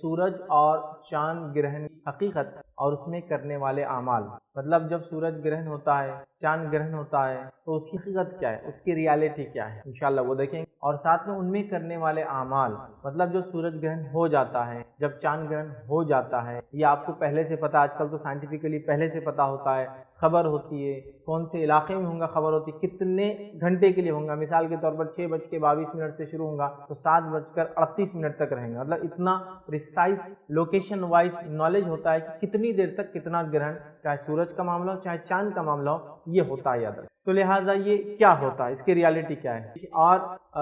سورج اور چاند گرہن کی حقیقت اور اس میں کرنے والے اعمال، مطلب جب سورج گرہن ہوتا ہے، چاند گرہن ہوتا ہے تو اس کی حقیقت کیا ہے، اس کی ریالٹی کیا ہے، انشاءاللہ وہ دیکھیں گے۔ اور ساتھ میں ان میں کرنے والے اعمال، مطلب جو سورج گرہن ہو جاتا ہے، جب چاند گرہن ہو جاتا ہے، یہ آپ کو پہلے سے پتا، آج کل تو سائنٹیفکلی پہلے سے پتا ہوتا ہے، خبر ہوتی ہے کون سے علاقے میں ہوں گا، خبر ہوتی ہے کتنے گھنٹے کے لیے ہوں گا، مثال کے طور پر 6:22 سے شروع ہوں گا تو 7:38 تک رہیں گا، مطلب اتنا پریسائز لوکیشن وائز نالج ہوتا ہے کہ کتنی دیر تک کتنا گرہن، چاہے سورج کا معاملہ ہو چاہے چاند کا معاملہ ہو، یہ ہوتا ہے یاد رکھیں۔ تو لہٰذا یہ کیا ہوتا ہے، اس کی ریالٹی کیا ہے اور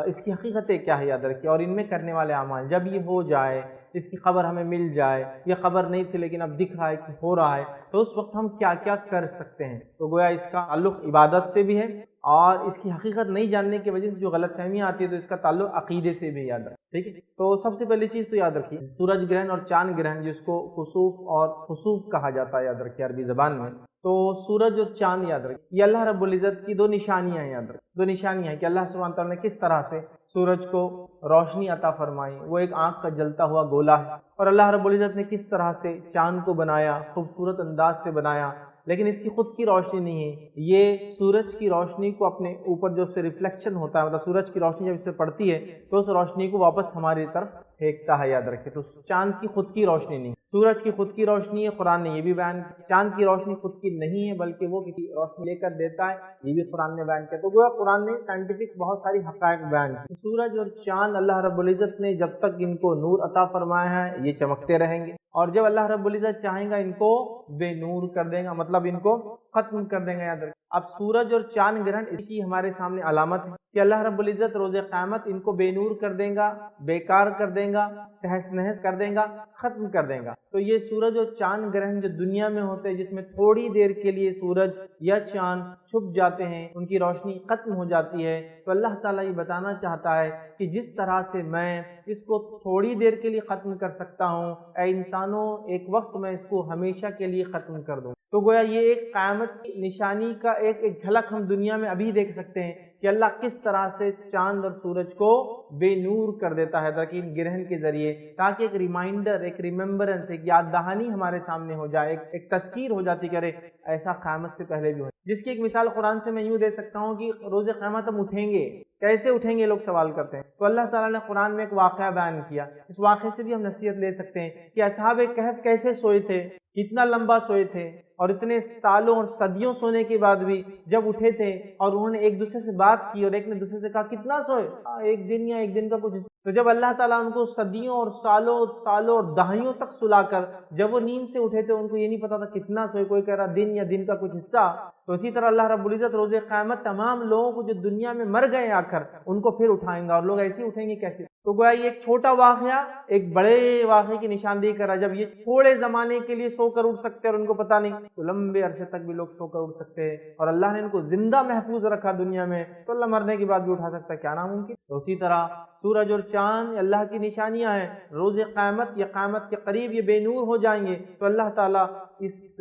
اس کی حقیقتیں کیا ہے یاد رکھیے، اور ان میں کرنے والے اعمال جب یہ ہو جائے، اس کی خبر ہمیں مل جائے، یہ خبر نہیں تھی لیکن اب دکھ رہا ہے کہ ہو رہا ہے، تو اس وقت ہم کیا کیا کر سکتے ہیں۔ تو گویا اس کا تعلق عبادت سے بھی ہے، اور اس کی حقیقت نہیں جاننے کی وجہ سے جو غلط فہمی آتی ہے تو اس کا تعلق عقیدے سے بھی یاد رکھیں، ٹھیک ہے۔ تو سب سے پہلی چیز تو یاد رکھیے، سورج گرہن اور چاند گرہن جس کو خسوف اور خسوف کہا جاتا ہے، یاد رکھیے عربی زبان میں، تو سورج اور چاند یاد رکھیے یہ اللہ رب العزت کی دو نشانیاں ہیں، یاد رکھیے دو نشانیاں ہیں کہ اللہ سبحانہ تعالیٰ نے کس طرح سے سورج کو روشنی عطا فرمائی، وہ ایک آنکھ کا جلتا ہوا گولا ہے، اور اللہ رب العزت نے کس طرح سے چاند کو بنایا، خوبصورت انداز سے بنایا، لیکن اس کی خود کی روشنی نہیں ہے، یہ سورج کی روشنی کو اپنے اوپر جو اس سے ریفلیکشن ہوتا ہے، مطلب سورج کی روشنی جب اس سے پڑتی ہے تو اس روشنی کو واپس ہماری طرف پھینکتا ہے، یاد رکھیں۔ تو چاند کی خود کی روشنی نہیں، سورج کی خود کی روشنی ہے، قرآن نے یہ بھی بیان کیا، چاند کی روشنی خود کی نہیں ہے بلکہ وہ کسی روشنی لے کر دیتا ہے، یہ بھی قرآن نے بیان کیا۔ تو گویا قرآن نے سائنٹیفک بہت ساری حقائق بیان کی، سورج اور چاند اللہ رب العزت نے جب تک ان کو نور عطا فرمایا ہے یہ چمکتے رہیں گے، اور جب اللہ رب العزت چاہیں گا ان کو بے نور کر دے گا، مطلب ان کو ختم کر دیں گے، یاد رکھیں۔ اب سورج اور چاند گرہن اس کی ہمارے سامنے علامت ہے کہ اللہ رب العزت روز قیامت ان کو بے نور کر دے گا، بیکار کر دے گا، تہس نہس کر دے گا، ختم کر دے گا۔ تو یہ سورج اور چاند گرہن جو دنیا میں ہوتے ہیں، جس میں تھوڑی دیر کے لیے سورج یا چاند چھپ جاتے ہیں، ان کی روشنی ختم ہو جاتی ہے، تو اللہ تعالیٰ یہ بتانا چاہتا ہے کہ جس طرح سے میں اس کو تھوڑی دیر کے لیے ختم کر سکتا ہوں، اے انسانوں ایک وقت میں اس کو ہمیشہ کے لیے ختم کر دوں۔ تو گویا یہ ایک قیامت کی نشانی کا ایک جھلک ہم دنیا میں ابھی دیکھ سکتے ہیں کہ اللہ کس طرح سے چاند اور سورج کو بے نور کر دیتا ہے لیکن گرہن کے ذریعے، تاکہ ایک ریمائنڈر، ایک ریممبرنس، ایک یاد دہانی ہمارے سامنے ہو جائے، ایک تذکیر ہو جاتی کہ ارے ایسا قیامت سے پہلے بھی ہو، جس کی ایک مثال قرآن سے میں یوں دے سکتا ہوں کہ روز قیامت ہم اٹھیں گے، کیسے اٹھیں گے لوگ سوال کرتے ہیں، تو اللہ تعالیٰ نے قرآن میں ایک واقعہ بیان کیا، اس واقعے سے بھی ہم نصیحت لے سکتے ہیں کہ اصحاب کہف کیسے سوئے تھے، کتنا لمبا سوئے تھے، اور اتنے سالوں اور صدیوں سونے کے بعد بھی جب اٹھے تھے اور انہوں نے ایک دوسرے سے بات کی اور ایک نے دوسرے سے کہا کتنا سوئے، ایک دن یا ایک دن کا کچھ، تو جب اللہ تعالیٰ ان کو صدیوں اور سالوں اور دہائیوں تک سلا کر جب وہ نیند سے اٹھے تھے ان کو یہ نہیں پتا تھا کتنا سوئے، کوئی کہہ رہا دن یا دن کا کچھ حصہ، تو اسی طرح اللہ رب العزت روز قیامت تمام لوگوں کو جو دنیا میں مر گئے آ کر ان کو پھر اٹھائیں گا، اور لوگ ایسے اٹھیں گے کیسے؟ تو گویا یہ ایک چھوٹا واقعہ ایک بڑے واقعے کی نشاندہی کر رہا ہے، جب یہ تھوڑے زمانے کے لیے سو کر اٹھ سکتے ہیں اور ان کو پتا نہیں، تو لمبے عرصے تک بھی لوگ سو کر اٹھ سکتے ہیں، اور اللہ نے ان کو زندہ محفوظ رکھا دنیا میں، تو اللہ مرنے کے بعد بھی اٹھا سکتا ہے، کیا ناممکن؟ تو اسی طرح سورج اور چاند اللہ کی نشانیاں ہیں، روز قیامت یا قیامت کے قریب یہ بے نور ہو جائیں گے، تو اللہ تعالیٰ اس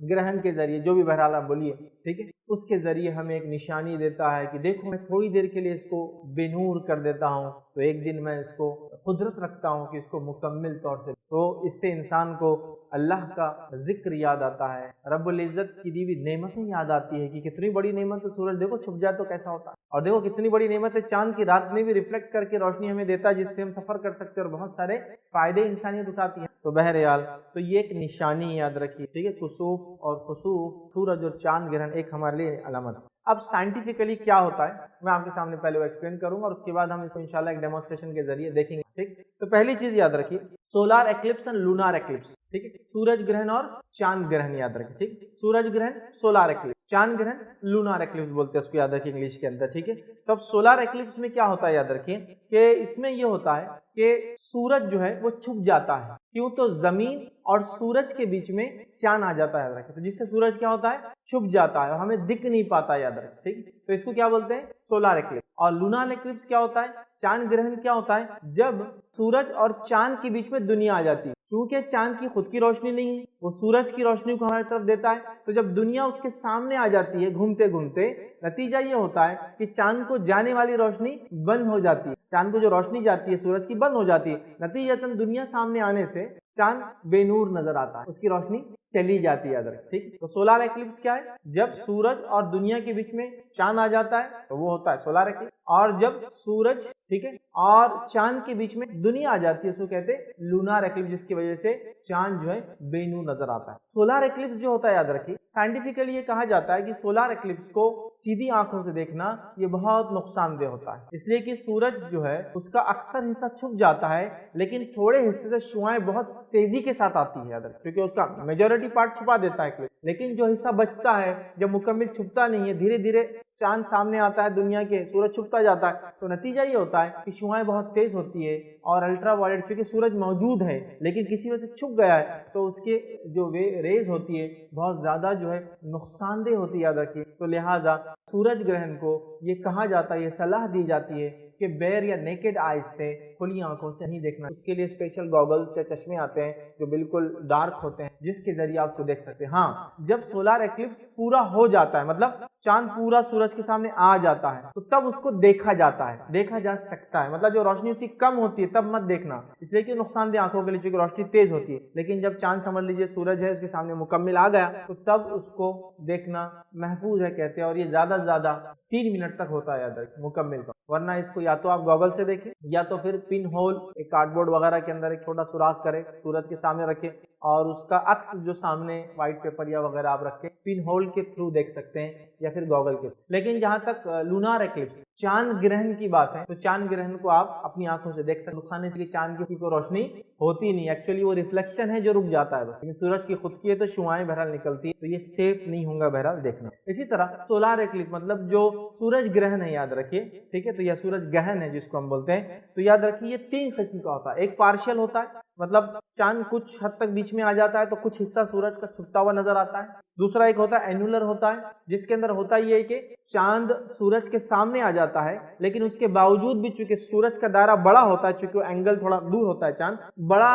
گرہن کے ذریعے، جو بھی بہرحال آپ بولیے، ٹھیک ہے، اس کے ذریعے ہمیں ایک نشانی دیتا ہے کہ دیکھو میں تھوڑی دیر کے لیے اس کو بے نور کر دیتا ہوں، تو ایک دن میں اس کو قدرت رکھتا ہوں کہ اس کو مکمل طور سے، تو اس سے انسان کو اللہ کا ذکر یاد آتا ہے، رب العزت کی دی ہوئی نعمتیں یاد آتی ہے کہ کتنی بڑی نعمت ہے، سورج دیکھو چھپ جائے تو کیسا ہوتا ہے، اور دیکھو کتنی بڑی نعمت ہے چاند کی رات میں بھی ریفلیکٹ کر کے روشنی ہمیں دیتا ہے جس سے ہم سفر کر سکتے ہیں اور بہت سارے فائدے انسانیت اٹھاتی ہے۔ تو بہرحال تو یہ ایک نشانی یاد رکھیے، ٹھیک ہے، کسوف اور خسوف، سورج اور چاند گرہن ایک ہمارے لیے علامت ہے۔ اب سائنٹیفکلی کیا ہوتا ہے میں آپ کے سامنے پہلے وہ ایکسپلین کروں گا، اور اس کے بعد ہم اس کو انشاءاللہ ایک ڈیمونسٹریشن کے ذریعے دیکھیں گے، ٹھیک۔ تو پہلی چیز یاد رکھیے، solar eclipse and lunar eclipse, ٹھیک ہے، سورج گرہن اور چاند گرہن یاد رکھیں، ٹھیک، سورج گرہن سولار ایکلپس، چاند گرہن لونار ایکلپس بولتے ہیں اس کو، یاد رکھیں انگلش کے اندر، ٹھیک ہے۔ تو اب سولار ایکلپس میں کیا ہوتا ہے یاد رکھیں کہ اس میں یہ ہوتا ہے کہ سورج جو ہے وہ چھپ جاتا ہے، کیوں؟ تو زمین اور سورج کے بیچ میں چاند آ جاتا ہے، یاد رکھیں، تو جس سے سورج کیا ہوتا ہے چھپ جاتا ہے اور ہمیں دکھ نہیں پاتا، یاد رکھیں، ٹھیک، تو اس کو کیا بولتے ہیں سولار ایکلپس۔ اور لونار ایکلپس کیا ہوتا ہے، چاند گرہن کیا ہوتا ہے جب سورج اور چاند کے بیچ میں دنیا آ جاتی ہے، کیونکہ چاند کی خود کی روشنی نہیں ہے، وہ سورج کی روشنی کو ہماری طرف دیتا ہے، تو جب دنیا اس کے سامنے آ جاتی ہے گھومتے گھومتے، نتیجہ یہ ہوتا ہے کہ چاند کو جانے والی روشنی بند ہو جاتی ہے، چاند کو جو روشنی جاتی ہے سورج کی بند ہو جاتی ہے، نتیجتاً دنیا سامنے آنے سے چاند بے نور نظر آتا ہے، اس کی روشنی چلی جاتی ہے ادھر، ٹھیک۔ تو سولار ایکلپس کیا ہے؟ جب سورج اور دنیا کے بیچ میں چاند آ جاتا ہے تو وہ ہوتا ہے سولار ایکلپس، اور جب سورج، ٹھیک ہے، اور چاند کے بیچ میں دنیا آ جاتی ہے اس کو کہتے ہیں لونار ایکلپس، جس کی وجہ سے چاند جو ہے بے نور نظر آتا ہے۔ سولار ایکلپس جو ہوتا ہے یاد رکھیے، سائنٹیفکلی یہ کہا جاتا ہے کہ سولار ایکلپس کو سیدھی آنکھوں سے دیکھنا یہ بہت نقصان دہ ہوتا ہے، اس لیے کہ سورج جو ہے اس کا اکثر حصہ چھپ جاتا ہے، لیکن تھوڑے حصے سے شعاعیں بہت تیزی کے ساتھ آتی ہے کیونکہ اس کا میجورٹی پارٹ چھپا دیتا ہے، لیکن جو حصہ بچتا ہے جب مکمل چھپتا نہیں ہے، دھیرے دھیرے چاند سامنے آتا ہے دنیا کے، سورج چھپتا جاتا ہے، تو نتیجہ یہ ہوتا ہے کہ شعاعیں بہت تیز ہوتی ہے، اور الٹرا وائلٹ، کیونکہ سورج موجود ہے لیکن کسی وجہ سے چھپ گیا ہے تو اس کے جو ریز ہوتی ہے بہت زیادہ جو ہے نقصان دہ ہوتی ہے یاد رکھیے۔ تو لہٰذا سورج گرہن کو یہ کہا جاتا ہے، یہ صلاح دی جاتی ہے کہ بیر یا نیکڈ آئیز سے، کھلی آنکھوں سے نہیں دیکھنا، اس کے لیے اسپیشل گوگلز یا چشمے آتے ہیں جو بالکل ڈارک ہوتے ہیں جس کے ذریعے آپ کو دیکھ سکتے ہیں۔ ہاں، جب سولار ایکلپس پورا ہو جاتا ہے، مطلب چاند پورا سورج کے سامنے آ جاتا ہے، تو تب اس کو دیکھا جاتا ہے، دیکھا جا سکتا ہے، مطلب جو روشنی اس کی کم ہوتی ہے تب مت دیکھنا، اس لیے کہ نقصان دہ آنکھوں کے لیے، چونکہ روشنی تیز ہوتی ہے، لیکن جب چاند سمجھ لیجیے سورج ہے اس کے سامنے مکمل آ گیا تو تب اس کو دیکھنا محفوظ ہے کہتے ہیں، اور یہ زیادہ سے زیادہ 3 منٹ تک ہوتا ہے یاد رکھیں مکمل کا، ورنہ اس کو یا تو آپ گوگل سے دیکھیں یا تو پھر پن ہول ایک کارڈ بورڈ وغیرہ کے اندر ایک چھوٹا سوراخ کرے، سورج کے سامنے رکھے اور اس کا عکس جو سامنے وائٹ پیپر یا وغیرہ آپ رکھیں، پن ہول کے تھرو دیکھ سکتے ہیں یا پھر گوگل کے۔ لیکن جہاں تک لونار ایکلپس، چاند گرہن کی بات ہے، تو چاند گرہن کو آپ اپنی آنکھوں سے دیکھ سکتے ہیں، کہ چاند کی کوئی روشنی ہوتی نہیں، ایکچولی وہ ریفلیکشن ہے جو رک جاتا ہے بس، لیکن سورج کی خود کی ہے تو شعاعیں بہرحال نکلتی ہے، تو یہ سیف نہیں ہوگا بہرحال دیکھنا۔ اسی طرح سولار ایکلپس مطلب جو سورج گرہن ہے یاد رکھیے، ٹھیک ہے، تو یہ سورج گہن ہے جس کو ہم بولتے ہیں، تو یاد رکھیے یہ 3 قسم کا ہوتا ہے۔ ایک پارشل ہوتا ہے، مطلب چاند کچھ حد تک بیچ میں آ جاتا ہے تو کچھ حصہ سورج کا چھپتا ہوا نظر آتا ہے۔ دوسرا ایک ہوتا ہے اینولر ہوتا ہے، جس کے اندر ہوتا یہ ہے کہ چاند سورج کے سامنے آ جاتا ہے، لیکن اس کے باوجود بھی چونکہ سورج کا دائرہ بڑا ہوتا ہے، چونکہ اینگل تھوڑا دور ہوتا ہے، چاند بڑا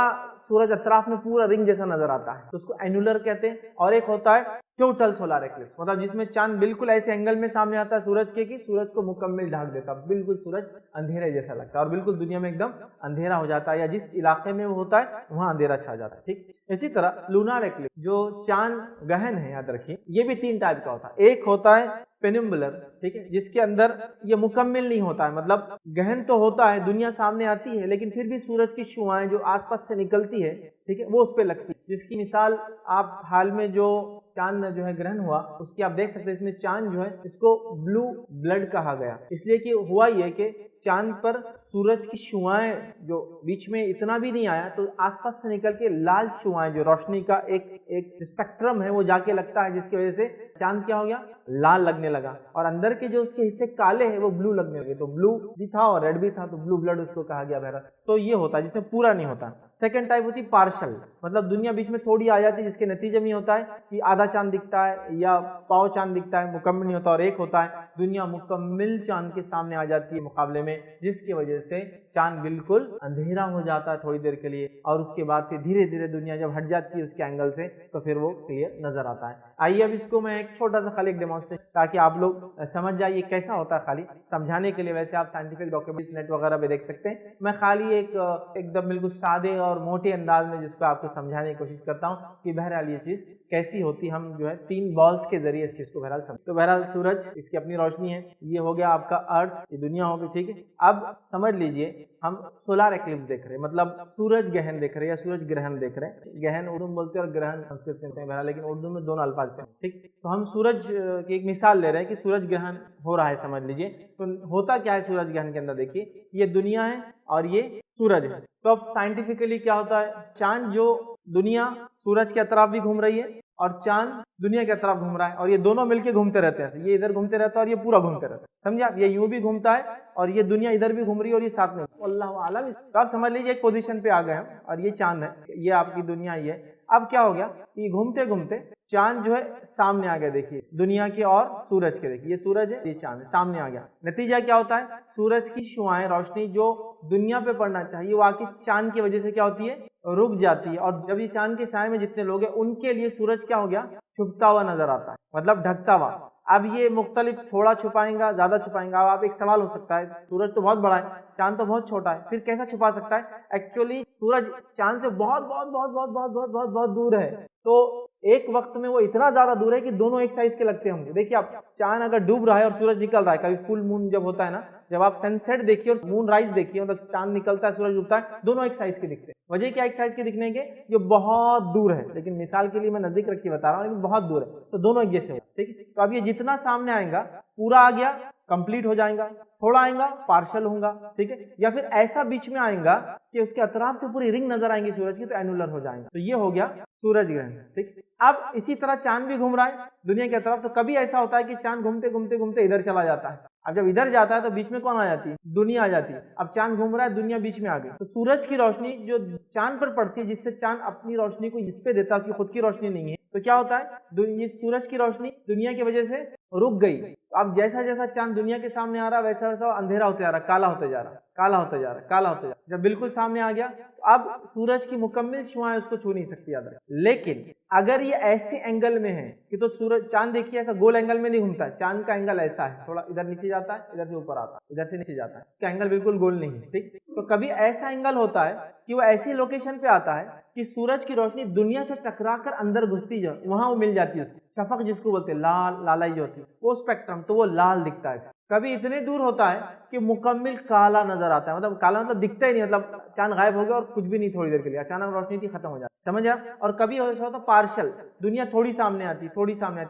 سورج اطراف میں پورا رنگ جیسا نظر آتا ہے، تو اس کو اینولر کہتے ہیں۔ اور ایک ہوتا ہے ٹوٹل سولار ایکلپس، مطلب جس میں چاند بالکل ایسے اینگل میں سامنے آتا ہے سورج کے کہ سورج کو مکمل ڈھک دیتا ہے، بالکل سورج اندھیرے جیسا لگتا ہے اور بالکل دنیا میں ایک دم اندھیرا ہو جاتا ہے، یا جس علاقے میں وہ ہوتا ہے وہاں اندھیرا چھا جاتا ہے، ٹھیک۔ اسی طرح لونار ایکلپس جو چاند گہن ہے یاد رکھیے، یہ بھی 3 ٹائپ کا ہوتا ہے۔ ایک ہوتا ہے پینمبولر، ٹھیک ہے، جس کے اندر یہ مکمل نہیں ہوتا ہے، مطلب گہن تو ہوتا ہے، دنیا سامنے آتی ہے لیکن پھر بھی سورج کی شعاعیں جو آس پاس سے نکلتی ہے، ٹھیک ہے، وہ اس پہ لگتی ہے، جس کی مثال آپ حال میں جو چاند جو ہے گرہن ہوا اس کی آپ دیکھ سکتے ہیں، اس میں چاند جو ہے اس کو بلو بلڈ کہا گیا، اس لیے کہ ہوا یہ کہ چاند پر سورج کی شعاعیں جو بیچ میں اتنا بھی نہیں آیا تو آس پاس سے نکل کے لال شعاعیں جو روشنی کا ایک اسپیکٹرم ہے وہ جا کے لگتا ہے، جس کی وجہ سے چاند کیا ہو گیا، لال لگنے لگا، اور اندر کے جو اس کے حصے کالے ہیں وہ بلو لگنے لگے، تو بلو بھی تھا اور ریڈ بھی تھا تو بلو بلڈ اس کو کہا گیا بہرحال۔ تو یہ ہوتا ہے جس میں پورا نہیں ہوتا۔ سیکنڈ ٹائپ ہوتی پارشل، مطلب دنیا بیچ میں تھوڑی آ جاتی ہے، جس کے نتیجے میں یہ ہوتا ہے کہ آدھا چاند دکھتا ہے یا پاؤ چاند دکھتا ہے، مکمل نہیں ہوتا۔ اور ایک ہوتا ہے دنیا مکمل چاند کے سامنے آ جاتی ہے مقابلے میں، جس کی وجہ سے چاند بالکل اندھیرا ہو جاتا ہے تھوڑی دیر کے لیے، اور اس کے بعد پھر دھیرے دھیرے دنیا جب ہٹ جاتی ہے اس کے اینگل سے تو پھر وہ کلیئر نظر آتا ہے۔ آئیے اب اس کو میں ایک چھوٹا سا خالی ڈیمونسٹریشن تاکہ آپ لوگ سمجھ جائیں یہ کیسا ہوتا ہے، خالی سمجھانے کے لیے۔ ویسے آپ سائنٹیفک ڈاکیومنٹس نیٹ وغیرہ پہ دیکھ سکتے ہیں، میں خالی ایک دم بالکل سادے اور موٹے انداز میں جس کو آپ کو سمجھانے کی کوشش کرتا ہوں کہ بہرحال یہ چیز کیسی ہوتی، ہم جو ہے 3 بالز کے ذریعے اس چیز کو بہرحال سمجھ۔ تو بہرحال سورج اس کی اپنی روشنی ہے، یہ ہو گیا آپ کا ارتھ، یہ دنیا ہوگی، ٹھیک ہے۔ اب سمجھ لیجئے ہم سولار ایکلپس دیکھ رہے ہیں، مطلب سورج گہن دیکھ رہے ہیں یا سورج گرہن دیکھ رہے ہیں، گہن اردو میں بولتے ہیں اور گرہن سنسکرت میں ہیں بہرحال، لیکن اردو میں دونوں الفاظ ہیں، ٹھیک۔ تو ہم سورج کی ایک مثال لے رہے ہیں کہ سورج گرہن ہو رہا ہے، سمجھ لیجئے۔ تو ہوتا کیا ہے سورج گرہن کے اندر، دیکھیے یہ دنیا ہے اور یہ سورج ہے۔ تو اب سائنٹیفکلی کیا ہوتا ہے، چاند جو دنیا سورج کے اطراف بھی گھوم رہی ہے اور چاند دنیا کے اطراف گھوم رہا ہے، اور یہ دونوں مل کے گھومتے رہتے ہیں، یہ ادھر گھومتے رہتا ہے اور یہ پورا گھومتے رہتا ہے، سمجھا؟ یہ یوں بھی گھومتا ہے اور یہ دنیا ادھر بھی گھوم رہی ہے اور یہ ساتھ میں، اللہ عالم۔ تو آپ سمجھ لیجیے ایک پوزیشن پہ آ گئے ہم اور یہ چاند ہے، یہ آپ کی دنیا ہی ہے۔ اب کیا ہو گیا، یہ گھومتے گھومتے چاند جو ہے سامنے آ گیا، دیکھیے دنیا کے اور سورج کے، دیکھیے یہ سورج ہے یہ چاند ہے، سامنے آ گیا۔ نتیجہ کیا ہوتا ہے، سورج کی شعاعیں روشنی جو دنیا پہ پڑنا چاہیے وہ آکے چاند کی وجہ سے کیا ہوتی ہے، رک جاتی ہے، اور جب یہ چاند کے سائے میں جتنے لوگ ہیں ان کے لیے سورج کیا ہو گیا، چھپتا ہوا نظر آتا ہے، مطلب ڈھکتا ہوا۔ اب یہ مختلف تھوڑا چھپائیں گا زیادہ چھپائیں گا. اب آپ ایک سوال ہو سکتا ہے سورج تو بہت بڑا ہے چاند تو بہت چھوٹا ہے پھر کیسا چھپا سکتا ہے؟ ایکچولی سورج چاند سے بہت بہت بہت بہت بہت بہت بہت بہت دور ہے. تو ایک وقت میں وہ اتنا زیادہ دور ہے کہ دونوں ایک سائز کے لگتے ہوں گے. دیکھیے آپ چاند اگر ڈوب رہا ہے اور سورج نکل رہا ہے, کبھی فل مون جب ہوتا ہے نا, جب آپ سن سیٹ دیکھیے اور مون رائز دیکھیے, مطلب چاند نکلتا ہے سورج ڈوبتا ہے, دونوں ایک سائز کے دکھتے ہیں. وجہ کیا ایک سائز کے دکھنے کے؟ جو بہت دور ہے, لیکن مثال کے لیے میں نزدیک رکھ کے بتا رہا ہوں, لیکن بہت دور ہے تو دونوں ایک جیسے ہو. ٹھیک ہے, تو اب یہ جتنا سامنے آئے گا پورا آ گیا کمپلیٹ ہو جائے گا, تھوڑا آئیں گا پارشل ہوں گا. ٹھیک ہے, یا پھر ایسا بیچ میں آئیں گا کہ اس کے اطراف سے پوری رنگ نظر آئیں گی سورج کی, تو اینولر ہو جائیں گا. تو یہ ہو گیا سورج گرہن. ٹھیک, اب اسی طرح چاند بھی گھوم رہا ہے دنیا کی طرف. تو کبھی ایسا ہوتا ہے کہ چاند گھومتے گھومتے گھومتے ادھر چلا جاتا ہے. اب جب ادھر جاتا ہے تو بیچ میں کون آ جاتی ہے؟ دنیا آ جاتی ہے. اب چاند گھوم رہا ہے, دنیا بیچ میں آ گئی, تو سورج کی روشنی جو چاند پر پڑتی ہے, جس سے چاند اپنی روشنی کو اس پہ دیتا ہے, اس کی خود کی روشنی نہیں ہے, تو کیا ہوتا ہے سورج کی روشنی دنیا کی وجہ سے رک گئی. اب جیسا جیسا چاند دنیا کے سامنے آ رہا ویسا ویسا اندھیرا ہوتا جا رہا, کالا ہوتا جا رہا, کالا ہوتا جا رہا, کالا ہوتا جا رہا. جب بالکل سامنے آ گیا تو اب سورج کی مکمل شعاعیں اس کو چھو نہیں سکتی. یاد رکھیں, لیکن اگر یہ ایسے اینگل میں ہے کہ تو سورج چاند دیکھیے ایسا گول اینگل میں نہیں گھومتا ہے, چاند کا اینگل ایسا ہے, تھوڑا ادھر نیچے جاتا ہے, ادھر سے اوپر آتا ہے, ادھر سے نیچے جاتا ہے, اس کا اینگل بالکل گول نہیں ہے. ٹھیک, تو کبھی ایسا اینگل ہوتا ہے کہ وہ ایسی لوکیشن پہ آتا ہے کہ سورج کی روشنی دنیا سے ٹکرا کر اندر گھستی جائے, وہاں وہ مل جاتی ہے. شفق جس کو بولتے ہیں, لال لالائی جو ہوتی ہے وہ اسپیکٹرم, تو وہ لال دکھتا ہے. کبھی اتنے دور ہوتا ہے کہ مکمل کالا نظر آتا ہے, مطلب کالا مطلب دکھتا ہی نہیں, مطلب چاند غائب ہو گیا اور کچھ بھی نہیں, تھوڑی دیر کے لیے اچانک روشنی تھی ختم ہو جاتی. سمجھا؟ اور کبھی ایسا ہوتا پارشل, دنیا تھوڑی سامنے آتی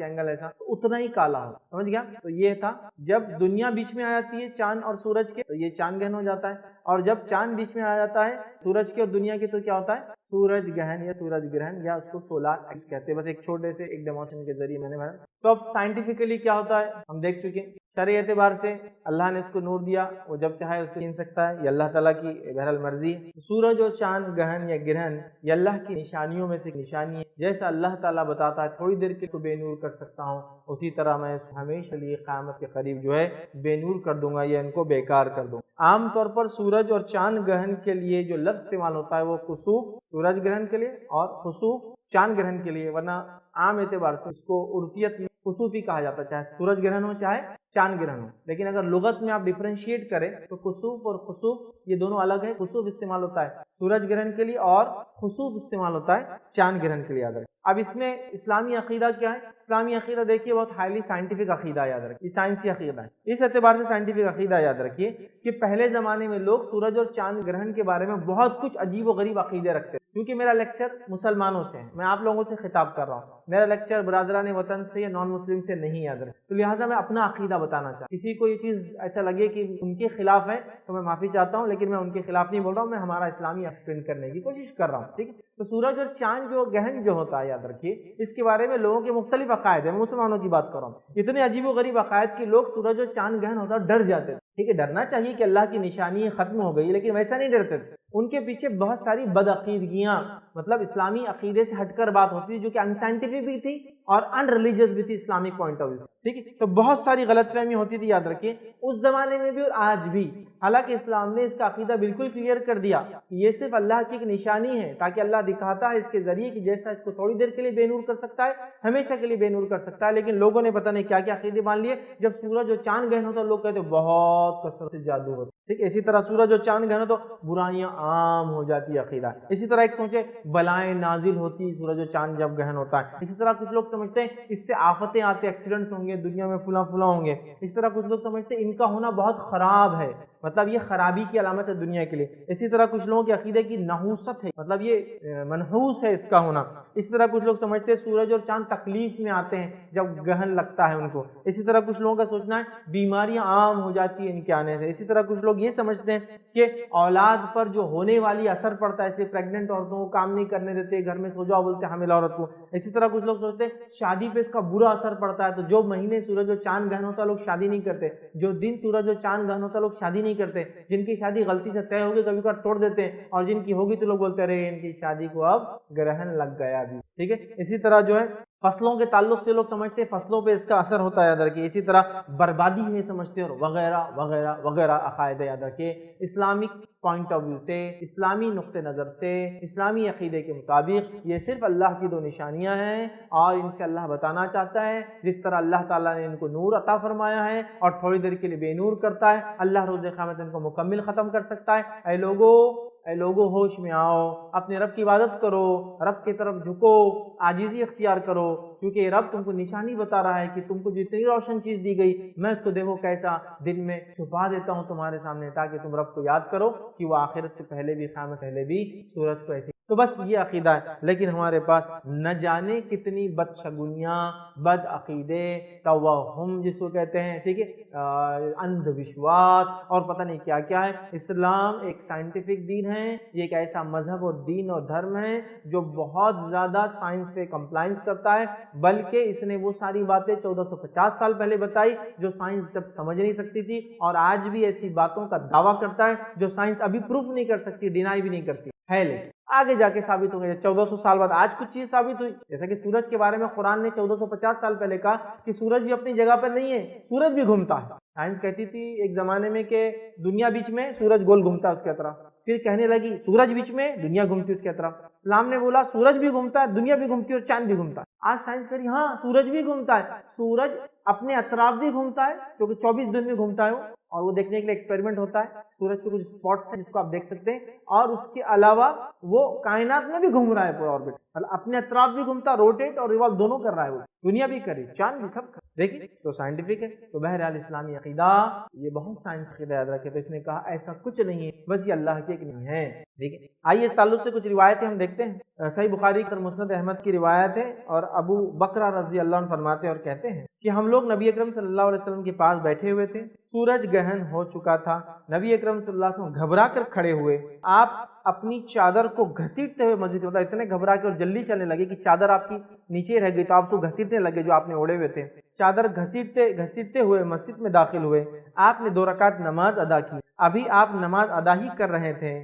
اینگل ایسا, تو اتنا ہی کالا ہو. سمجھ گیا؟ تو یہ تھا جب دنیا بیچ میں آ جاتی ہے چاند اور سورج کے, تو یہ چاند گہن ہو جاتا ہے. اور جب چاند بیچ میں آ جاتا ہے سورج کے اور دنیا کے, تو کیا ہوتا ہے سورج گہن یا سورج گرہن, یا اس کو سولار ایکلپس کہتے ہیں. بس ایک چھوٹے سے ایک ڈیمونسٹریشن کے ذریعے میں نے بتایا. تو اب سائنٹیفکلی کیا ہوتا ہے ہم دیکھ چکے. شرعی اعتبار سے اللہ نے اس کو نور دیا, وہ جب چاہے اس کو چھین سکتا ہے, یہ اللہ تعالیٰ کی بہرحال مرضی. سورج اور چاند گہن یا گرہن یہ اللہ کی نشانیوں میں سے ایک نشانی ہے. جیسا اللہ تعالیٰ بتاتا ہے تھوڑی دیر کے تو بے نور کر سکتا ہوں, اسی طرح میں ہمیشہ لیے قیامت کے قریب جو ہے بے نور کر دوں گا, یا ان کو بیکار کر دوں. عام طور پر سورج اور چاند گرہن کے لیے جو لفظ استعمال ہوتا ہے وہ خسوف سورج گرہن کے لیے اور خسوف چاند گرہن کے لیے, ورنہ عام اعتبار سے اس کو عرفیت میں خسوف ہی کہا جاتا ہے, چاہے سورج گرہن ہو چاہے چاند گرہن ہو. لیکن اگر لغت میں آپ ڈیفرینشیٹ کریں تو خسوف اور خسوف یہ دونوں الگ ہے. خسوف استعمال ہوتا ہے سورج گرہن کے لیے اور خسوف استعمال ہوتا ہے چاند گرہن کے لیے. اب اس میں اسلامی عقیدہ کیا ہے؟ اسلامی عقیدہ دیکھیے بہت ہائیلی سائنٹیفک عقیدہ یاد رکھیے, سائنسی عقیدہ ہے. اس اعتبار سے سائنٹیفک عقیدہ یاد رکھیے کہ پہلے زمانے میں لوگ سورج اور چاند گرہن کے بارے میں بہت کچھ عجیب و غریب عقیدے رکھتے. کیونکہ میرا لیکچر مسلمانوں سے ہے, میں آپ لوگوں سے خطاب کر رہا ہوں, میرا لیکچر برادران وطن سے یا نان مسلم سے نہیں یاد رکھے, تو لہٰذا میں اپنا عقیدہ بتانا چاہتا ہوں. کسی کو یہ چیز ایسا لگے کہ ان کے خلاف ہے تو میں معافی چاہتا ہوں, لیکن میں ان کے خلاف نہیں بول رہا ہوں, میں ہمارا اسلامی ایکسپلین کرنے کی کوشش کر رہا ہوں. ٹھیک ہے, تو سورج اور چاند جو گہن جو ہوتا ہے یاد رکھیے, اس کے بارے میں لوگوں کے مختلف عقائد ہیں. میں مسلمانوں کی بات کر رہا ہوں. اتنے عجیب و غریب عقائد کے لوگ سورج اور چاند گہن ہوتا ڈر جاتے تھے. ٹھیک ہے, ڈرنا چاہیے کہ اللہ کی نشانی ختم ہو گئی, لیکن ویسا نہیں ڈرتے تھے. ان کے پیچھے بہت ساری بدعقیدگیاں, مطلب اسلامی عقیدے سے ہٹ کر بات ہوتی تھی, جو کہ ان سائنٹیفک بھی تھی اور ان ریلیجیس بھی تھی اسلامک پوائنٹ آف ویو. ٹھیک ہے, تو بہت ساری غلط فہمی ہوتی تھی یاد رکھیے, اس زمانے میں بھی اور آج بھی. حالانکہ اسلام نے اس کا عقیدہ بالکل کلیئر کر دیا کہ یہ صرف اللہ کی ایک نشانی ہے, تاکہ اللہ دکھاتا ہے اس کے ذریعے کہ جیسا اس کو تھوڑی دیر کے لیے بے نور کر سکتا ہے, ہمیشہ کے لیے بے نور کر سکتا ہے. لیکن لوگوں نے پتہ نہیں کیا کیا عقیدے مان لیے. جب سورج اور چاند گہن ہوتا لوگ کہتے بہت کثرت سے جادو ہوتا. ٹھیک ہے, اسی طرح سورج اور چاند گہن ہو تو برائیاں عام ہو جاتی عقیدہ. اسی طرح ایک سوچے بلائیں نازل ہوتی سورج اور چاند جب گہن ہوتا ہے. اسی طرح کچھ لوگ سمجھتے ہیں اس سے آفتیں آتے, ایکسیڈنٹس ہوں گے دنیا میں, فلاں فلاں ہوں گے. اس طرح کچھ لوگ سمجھتے ہیں ان کا ہونا بہت خراب ہے, مطلب یہ خرابی کی علامت ہے دنیا کے لیے. اسی طرح کچھ لوگوں کے عقیدے کی نحوست ہے, مطلب یہ منحوس ہے اس کا ہونا. اس طرح کچھ لوگ سمجھتے ہیں سورج اور چاند تکلیف میں آتے ہیں جب گہن لگتا ہے ان کو. اسی طرح کچھ لوگوں کا سوچنا ہے بیماریاں عام ہو جاتی ہیں ان کے آنے سے. اسی طرح کچھ لوگ یہ سمجھتے ہیں کہ اولاد پر جو ہونے والی اثر پڑتا ہے, اس لیے پریگننٹ عورتوں کو کام نہیں کرنے دیتے, گھر میں سو جاؤ بولتے حاملہ عورت کو. اسی طرح کچھ لوگ سوچتے ہیں شادی پہ اس کا برا اثر پڑتا ہے, تو جو مہینے سورج اور چاند گہن ہوتا ہے لوگ شادی نہیں کرتے, جو دن سورج اور چاند گہن ہوتا ہے لوگ شادی نہیں کرتے. جن کی شادی غلطی سے طے ہوگی کبھی کبھار توڑ دیتے ہیں, اور جن کی ہوگی تو لوگ بولتے رہے ان کی شادی کو اب گرہن لگ گیا بھی. ٹھیک ہے, اسی طرح جو ہے فصلوں کے تعلق سے لوگ سمجھتے ہیں فصلوں پہ اس کا اثر ہوتا ہے، یاد رکھیے. اسی طرح بربادی میں سمجھتے ہیں، اور وغیرہ وغیرہ وغیرہ عقائد یاد رکھیے. اسلامک پوائنٹ آف ویو سے، اسلامی نقطہ نظر سے، اسلامی عقیدے کے مطابق یہ صرف اللہ کی دو نشانیاں ہیں، اور ان سے اللہ بتانا چاہتا ہے جس طرح اللہ تعالیٰ نے ان کو نور عطا فرمایا ہے اور تھوڑی دیر کے لیے بے نور کرتا ہے، اللہ روز قیامت ان کو مکمل ختم کر سکتا ہے. اے لوگو ہوش میں آؤ، اپنے رب کی عبادت کرو، رب کی طرف جھکو، عاجزی اختیار کرو، کیونکہ رب تم کو نشانی بتا رہا ہے کہ تم کو جتنی روشن چیز دی گئی میں اس کو دیکھو کیسا دن میں چھپا دیتا ہوں تمہارے سامنے، تاکہ تم رب کو یاد کرو کہ وہ آخرت سے پہلے بھی قیامت پہلے بھی سورج کو ایسے. تو بس یہ عقیدہ ہے. لیکن ہمارے پاس نہ جانے کتنی بدشگونیاں، بد عقیدے، توہم جس کو کہتے ہیں، ٹھیک ہے، اندھ وشواس اور پتہ نہیں کیا کیا ہے. اسلام ایک سائنٹیفک دین ہے، یہ ایک ایسا مذہب اور دین اور دھرم ہے جو بہت زیادہ سائنس سے کمپلائنس کرتا ہے، بلکہ اس نے وہ ساری باتیں 1450 سال پہلے بتائی جو سائنس جب سمجھ نہیں سکتی تھی، اور آج بھی ایسی باتوں کا دعویٰ کرتا ہے جو سائنس ابھی پروف نہیں کر سکتی، ڈینائی بھی نہیں کرتی ہے. لیکن آگے جا کے ثابت ہو گئی. 1400 سال بعد آج کچھ چیز ثابت ہوئی، جیسا کہ سورج کے بارے میں قرآن نے 1450 سال پہلے کہا کہ سورج بھی اپنی جگہ پر نہیں ہے، سورج بھی گھومتا ہے. سائنس کہتی تھی ایک زمانے میں کہ دنیا بیچ میں، سورج گول گھومتا ہے اس کی طرف، پھر کہنے لگی سورج بیچ میں، دنیا گھومتی ہے اس کی طرف. اسلام نے بولا سورج بھی گھومتا ہے، دنیا بھی گھومتی ہے اور چاند بھی گھومتا ہے. آج سائنس کری ہاں سورج بھی گھومتا ہے، سورج اپنے اطراف بھی گھومتا ہے کیونکہ 24 دن میں گھومتا ہے وہ، اور وہ دیکھنے کے لیے ایکسپیریمنٹ ہوتا ہے. سورج کے کچھ اسپاٹس ہیں جس کو آپ دیکھ سکتے ہیں، اور اس کے علاوہ وہ کائنات میں بھی گھوم رہا ہے پورا آربٹ، مطلب اپنے اطراف بھی گھومتا، روٹیٹ اور ریوالو دونوں کر رہا ہے وہ، دنیا بھی کری، چاند بھی، سب دیکھیں. تو سائنٹیفک ہے. تو بہرحال اسلامی عقیدہ یہ بہت سائنس عقیدہ یاد رکھے. تو اس نے کہا ایسا کچھ نہیں ہے، بس یہ اللہ کے ایک نہیں ہے. دیکھیں آئیے اس تعلق سے کچھ روایتیں ہم دیکھتے ہیں. صحیح بخاری اور مسند احمد کی روایت ہے، اور ابو بکرہ رضی اللہ عنہ فرماتے اور کہتے ہیں کہ ہم لوگ نبی اکرم صلی اللہ علیہ وسلم کے پاس بیٹھے ہوئے تھے، سورج گہن ہو چکا تھا. نبی اکرم صلی اللہ علیہ وسلم گھبرا کر کھڑے ہوئے، آپ اپنی چادر کو گھسیٹتے ہوئے مسجد میں، اتنے گھبرا کے اور جلدی چلنے لگے کہ چادر آپ کی نیچے رہ گئی، تو آپ کو گھسیٹنے لگے جو آپ نے اوڑے ہوئے تھے. چادر گھسیٹتے ہوئے مسجد میں داخل ہوئے. آپ نے 2 رکعت نماز ادا کی، ابھی آپ نماز ادا ہی کر رہے تھے.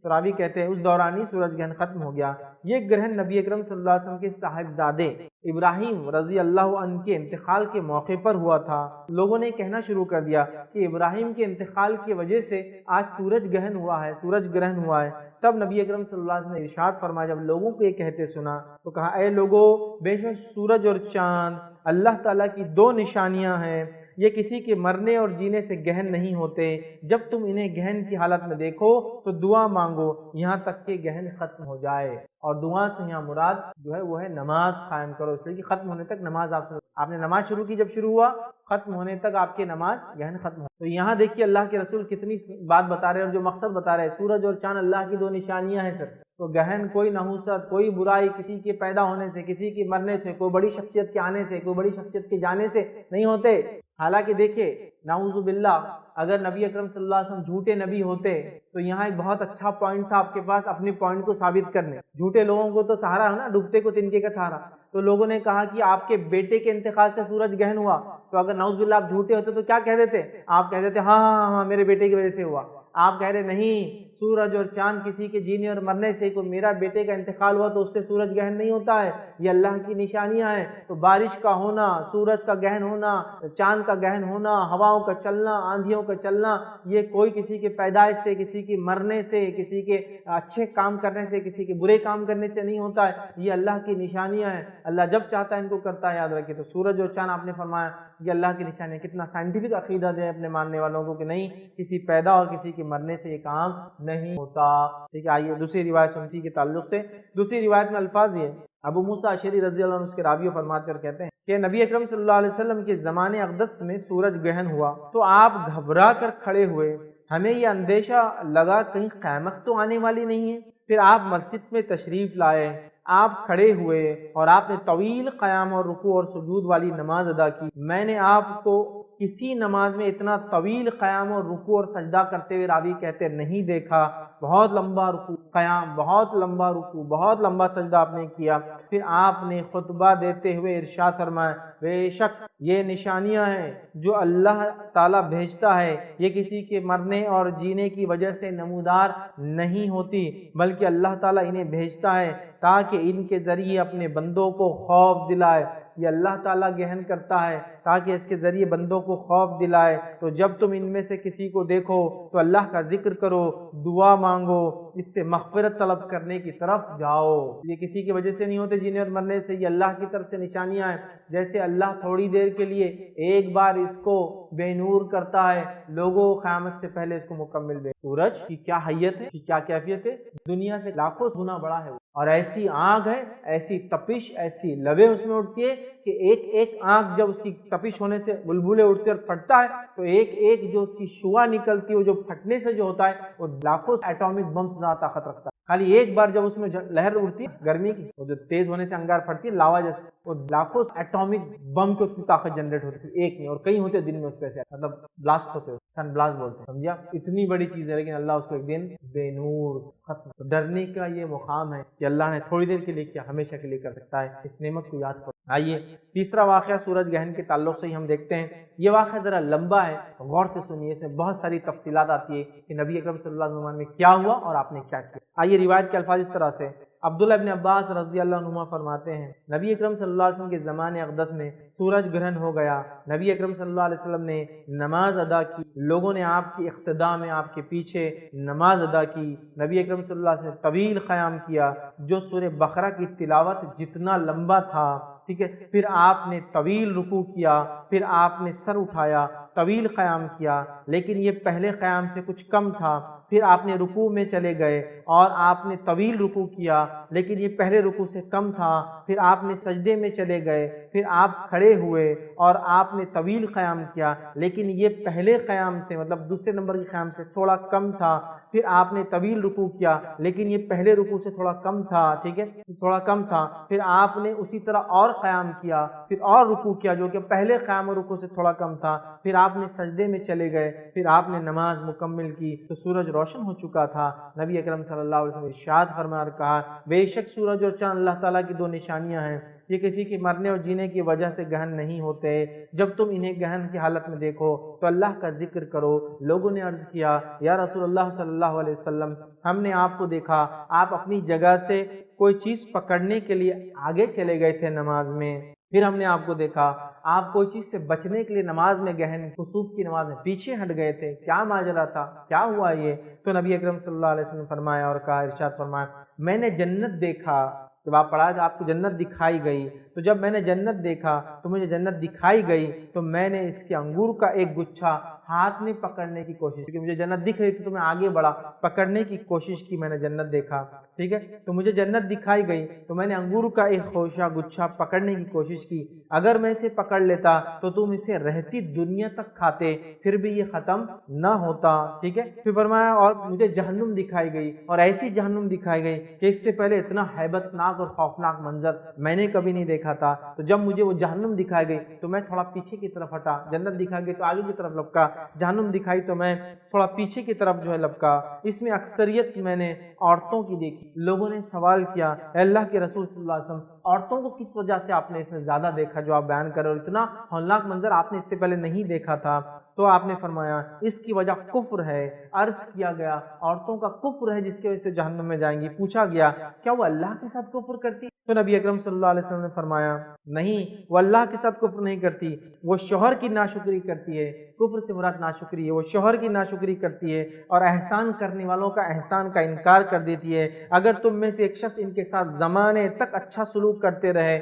راوی کہتے ہیں اس دوران ہی سورج گرہن ختم ہو گیا. یہ گرہن نبی اکرم صلی اللہ علیہ وسلم کے صاحبزادے ابراہیم رضی اللہ عنہ کے انتقال کے موقع پر ہوا تھا. لوگوں نے کہنا شروع کر دیا کہ ابراہیم کے انتقال کی وجہ سے آج سورج گرہن ہوا ہے، سورج گرہن ہوا ہے. تب نبی اکرم صلی اللہ علیہ وسلم نے ارشاد فرمایا، جب لوگوں کو یہ کہتے سنا تو کہا اے لوگو، بے شک سورج اور چاند اللہ تعالیٰ کی 2 نشانیاں ہیں، یہ کسی کے مرنے اور جینے سے گہن نہیں ہوتے. جب تم انہیں گہن کی حالت میں دیکھو تو دعا مانگو یہاں تک کہ گہن ختم ہو جائے. اور دعا سے یہاں مراد جو ہے وہ ہے نماز قائم کرو، اس لیے کہ ختم ہونے تک نماز آپ نے نماز شروع کی، جب شروع ہوا ختم ہونے تک آپ کی نماز گہن ختم ہو. تو یہاں دیکھیے اللہ کے رسول کتنی بات بتا رہے ہیں اور جو مقصد بتا رہے ہیں. سورج اور چاند اللہ کی 2 نشانیاں ہیں سر. تو گہن کوئی نحوست، کوئی برائی کسی کے پیدا ہونے سے، کسی کے مرنے سے، کوئی بڑی شخصیت کے آنے سے، کوئی بڑی شخصیت کے جانے سے نہیں ہوتے. حالانکہ دیکھیں نعوذ باللہ اگر نبی اکرم صلی اللہ علیہ وسلم جھوٹے نبی ہوتے تو یہاں ایک بہت اچھا پوائنٹ تھا آپ کے پاس اپنی پوائنٹ کو ثابت کرنے. جھوٹے لوگوں کو تو سہارا ہے نا، ڈوبتے کو تنکے کا سہارا. تو لوگوں نے کہا کہ آپ کے بیٹے کے انتقال سے سورج گہن ہوا، تو اگر نعوذ باللہ آپ جھوٹے ہوتے تو کیا کہہ دیتے؟ آپ کہہ دیتے ہاں ہاں ہاں میرے بیٹے کی وجہ سے ہوا. آپ کہہ رہے نہیں، سورج اور چاند کسی کے جینے اور مرنے سے، کوئی میرا بیٹے کا انتقال ہوا تو اس سے سورج گہن نہیں ہوتا ہے، یہ اللہ کی نشانیاں ہیں. تو بارش کا ہونا، سورج کا گہن ہونا، چاند کا گہن ہونا، ہواؤں کا چلنا، آندھیوں کا چلنا، یہ کوئی کسی کے پیدائش سے، کسی کے مرنے سے، کسی کے اچھے کام کرنے سے، کسی کے برے کام کرنے سے نہیں ہوتا ہے. یہ اللہ کی نشانیاں ہیں، اللہ جب چاہتا ہے ان کو کرتا ہے. یاد رکھیں تو سورج اور چاند آپ نے فرمایا یہ اللہ کی نشانیاں. کتنا سائنٹیفک عقیدہ دے اپنے ماننے والوں کو کہ نہیں، کسی پیدا اور کسی کے مرنے سے یہ کام نہیں ہوتا. ٹھیک ہے. آئیے دوسری روایت سنسی کے تعلق سے. دوسری روایت میں الفاظ یہ ابو موسیٰ اشعری رضی اللہ عنہ اس کے راوی فرماتے اور کہتے ہیں کہ نبی اکرم صلی اللہ علیہ وسلم کے زمانے اقدس میں سورج گہن ہوا تو آپ گھبرا کر کھڑے ہوئے. ہمیں یہ اندیشہ لگا کہیں قیامت تو آنے والی نہیں ہے. پھر آپ مسجد میں تشریف لائے، آپ کھڑے ہوئے اور آپ نے طویل قیام اور رکوع اور سجود والی نماز ادا کی. میں نے آپ کو کسی نماز میں اتنا طویل قیام اور رکوع اور سجدہ کرتے ہوئے راوی کہتے نہیں دیکھا. بہت لمبا رکوع، قیام بہت لمبا رکوع، بہت لمبا سجدہ آپ نے کیا. پھر آپ نے خطبہ دیتے ہوئے ارشاد فرمایا بے شک یہ نشانیاں ہیں جو اللہ تعالیٰ بھیجتا ہے، یہ کسی کے مرنے اور جینے کی وجہ سے نمودار نہیں ہوتی، بلکہ اللہ تعالیٰ انہیں بھیجتا ہے تاکہ ان کے ذریعے اپنے بندوں کو خوف دلائے. یہ اللہ تعالیٰ گہن کرتا ہے تاکہ اس کے ذریعے بندوں کو خوف دلائے. تو جب تم ان میں سے کسی کو دیکھو تو اللہ کا ذکر کرو، دعا مانگو، اس سے مغفرت طلب کرنے کی طرف جاؤ. یہ کسی کی وجہ سے نہیں ہوتے جینے اور مرنے سے، یہ اللہ کی طرف سے نشانیاں ہیں. جیسے اللہ تھوڑی دیر کے لیے ایک بار اس کو بے نور کرتا ہے، لوگوں قیامت سے پہلے اس کو مکمل دے. سورج کی کیا حیت ہے، کی کیا کیفیت ہے، دنیا سے لاکھوں گنا بڑا ہے، اور ایسی آگ ہے، ایسی تپش، ایسی لوے اس میں اٹھتی ہے کہ ایک ایک آنکھ جب اس کی تپش ہونے سے بلبلے اٹھتے اور پھٹتا ہے تو ایک ایک جو اس کی شعاع نکلتی ہے وہ جو پھٹنے سے جو ہوتا ہے وہ لاکھوں ایٹامک بم سے زیادہ طاقت رکھتا ہے. خالی ایک بار جب اس میں لہر اڑتی ہے گرمی کی، وہ جو تیز ہونے سے انگار پھٹتی ہے لاوا جیسے، وہ لاکھوں ایٹامک بم کی اس کی طاقت جنریٹ ہوتی ہے، ایک نہیں اور کئی ہوتے دن میں اس پہ سے، مطلب بلاسٹ ہوتے ہیں، سن بلاسٹ بولتے ہیں، سمجھا. اتنی بڑی چیز ہے لیکن اللہ اس کو ایک دن بے نور ختم. تو ڈرنے کا یہ مقام ہے کہ اللہ نے تھوڑی دیر کے لیے کیا ہمیشہ کے لیے کر سکتا ہے. اس نعمت کو یاد کرو. آئیے تیسرا واقعہ سورج گرہن کے تعلق سے ہی ہم دیکھتے ہیں. یہ واقعہ ذرا لمبا ہے، غور سے سنیے، اس میں بہت ساری تفصیلات آتی ہے کہ نبی اکرم صلی اللہ علیہ وسلم میں کیا ہوا اور آپ نے کیا کیا. آئیے روایت کے الفاظ اس طرح سے. عبداللہ ابن عباس رضی اللہ عنہما فرماتے ہیں نبی اکرم صلی اللہ علیہ وسلم کے زمانے اقدس میں سورج گرہن ہو گیا. نبی اکرم صلی اللہ علیہ وسلم نے نماز ادا کی، لوگوں نے آپ کی اقتداء میں آپ کے پیچھے نماز ادا کی. نبی اکرم صلی اللہ علیہ وسلم نے طویل قیام کیا جو سورہ بقرہ کی تلاوت جتنا لمبا تھا، ٹھیک ہے. پھر آپ نے طویل رکوع کیا، پھر آپ نے سر اٹھایا، طویل قیام کیا، لیکن یہ پہلے قیام سے کچھ کم تھا. پھر آپ نے رکوع میں چلے گئے اور آپ نے طویل رکوع کیا، لیکن یہ پہلے رکوع سے کم تھا. پھر آپ نے سجدے میں چلے گئے، پھر آپ کھڑے ہوئے اور آپ نے طویل قیام کیا، لیکن یہ پہلے قیام سے مطلب دوسرے نمبر کے قیام سے تھوڑا کم تھا. پھر آپ نے طویل رکوع کیا، لیکن یہ پہلے رکوع سے تھوڑا کم تھا، ٹھیک ہے، تھوڑا کم تھا. پھر آپ نے اسی طرح اور قیام کیا، پھر اور رکوع کیا جو کہ پہلے قیام اور رکوع سے تھوڑا کم تھا. پھر آپ نے سجدے میں چلے گئے، پھر آپ نے نماز مکمل کی تو سورج روشن ہو چکا تھا. نبی اکرم صلی اللہ علیہ وسلم ارشاد فرمایا اور کہا بے شک سورج اور چاند اللہ تعالیٰ کی دو نشانیاں ہیں، یہ کسی کے مرنے اور جینے کی وجہ سے گہن نہیں ہوتے. جب تم انہیں گہن کی حالت میں دیکھو تو اللہ کا ذکر کرو. لوگوں نے عرض کیا یا رسول اللہ صلی اللہ علیہ وسلم ہم نے آپ کو دیکھا آپ اپنی جگہ سے کوئی چیز پکڑنے کے لیے آگے چلے گئے تھے نماز میں، پھر ہم نے آپ کو دیکھا آپ کوئی چیز سے بچنے کے لیے نماز میں گہن خصوص کی نماز میں پیچھے ہٹ گئے تھے، کیا ماجرا تھا، کیا ہوا یہ؟ تو نبی اکرم صلی اللہ علیہ وسلم نے فرمایا اور کہا، ارشاد فرمایا میں نے جنت دیکھا. جب آپ پڑھا کہ آپ کو جنت دکھائی گئی، تو جب میں نے جنت دیکھا تو مجھے جنت دکھائی گئی تو میں نے اس کے انگور کا ایک گچھا ہاتھ میں پکڑنے کی کوشش کی. مجھے جنت دکھ رہی تھی تو میں آگے بڑھا، پکڑنے کی کوشش کی، میں نے جنت دیکھا، ٹھیک ہے. تو مجھے جنت دکھائی گئی تو میں نے انگور کا ایک خوشہ گچھا پکڑنے کی کوشش کی. اگر میں اسے پکڑ لیتا تو تم اسے رہتی دنیا تک کھاتے، پھر بھی یہ ختم نہ ہوتا، ٹھیک ہے. پھر فرمایا اور مجھے جہنم دکھائی گئی، اور ایسی جہنم دکھائی گئی کہ اس سے پہلے اتنا ہیبت ناک اور خوفناک منظر میں نے کبھی نہیں دیکھا تھا. تو جب مجھے وہ جہنم دکھائی گئی تو میں تھوڑا پیچھے کی طرف ہٹا، جنت دکھائی گئی تو آگے کی طرف لپکا، جہنم دکھائی تو میں تھوڑا پیچھے کی طرف جو ہے لپکا. اس میں اکثریت میں نے عورتوں کی دیکھی. لوگوں نے سوال کیا اے اللہ کے رسول صلی اللہ علیہ وسلم عورتوں کو کس وجہ سے آپ نے اس میں زیادہ دیکھا جو آپ بیان کر رہے ہو، اتنا ہولناک منظر آپ نے اس سے پہلے نہیں دیکھا تھا؟ تو آپ نے فرمایا اس کی وجہ کفر ہے. عرض کیا گیا عورتوں کا کفر ہے جس کی وجہ سے جہنم میں جائیں گی. پوچھا گیا کیا وہ اللہ کے ساتھ کفر کرتی؟ تو نبی اکرم صلی اللہ علیہ وسلم نے فرمایا نہیں، وہ اللہ کے ساتھ کفر نہیں کرتی، وہ شوہر کی ناشکری کرتی ہے. کفر سے مراد ناشکری ہے، وہ شوہر کی ناشکری کرتی ہے اور احسان کرنے والوں کا احسان کا انکار کر دیتی ہے. اگر تم میں سے ایک شخص ان کے ساتھ زمانے تک اچھا سلوک کرتے رہے،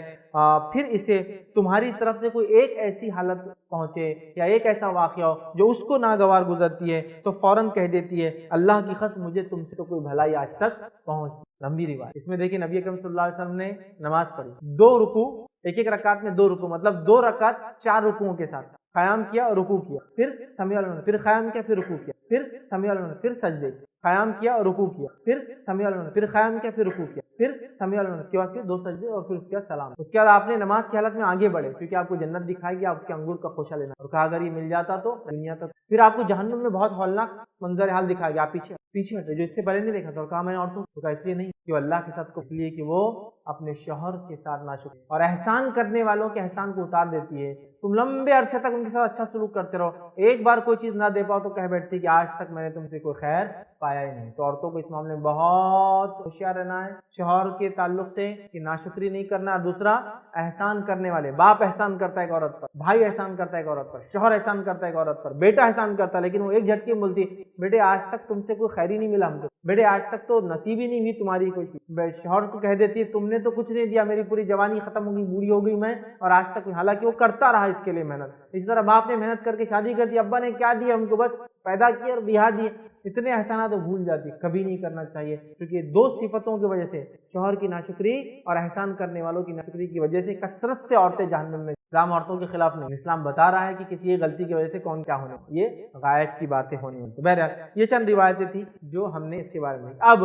پھر اسے تمہاری طرف سے کوئی ایک ایسی حالت پہنچے یا ایک ایسا واقعہ ہو جو اس کو ناگوار گزرتی ہے، تو فوراً کہہ دیتی ہے اللہ کی قسم مجھے تم سے تو کوئی بھلائی آج تک پہنچ. لمبی روایت. اس میں دیکھیں نبی اکرم صلی اللہ علیہ وسلم نے نماز پڑھی، 2 رکوع، ایک رکعت میں 2 رکوع، مطلب 2 رکعت 4 رکوعوں کے ساتھ قیام کیا اور رکوع کیا، پھر سمیع اللہ، پھر قیام کیا، پھر رکوع کیا، پھر سمیع اللہ، پھر سجدے، قیام کیا اور رکوع کیا، پھر سمیع اللہ، پھر قیام کیا، پھر رکوع کیا، پھر سمیع اللہ، اس کے بعد پھر 2 سجدے اور پھر اس کے بعد سلام. اس کے بعد آپ نے نماز کی حالت میں آگے بڑھے کیونکہ آپ کو جنت دکھائی گی، آپ اس کے انگور کا خوشہ لینا، اور کہا اگر یہ مل جاتا تو دنیا تک. پھر آپ کو جہنم میں بہت ہولناک منظر حال دکھایا گیا، آپ پیچھے پیچھے ہٹے, جو اس سے پہلے نہیں دیکھا تھا. اور کہا میں نے عورتوں کو, کہا اس لیے نہیں کہ وہ اللہ کے ساتھ کو, اس لیے کہ وہ اپنے شوہر کے ساتھ ناشکر اور احسان کرنے والوں کے احسان کو اتار دیتی ہے. تم لمبے عرصے تک ان کے ساتھ اچھا سلوک کرتے رہو, ایک بار کوئی چیز نہ دے پاؤ تو کہہ بیٹھتی کہ آج تک میں نے تم سے کوئی خیر پایا ہی نہیں. تو عورتوں کو اس معاملے میں بہت ہوشیار رہنا ہے شوہر کے تعلق سے کہ ناشکری نہیں کرنا. اور دوسرا, احسان کرنے والے, باپ احسان کرتا ہے ایک عورت پر, بھائی احسان کرتا ہے ایک عورت پر, شوہر احسان کرتا ہے ایک عورت پر, بیٹا احسان کرتا ہے, لیکن وہ ایک جھٹکے میں بولتی بیٹے آج تک تم سے کوئی خیر ہی نہیں ملا ہم کو, بیٹے آج تک تو نصیب ہی نہیں ہوئی تمہاری کوئی چیز. شوہر کو کہہ دیتی ہے تم نے تو کچھ نہیں دیا, میری پوری جوانی ختم ہو گئی, بوڑھی ہو گئی میں, اور آج تک, حالانکہ وہ کرتا رہا اس کے لیے محنت. اس طرح باپ نے محنت کر کے شادی کر دی, ابا نے کیا دیا ہم کو, بس پیدا کیا اور بیاہ دیے, اتنے احسانات وہ بھول جاتی. کبھی نہیں کرنا چاہیے, کیونکہ دو صفتوں کی وجہ سے, شوہر کی ناشکری اور احسان کرنے والوں کی ناشکری کی وجہ سے کثرت سے عورتیں جہنم میں. اسلام عورتوں کے خلاف نہیں, اسلام بتا رہا ہے کہ کسی ایک غلطی کی وجہ سے کون کیا ہونے, یہ غائب کی باتیں ہونی ہیں. بہرحال یہ چند روایتیں تھیں جو ہم نے اس کے بارے میں. اب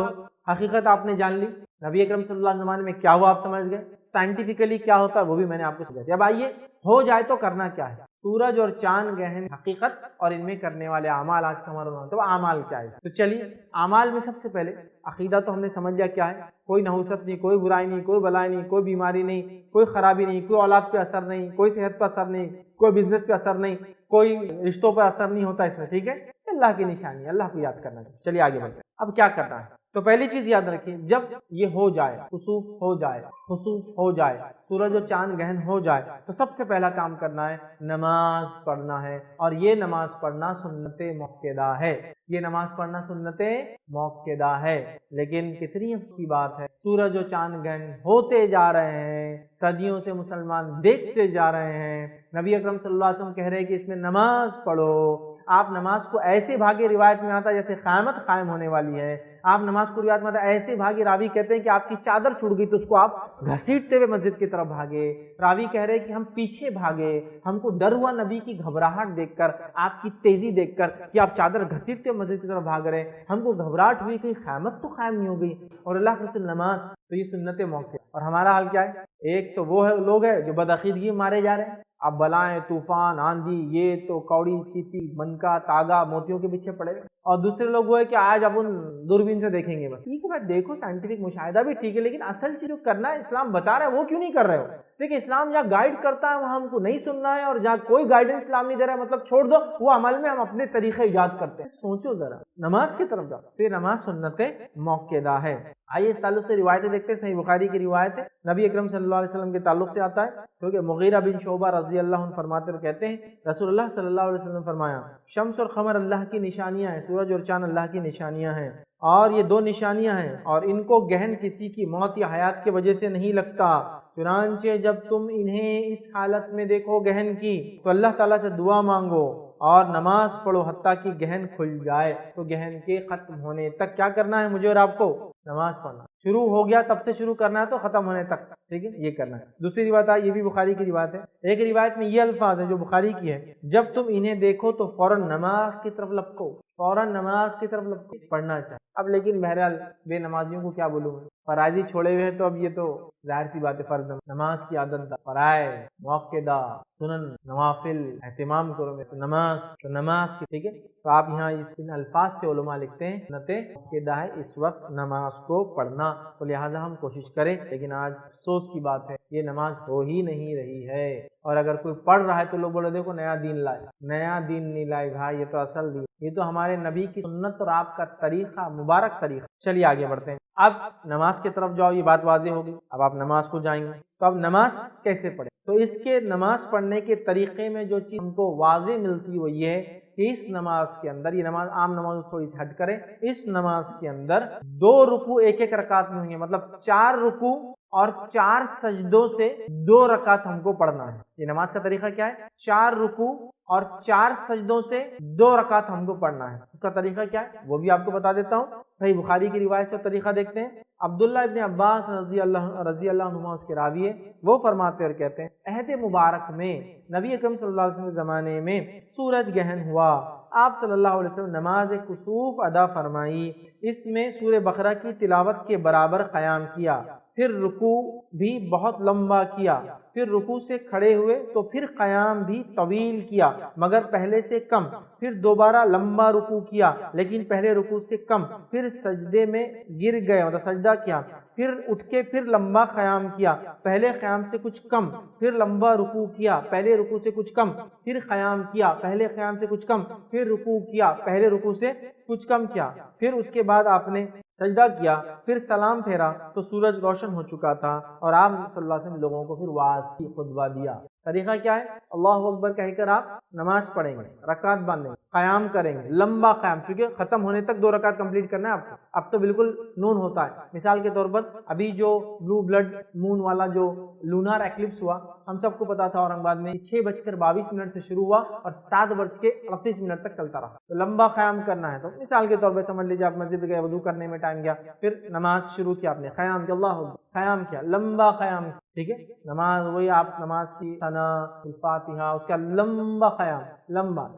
حقیقت آپ نے جان لی, نبی اکرم صلی اللہ علیہ وسلم میں کیا ہوا آپ سمجھ گئے, سائنٹیفکلی کیا ہوتا ہے وہ بھی میں نے آپ کو سمجھا دیا. اب آئیے, ہو جائے تو کرنا کیا ہے. سورج اور چاند گہن حقیقت اور ان میں کرنے والے اعمال, آج کا ہمارا تو اعمال کیا ہے. تو چلیے اعمال میں سب سے پہلے عقیدہ تو ہم نے سمجھ لیا کیا ہے. کوئی نحوست نہیں, کوئی برائی نہیں, کوئی بلائی نہیں, کوئی بیماری نہیں, کوئی خرابی نہیں, کوئی اولاد پہ اثر نہیں, کوئی صحت پہ اثر نہیں, کوئی بزنس پہ اثر نہیں, کوئی رشتوں پہ اثر نہیں ہوتا اس میں. ٹھیک ہے, اللہ کی نشانی, اللہ کو یاد کرنا چاہیے. چلیے آگے بڑھتے ہیں. اب کیا کرنا ہے, تو پہلی چیز یاد رکھیے, جب یہ ہو جائے, خسوف ہو جائے, خسوف ہو جائے, سورج اور چاند گہن ہو جائے, تو سب سے پہلا کام کرنا ہے نماز پڑھنا ہے. اور یہ نماز پڑھنا سنت موقدہ ہے, یہ نماز پڑھنا سنت موقدہ ہے. لیکن کتنی کی بات ہے, سورج اور چاند گہن ہوتے جا رہے ہیں, صدیوں سے مسلمان دیکھتے جا رہے ہیں, نبی اکرم صلی اللہ علیہ وسلم کہہ رہے ہیں کہ اس میں نماز پڑھو. آپ نماز کو ایسے بھاگے, روایت میں آتا ہے جیسے قیامت قائم ہونے والی ہے. آپ نماز کو روایت میں آتا ہے ایسے بھاگے, راوی کہتے ہیں کہ آپ کی چادر چھوٹ گئی تو اس کو آپ گھسیٹتے ہوئے مسجد کی طرف بھاگے. راوی کہہ رہے کہ ہم پیچھے بھاگے, ہم کو ڈر ہوا نبی کی گھبراہٹ دیکھ کر, آپ کی تیزی دیکھ کر کہ آپ چادر گھسیٹتے ہوئے مسجد کی طرف بھاگ رہے, ہم کو گھبراہٹ ہوئی کہ قیامت تو قائم نہیں ہو گئی. اور اللہ کے رسول نماز, تو یہ سنت موقع. اور ہمارا حال کیا ہے, ایک تو وہ ہے لوگ ہیں جو بدعقیدگی مارے جا رہے ہیں, اب بلائیں, طوفان, آندھی, یہ تو کوڑی, چیتی, منکا, تاگا, موتیوں کے پیچھے پڑے. اور دوسرے لوگ وہ ہے کہ آج اب ان دوربین سے دیکھیں گے. بس ٹھیک ہے بھائی, دیکھو سائنٹیفک مشاہدہ بھی ٹھیک ہے, لیکن اصل چیز جو کرنا ہے اسلام بتا رہا ہے وہ کیوں نہیں کر رہے ہو. دیکھیں اسلام جہاں گائیڈ کرتا ہے وہاں ہم کو نہیں سننا ہے, اور جہاں کوئی گائیڈنس اسلام نہیں دے رہا ہے مطلب چھوڑ دو, وہ عمل میں ہم اپنے طریقے ایجاد کرتے ہیں. سوچو ذرا, نماز کی طرف جاؤ, پھر نماز سنت موقدہ ہے. آئیے اس تعلق سے روایتیں دیکھتے ہیں. صحیح بخاری کی روایت ہے, نبی اکرم صلی اللہ علیہ وسلم کے تعلق سے آتا ہے, کیونکہ مغیرہ بن شعبہ رضی اللہ عنہ فرماتے ہوئے کہتے ہیں رسول اللہ صلی اللہ علیہ وسلم نے فرمایا, شمس اور قمر اللہ کی نشانیاں ہیں, سورج اور چاند اللہ کی نشانیاں ہیں, اور یہ دو نشانیاں ہیں, اور ان کو گہن کسی کی موت یا حیات کی وجہ سے نہیں لگتا. چنانچہ جب تم انہیں اس حالت میں دیکھو گہن کی, تو اللہ تعالیٰ سے دعا مانگو اور نماز پڑھو حتیٰ کہ گہن کھل جائے. تو گہن کے ختم ہونے تک کیا کرنا ہے مجھے اور آپ کو, نماز پڑھنا. شروع ہو گیا تب سے شروع کرنا ہے تو ختم ہونے تک, ٹھیک ہے, یہ کرنا ہے. دوسری روایت ہے, یہ بھی بخاری کی روایت ہے. ایک روایت میں یہ الفاظ ہے جو بخاری کی ہے, جب تم انہیں دیکھو تو فوراً نماز کی طرف لپکو, فوراً نماز کی طرف لپکو, پڑھنا چاہیے. اب لیکن بہرحال بے نمازیوں کو کیا بولوں, فرائضی چھوڑے ہوئے ہیں, تو اب یہ تو ظاہر سی بات ہے, فرض نماز کی عادت, فرائض, موقدہ, سنن, نوافل اہتمام کرو میں, نماز تو نماز کی, ٹھیک ہے. تو آپ یہاں ان الفاظ سے علماء لکھتے ہیں سنت موقدہ ہے اس وقت نماز کو پڑھنا. تو لہٰذا ہم کوشش کریں, لیکن آج افسوس کی بات ہے یہ نماز ہو ہی نہیں رہی ہے. اور اگر کوئی پڑھ رہا ہے تو لوگ بولے دیکھو نیا دین لائے, نیا دین نہیں لائے بھائی, یہ تو اصل دین, یہ تو ہمارے نبی کی سنت اور آپ کا طریقہ, مبارک طریقہ. چلیے آگے بڑھتے ہیں. اب نماز کی طرف جاؤ, یہ بات واضح ہوگی. اب آپ نماز کو جائیں گے, تو اب نماز کیسے پڑھیں, تو اس کے نماز پڑھنے کے طریقے میں جو چیز ہم کو واضح ملتی وہ یہ ہے کہ اس نماز کے اندر, یہ نماز عام نماز تھوڑی ہٹ کریں, اس نماز کے اندر 2 رکوع ایک ایک رکعت میں ہوں گے, مطلب 4 رکوع اور 4 سجدوں سے 2 رکعت ہم کو پڑھنا ہے. یہ نماز کا طریقہ کیا ہے, 4 رکوع اور 4 سجدوں سے 2 رکعت ہم کو پڑھنا ہے. اس کا طریقہ کیا ہے وہ بھی آپ کو بتا دیتا ہوں. صحیح بخاری کی روایت سے طریقہ دیکھتے ہیں. عبداللہ ابن عباس رضی اللہ عنہما اس کے راوی ہے, وہ فرماتے اور کہتے ہیں عہد مبارک میں نبی اکرم صلی اللہ علیہ وسلم کے زمانے میں سورج گہن ہوا, آپ صلی اللہ علیہ وسلم نماز کسوف ادا فرمائی, اس میں سورہ بقرہ کی تلاوت کے برابر قیام کیا, پھر رکوع بھی بہت لمبا کیا، پھر رکوع سے کھڑے ہوئے تو پھر قیام بھی طویل کیا مگر پہلے سے کم، پھر دوبارہ لمبا رکوع کیا لیکن پہلے رکوع سے کم، پھر سجدے میں گر گئے مطلب سجدہ کیا، پھر اٹھ کے پھر لمبا قیام کیا پہلے قیام سے کچھ کم، پھر لمبا رکوع کیا پہلے رکوع سے کچھ کم، پھر قیام کیا پہلے قیام سے کچھ کم، پھر رکوع کیا پہلے رکوع سے کچھ کم کیا، پھر اس کے بعد آپ نے سجدہ کیا، پھر سلام پھیرا تو سورج روشن ہو چکا تھا اور آپ صلی اللہ علیہ وسلم لوگوں کو پھر واعظ کی خطبہ دیا۔ طریقہ کیا ہے؟ اللہ اکبر کہہ کر آپ نماز پڑھیں گے، رکعت باندھیں گے، قیام کریں گے، لمبا قیام، کیونکہ ختم ہونے تک 2 رکعت کمپلیٹ کرنا ہے آپ کو۔ اب تو بالکل نون ہوتا ہے، مثال کے طور پر ابھی جو بلو بلڈ مون والا جو لونار ایکلپس ہوا، ہم سب کو پتا تھا اورنگ آباد میں 6:22 سے شروع ہوا اور 7:38 تک چلتا رہا، تو لمبا قیام کرنا ہے۔ تو مثال کے طور پہ سمجھ لیجیے آپ مسجد گئے، وضو کرنے میں ٹائم گیا، پھر نماز شروع کیا، آپ نے قیام کیا، اللہ اکبر، قیام کیا، لمبا قیام، ٹھیک ہے، نماز وہی آپ نماز کی ثنا الفاتحہ، اس کا لمبا قیام،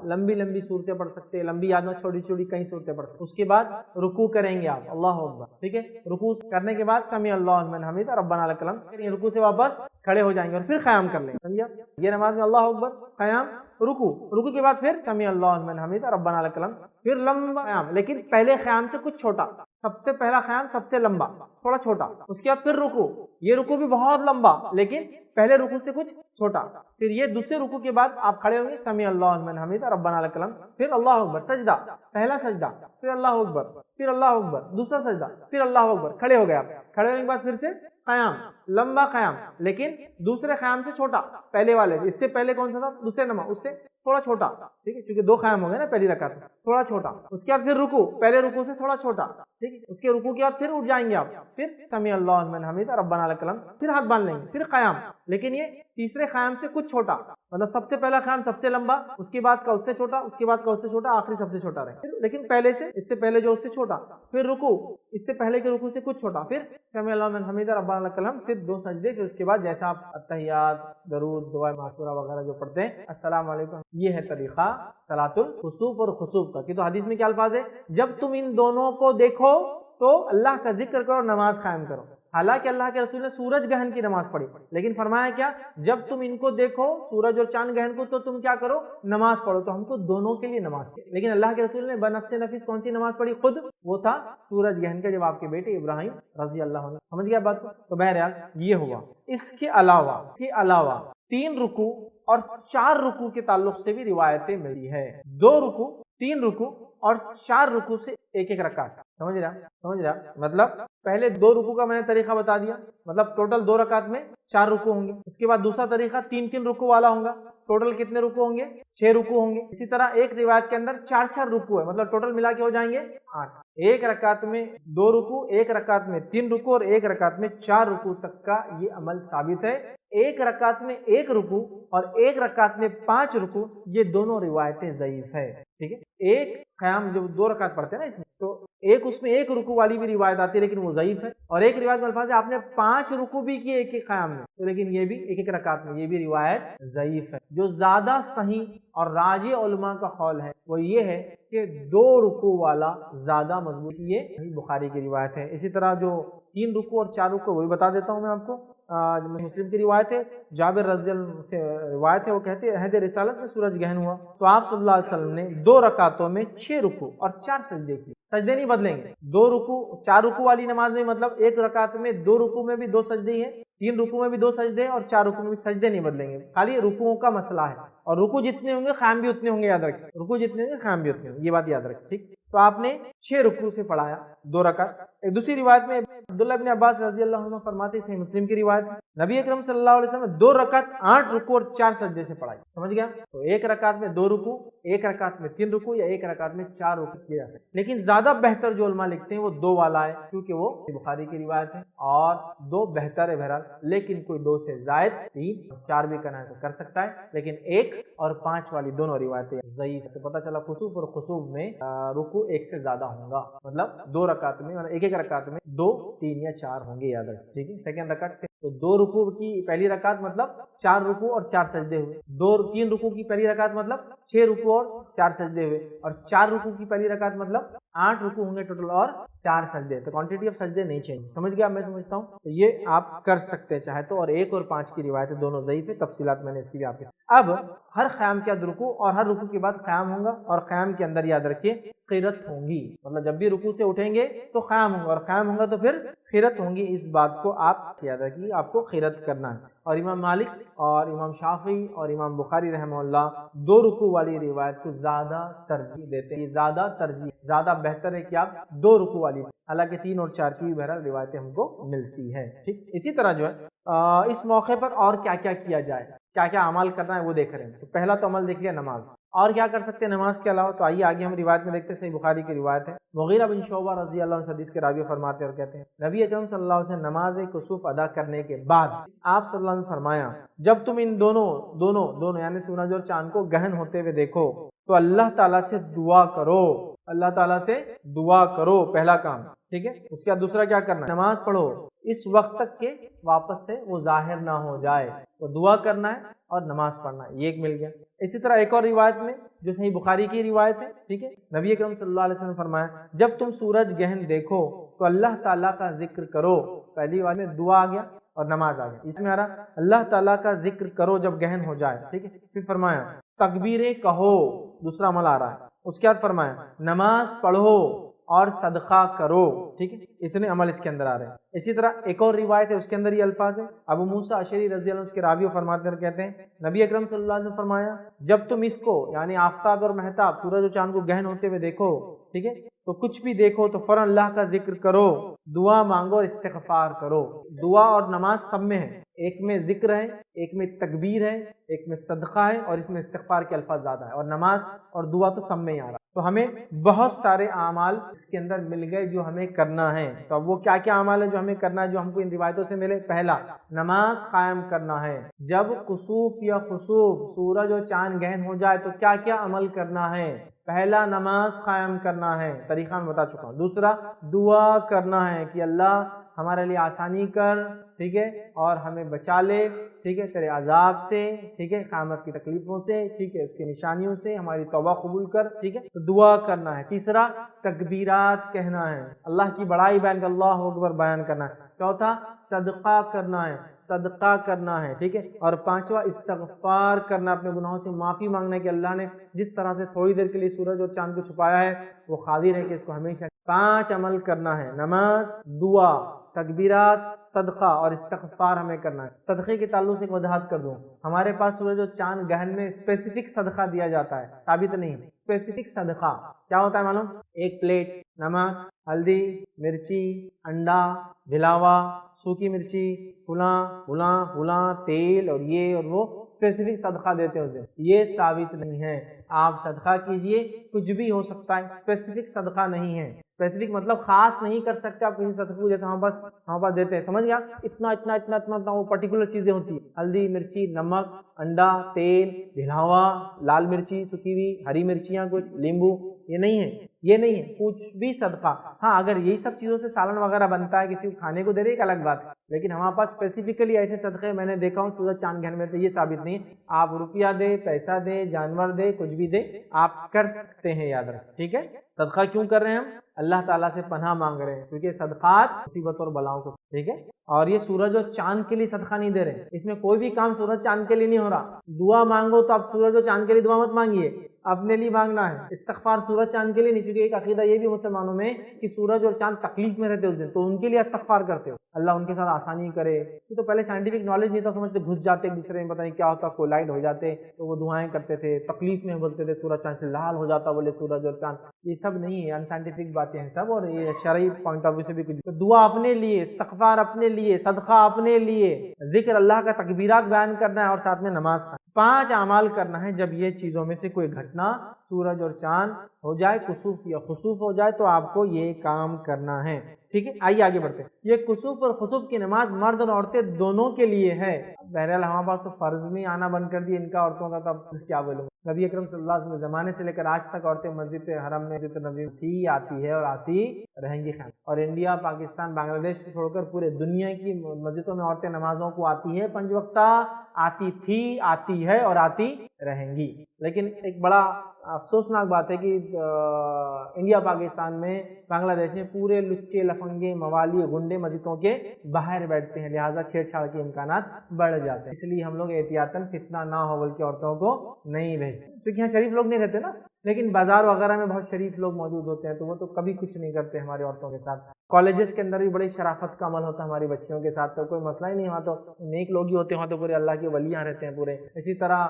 لمبی صورتیں پڑھ سکتے ہیں، لمبی یاد نہ چھوٹی چھوٹی کئی صورتیں پڑھ سکتے۔ اس کے بعد رکوع کریں گے آپ، اللہ اکبر، ٹھیک ہے، رکوع کرنے کے بعد سمیع اللہ لمن حمیدہ ربنا لک الحمد، رکوع سے واپس کھڑے ہو جائیں گے اور پھر قیام کر لیں گے، سمجھا؟ یہ نماز میں اللہ اکبر، قیام، رکوع کے بعد پھر سمیع اللہ لمن حمیدہ ربنا لک الحمد، پھر لمبا قیام، لیکن پہلے قیام سے کچھ چھوٹا، سب سے پہلا قیام سب سے لمبا، تھوڑا چھوٹا، اس کے بعد پھر رکوع، یہ رکوع بھی بہت لمبا لیکن پہلے رکوع سے کچھ چھوٹا، پھر یہ دوسرے رکوع کے بعد آپ کھڑے ہوں گے سمیع اللہ لمن حمیدہ ربنا لک الحمد، پھر اللہ اکبر، سجدہ، پہلا سجدہ، پھر اللہ اکبر، پھر اللہ اکبر، دوسرا سجدہ، پھر اللہ اکبر، کھڑے ہو گئے آپ، کھڑے ہونے کے بعد پھر سے قیام، لمبا قیام لیکن دوسرے قیام سے چھوٹا، پہلے والے اس سے پہلے کون سا تھا؟ دوسرے نماز، اس سے تھوڑا چھوٹا، ٹھیک ہے، کیونکہ 2 قیام ہو گئے نا پہلی رکعت میں، تھوڑا چھوٹا، اس کے بعد پھر رکوع، پہلے رکوع سے تھوڑا چھوٹا، ٹھیک ہے، اس کے رکوع کے بعد پھر اٹھ جائیں گے آپ، پھر سمیع اللہ لمن حمیدہ ربنا لک الحمد، پھر ہاتھ باندھ لیں گے، پھر قیام، لیکن یہ تیسرے قیام سے کچھ چھوٹا، مطلب سب سے پہلا قیام سب سے لمبا، اس کے بعد کا اس سے چھوٹا، اس کے بعد کا اس سے چھوٹا، آخری سب سے چھوٹا رہے، لیکن پہلے سے اس سے پہلے جو اس سے چھوٹا، پھر رکوع، اس سے پہلے کے رکوع سے کچھ چھوٹا، پھر سمیع اللہ لمن حمیدہ ربنا لک الحمد، پھر 2 سجدے، پھر اس کے بعد جیسا آپ التحیات، درود، دعائے معصورہ وغیرہ جو پڑھتے ہیں، السلام علیکم، یہ ہے طریقہ صلاۃ الخسوف اور خسوف کا۔ کہ تو حدیث میں کیا الفاظ ہے؟ جب تم ان دونوں کو دیکھو تو اللہ کا ذکر کرو اور نماز قائم کرو۔ حالانکہ اللہ کے رسول نے سورج گہن کی نماز پڑھی، لیکن فرمایا کیا؟ جب تم ان کو دیکھو سورج اور چاند گہن کو تو تم کیا کرو؟ نماز پڑھو۔ تو ہم کو دونوں کے لیے نماز پڑھی، لیکن اللہ کے رسول نے بنفس نفیس کون سی نماز پڑھی؟ خود وہ تھا سورج گہن کا، جب آپ کے بیٹے ابراہیم رضی اللہ عنہ، سمجھ گیا بات کو؟ تو بہرحال یہ ہوا۔ اس کے علاوہ 3 رکوع اور 4 رکوع کے تعلق سے بھی روایتیں ملی ہے۔ 2 رکوع، 3 رکوع اور 4 رکوع سے ایک رکعت، سمجھ رہا؟ مطلب پہلے 2 رکوع کا میں نے طریقہ بتا دیا، مطلب ٹوٹل 2 رکعت میں 4 رکوع ہوں گے۔ اس کے بعد دوسرا طریقہ 3 رکوع والا ہوگا، ٹوٹل کتنے رکوع ہوں گے؟ 6 رکوع ہوں گے۔ اسی طرح ایک روایت کے اندر 4 رکوع ہے، مطلب ٹوٹل ملا کے ہو جائیں گے 8۔ ایک رکعت میں 2 رکوع، ایک رکعت میں 3 رکوع اور ایک رکعت میں 4 رکوع تک کا یہ عمل ثابت ہے۔ ایک رکعت میں 1 رکوع اور ایک رکعت میں 5 رکوع، یہ دونوں روایتیں ضعیف ہے، ٹھیک ہے۔ ایک قیام جو 2 رکعت پڑھتے ہیں نا اس میں، تو اس میں 1 رکوع والی بھی روایت آتی ہے لیکن وہ ضعیف ہے، اور ایک روایت میں الفاظ ہے آپ نے 5 رکوع بھی کیے ایک قیام میں، تو لیکن یہ بھی ایک رکعت میں، یہ بھی روایت ضعیف ہے۔ جو زیادہ صحیح اور راجح علماء کا قول ہے وہ یہ ہے کہ 2 رکوع والا زیادہ مضبوط، یہ بخاری کی روایت ہے۔ اسی طرح جو 3 رکوع اور 4 رکوع، وہی بتا دیتا ہوں میں آپ کو، مسلم کی روایت ہے، جابر رضی اللہ عنہ سے روایت ہے، وہ کہتے ہیں عہد رسالت میں سورج گہن ہوا تو آپ صلی اللہ علیہ وسلم نے 2 رکعتوں میں 6 رکوع اور 4 سجدے کیے، سجدے نہیں بدلیں گے۔ 2 رکوع 4 رکوع والی نماز میں مطلب ایک رکعت میں 2 رکوع میں بھی 2 سجدے ہیں، 3 رکوع میں بھی 2 سجدے اور 4 رکوع میں بھی سجدے نہیں بدلیں گے، خالی رکوعوں کا مسئلہ ہے، اور رکوع جتنے ہوں گے قیام بھی اتنے ہوں گے، یاد رکھیں، رکوع جتنے ہوں گے قیام بھی اتنے ہوں گے، یہ بات یاد رکھیں، ٹھیک۔ تو آپ نے 6 رکوع سے پڑھایا 2 رکعت۔ ایک دوسری روایت میں عبداللہ بن عباس رضی اللہ عنہ فرماتے ہیں، مسلم کی روایت ہے، نبی اکرم صلی اللہ علیہ وسلم نے 2 رکعت 8 رکوع اور 4 سجدے سے پڑھائی، سمجھ گیا؟ تو ایک رکعت میں 2 رکوع، ایک رکعت میں 3 رکوع یا ایک رکعت میں 4 رکوع کیے جاتے ہیں، لیکن زیادہ بہتر جو علماء لکھتے ہیں وہ 2 والا ہے، کیونکہ وہ بخاری کی روایت ہے، اور 2 بہتر ہے بہرحال، لیکن کوئی 2 سے زائد 3 اور 4 بھی کرنا ہے تو کر سکتا ہے، لیکن 1 اور 5 والی دونوں روایتیں ضعیف ہے۔ تو پتہ چلا خسوف اور خسوف میں رکوع ایک سے زیادہ ہوگا، مطلب 2 رکعت میں، ایک ایک رکعت میں 2 3 یا 4 ہوں گے، یاد رکھیں، ٹھیک ہے۔ سیکنڈ رکعت سے تو 2 رکوع کی پہلی رکعت مطلب 4 رکوع اور 4 سجدے ہوئے، 3 رکوع کی پہلی رکعت مطلب 6 رکوع اور 4 سجدے ہوئے، اور 4 رکوع کی پہلی رکعت مطلب 8 رکوع ہوں گے ٹوٹل اور 4 سجدے۔ تو کوانٹٹی آف سجدے نہیں چینج، سمجھ گیا؟ میں سمجھتا ہوں تو یہ آپ کر سکتے چاہے تو، اور 1 اور 5 کی روایتیں دونوں ضعیف ہے، تفصیلات میں نے اس کی بھی آپ کے ساتھ۔ اب ہر قیام کے بعد رکوع اور ہر رکوع کے بعد قیام ہوگا، اور قیام کے اندر یاد رکھیے قرت ہوں گی، مطلب جب بھی رکوع سے اٹھیں گے تو قیام ہوگا، اور قیام ہوگا تو پھر قرت ہوں گی، اس بات کو آپ یاد رکھیے، آپ کو قرت کرنا ہے۔ اور امام مالک اور امام شافعی اور امام بخاری رحمہ اللہ 2 رکوع والی روایت کو زیادہ ترجیح دیتے ہیں، زیادہ بہتر ہے کہ آپ 2 رکوع والی، حالانکہ 3 اور 4 کی بہرحال روایتیں ہم کو ملتی ہے، ٹھیک۔ اسی طرح جو ہے اس موقع پر اور کیا کیا کیا جائے، کیا کیا اعمال کرنا ہے وہ دیکھ رہے ہیں۔ تو پہلا تو عمل دیکھ لیا نماز، اور کیا کر سکتے ہیں نماز کے علاوہ؟ تو آئیے آگے ہم روایت میں دیکھتے ہیں، صحیح بخاری کی روایت ہے، مغیرہ بن شعبہ رضی اللہ عنہ حدیث کے راوی فرماتے ہیں اور کہتے ہیں نبی اکرم صلی اللہ علیہ وسلم نماز کسوف ادا کرنے کے بعد آپ صلی اللہ علیہ وسلم فرمایا جب تم ان دونوں یعنی سورج اور چاند کو گہن ہوتے ہوئے دیکھو تو اللہ تعالیٰ سے دعا کرو، اللہ تعالیٰ سے دعا کرو، پہلا کام، ٹھیک ہے۔ اس کے بعد دوسرا کیا کرنا ہے؟ نماز پڑھو اس وقت تک کہ واپس سے وہ ظاہر نہ ہو جائے، تو دعا کرنا ہے اور نماز پڑھنا ہے، یہ ایک مل گیا۔ اسی طرح ایک اور روایت میں جو صحیح بخاری کی روایت ہے، ٹھیک ہے، نبی اکرم صلی اللہ علیہ وسلم نے فرمایا جب تم سورج گہن دیکھو تو اللہ تعالیٰ کا ذکر کرو، پہلی بات میں دعا آ گیا اور نماز آ گیا، اس میں آ رہا اللہ تعالیٰ کا ذکر کرو جب گہن ہو جائے، ٹھیک ہے۔ پھر فرمایا تکبیریں کہو، دوسرا عمل آ رہا ہے۔ اس کے بعد فرمایا نماز پڑھو اور صدقہ کرو، ٹھیک ہے، اتنے عمل اس کے اندر آ رہے ہیں۔ اسی طرح ایک اور روایت ہے، اس کے اندر یہ الفاظ ہے، ابو موسیٰ اشعری رضی اللہ عنہ اس کے راوی فرماتے ہیں، کہتے ہیں نبی اکرم صلی اللہ علیہ وسلم فرمایا جب تم اس کو یعنی آفتاب اور مہتاب سورج و چاند کو گہن ہوتے ہوئے دیکھو، ٹھیک ہے، تو کچھ بھی دیکھو تو فوراً اللہ کا ذکر کرو، دعا مانگو اور استغفار کرو۔ دعا اور نماز سب میں ہے، ایک میں ذکر ہے، ایک میں تکبیر ہے، ایک میں صدقہ ہے، اور اس میں استغفار کے الفاظ زیادہ ہے، اور نماز اور دعا تو سب میں ہی آ رہا ہے۔ تو ہمیں بہت سارے اعمال اس کے اندر مل گئے جو ہمیں کرنا ہے۔ تو اب وہ کیا کیا اعمال ہے جو ہمیں کرنا ہے، جو ہم کو ان روایتوں سے ملے؟ پہلا نماز قائم کرنا ہے، جب کسوف یا خسوف سورج اور چاند گہن ہو جائے تو کیا کیا عمل کرنا ہے؟ پہلا نماز قائم کرنا ہے، طریقہ میں بتا چکا ہوں۔ دوسرا دعا کرنا ہے کہ اللہ ہمارے لیے آسانی کر، ٹھیک ہے، اور ہمیں بچا لے، ٹھیک ہے، تیرے عذاب سے، ٹھیک ہے، قیامت کی تکلیفوں سے، ٹھیک ہے، اس کی نشانیوں سے ہماری توبہ قبول کر، ٹھیک ہے، تو دعا کرنا ہے۔ تیسرا تکبیرات کہنا ہے، اللہ کی بڑائی بیان کر، اللہ اکبر بیان کرنا ہے۔ چوتھا صدقہ کرنا ہے، صدقہ کرنا ہے، ٹھیک ہے، اور پانچواں استغفار کرنا، اپنے گناہوں سے معافی مانگنا کہ اللہ نے جس طرح سے تھوڑی دیر کے لیے سورج اور چاند کو چھپایا ہے وہ قادر ہے کہ اس کو ہمیشہ 5 عمل کرنا ہے، نماز، دعا، تکبیرات، صدقہ اور استغفار ہمیں کرنا ہے۔ صدقے کے تعلق سے ایک وضاحت کر دوں، ہمارے پاس سورج اور چاند گہن میں اسپیسیفک صدقہ دیا جاتا ہے، ثابت نہیں، اسپیسیفک صدقہ کیا ہوتا ہے معلوم؟ 1 پلیٹ نمک، ہلدی، مرچی، انڈا، بھلاوا، سوکھی مرچی، فلاں تیل، اور یہ اور وہ اسپیسیفک صدقہ دیتے ہوتے ہیں، یہ ثابت نہیں ہے۔ آپ صدقہ کیجئے، کچھ بھی ہو سکتا ہے، اسپیسیفک صدقہ نہیں ہے۔ اسپیسیفک مطلب خاص نہیں کر سکتے آپ کسی صدقے کو، جیسے ہمارے پاس دیتے ہیں، سمجھ گیا؟ اتنا وہ پرٹیکولر چیزیں ہوتی ہیں، ہلدی، مرچی، نمک، انڈا، تیل، بھلاوا، لال مرچی سوکھی ہوئی، ہری مرچیاں کچھ، لیمبو، یہ نہیں ہے کچھ بھی صدقہ۔ ہاں اگر یہی سب چیزوں سے سالن وغیرہ بنتا ہے، کسی کو کھانے کو دے رہے ایک الگ بات ہے، لیکن ہمارے پاس اسپیسیفکلی ایسے صدقے میں نے دیکھا ہوں سورج چاند گہن میں سے، یہ ثابت نہیں۔ آپ روپیہ دے، پیسہ دے، جانور دے، کچھ بھی دے، آپ کر سکتے ہیں، یاد رکھ، ٹھیک ہے۔ صدقہ کیوں کر رہے ہیں ہم؟ اللہ تعالیٰ سے پناہ مانگ رہے ہیں، کیونکہ صدقات مصیبت اور بلاؤں کو، ٹھیک ہے، اور یہ سورج اور چاند کے لیے صدقہ نہیں دے رہے، اس میں کوئی بھی کام سورج چاند کے لیے نہیں ہو رہا۔ دعا مانگو تو آپ سورج اور چاند کے لیے دعا مت مانگیے، اپنے لیے مانگنا ہے۔ استغفار سورج چاند کے لیے نہیں، کیونکہ ایک عقیدہ یہ بھی مسلمانوں میں کہ سورج اور چاند تکلیف میں رہتے اس دن، تو ان کے لیے استغفار کرتے ہو اللہ ان کے ساتھ آسانی کرے۔ یہ تو پہلے سائنٹیفک نالج نہیں تھا، سمجھتے گھس جاتے ایک دوسرے میں، پتہ نہیں کیا ہوتا، کولائڈ ہو جاتے، تو وہ دعائیں کرتے تھے، تکلیف میں بولتے تھے سورج چاند سے لال ہو جاتا، بولے سورج اور چاند، یہ سب نہیں ہے، ان سائنٹیفک باتیں ہیں سب، اور یہ شرعی پوائنٹ آف ویو سے بھی کچھ۔ تو دعا اپنے لیے، استغفار اپنے لیے، صدقہ اپنے لیے، ذکر اللہ کا، تکبیرات بیان کرنا ہے، اور ساتھ میں نماز کا 5 اعمال کرنا ہے۔ جب یہ چیزوں میں سے کوئی گھٹنا سورج اور چاند ہو جائے، کسوف یا خسوف ہو جائے، تو آپ کو یہ کام کرنا ہے، ٹھیک ہے۔ آئیے آگے بڑھتے ہیں۔ یہ کسوف اور خسوف کی نماز مرد اور عورتیں دونوں کے لیے ہے۔ بہرحال ہمارے پاس تو فرض میں آنا بند کر دیا ان کا، عورتوں کا، تو اب کیا بولوں، نبی اکرم صلی اللہ علیہ وسلم زمانے سے لے کر آج تک عورتیں مسجد حرم میں مسجد نبی تھی، آتی ہے اور آتی رہیں گی. اور انڈیا، پاکستان، بنگلہ دیش کو چھوڑ کر پورے دنیا کی مسجدوں میں عورتیں نمازوں کو آتی ہے 5 وقتہ، آتی تھی، آتی ہے اور آتی رہیں گی. لیکن ایک بڑا افسوسناک بات ہے کہ انڈیا، پاکستان میں، بنگلہ دیش میں پورے لچے، لفنگے، موالی، غنڈے مسجدوں کے باہر بیٹھتے ہیں، لہٰذا چھیڑ چھاڑ کے امکانات بڑھ جاتے ہیں. اس لیے ہم لوگ احتیاطاً فتنہ نہ ہو بلکہ عورتوں کو نہیں بھیجتے، کیونکہ یہاں شریف لوگ نہیں رہتے نا. لیکن بازار وغیرہ میں بہت شریف لوگ موجود ہوتے ہیں تو وہ تو کبھی کچھ نہیں کرتے ہماری عورتوں کے ساتھ. کالجز کے اندر بھی بڑی شرافت کا عمل ہوتا ہے ہماری بچیوں کے ساتھ، تو کوئی مسئلہ ہی نہیں. وہاں تو نیک لوگ ہی ہوتے ہیں، وہاں تو پورے اللہ کے ولیاں رہتے ہیں پورے. اسی طرح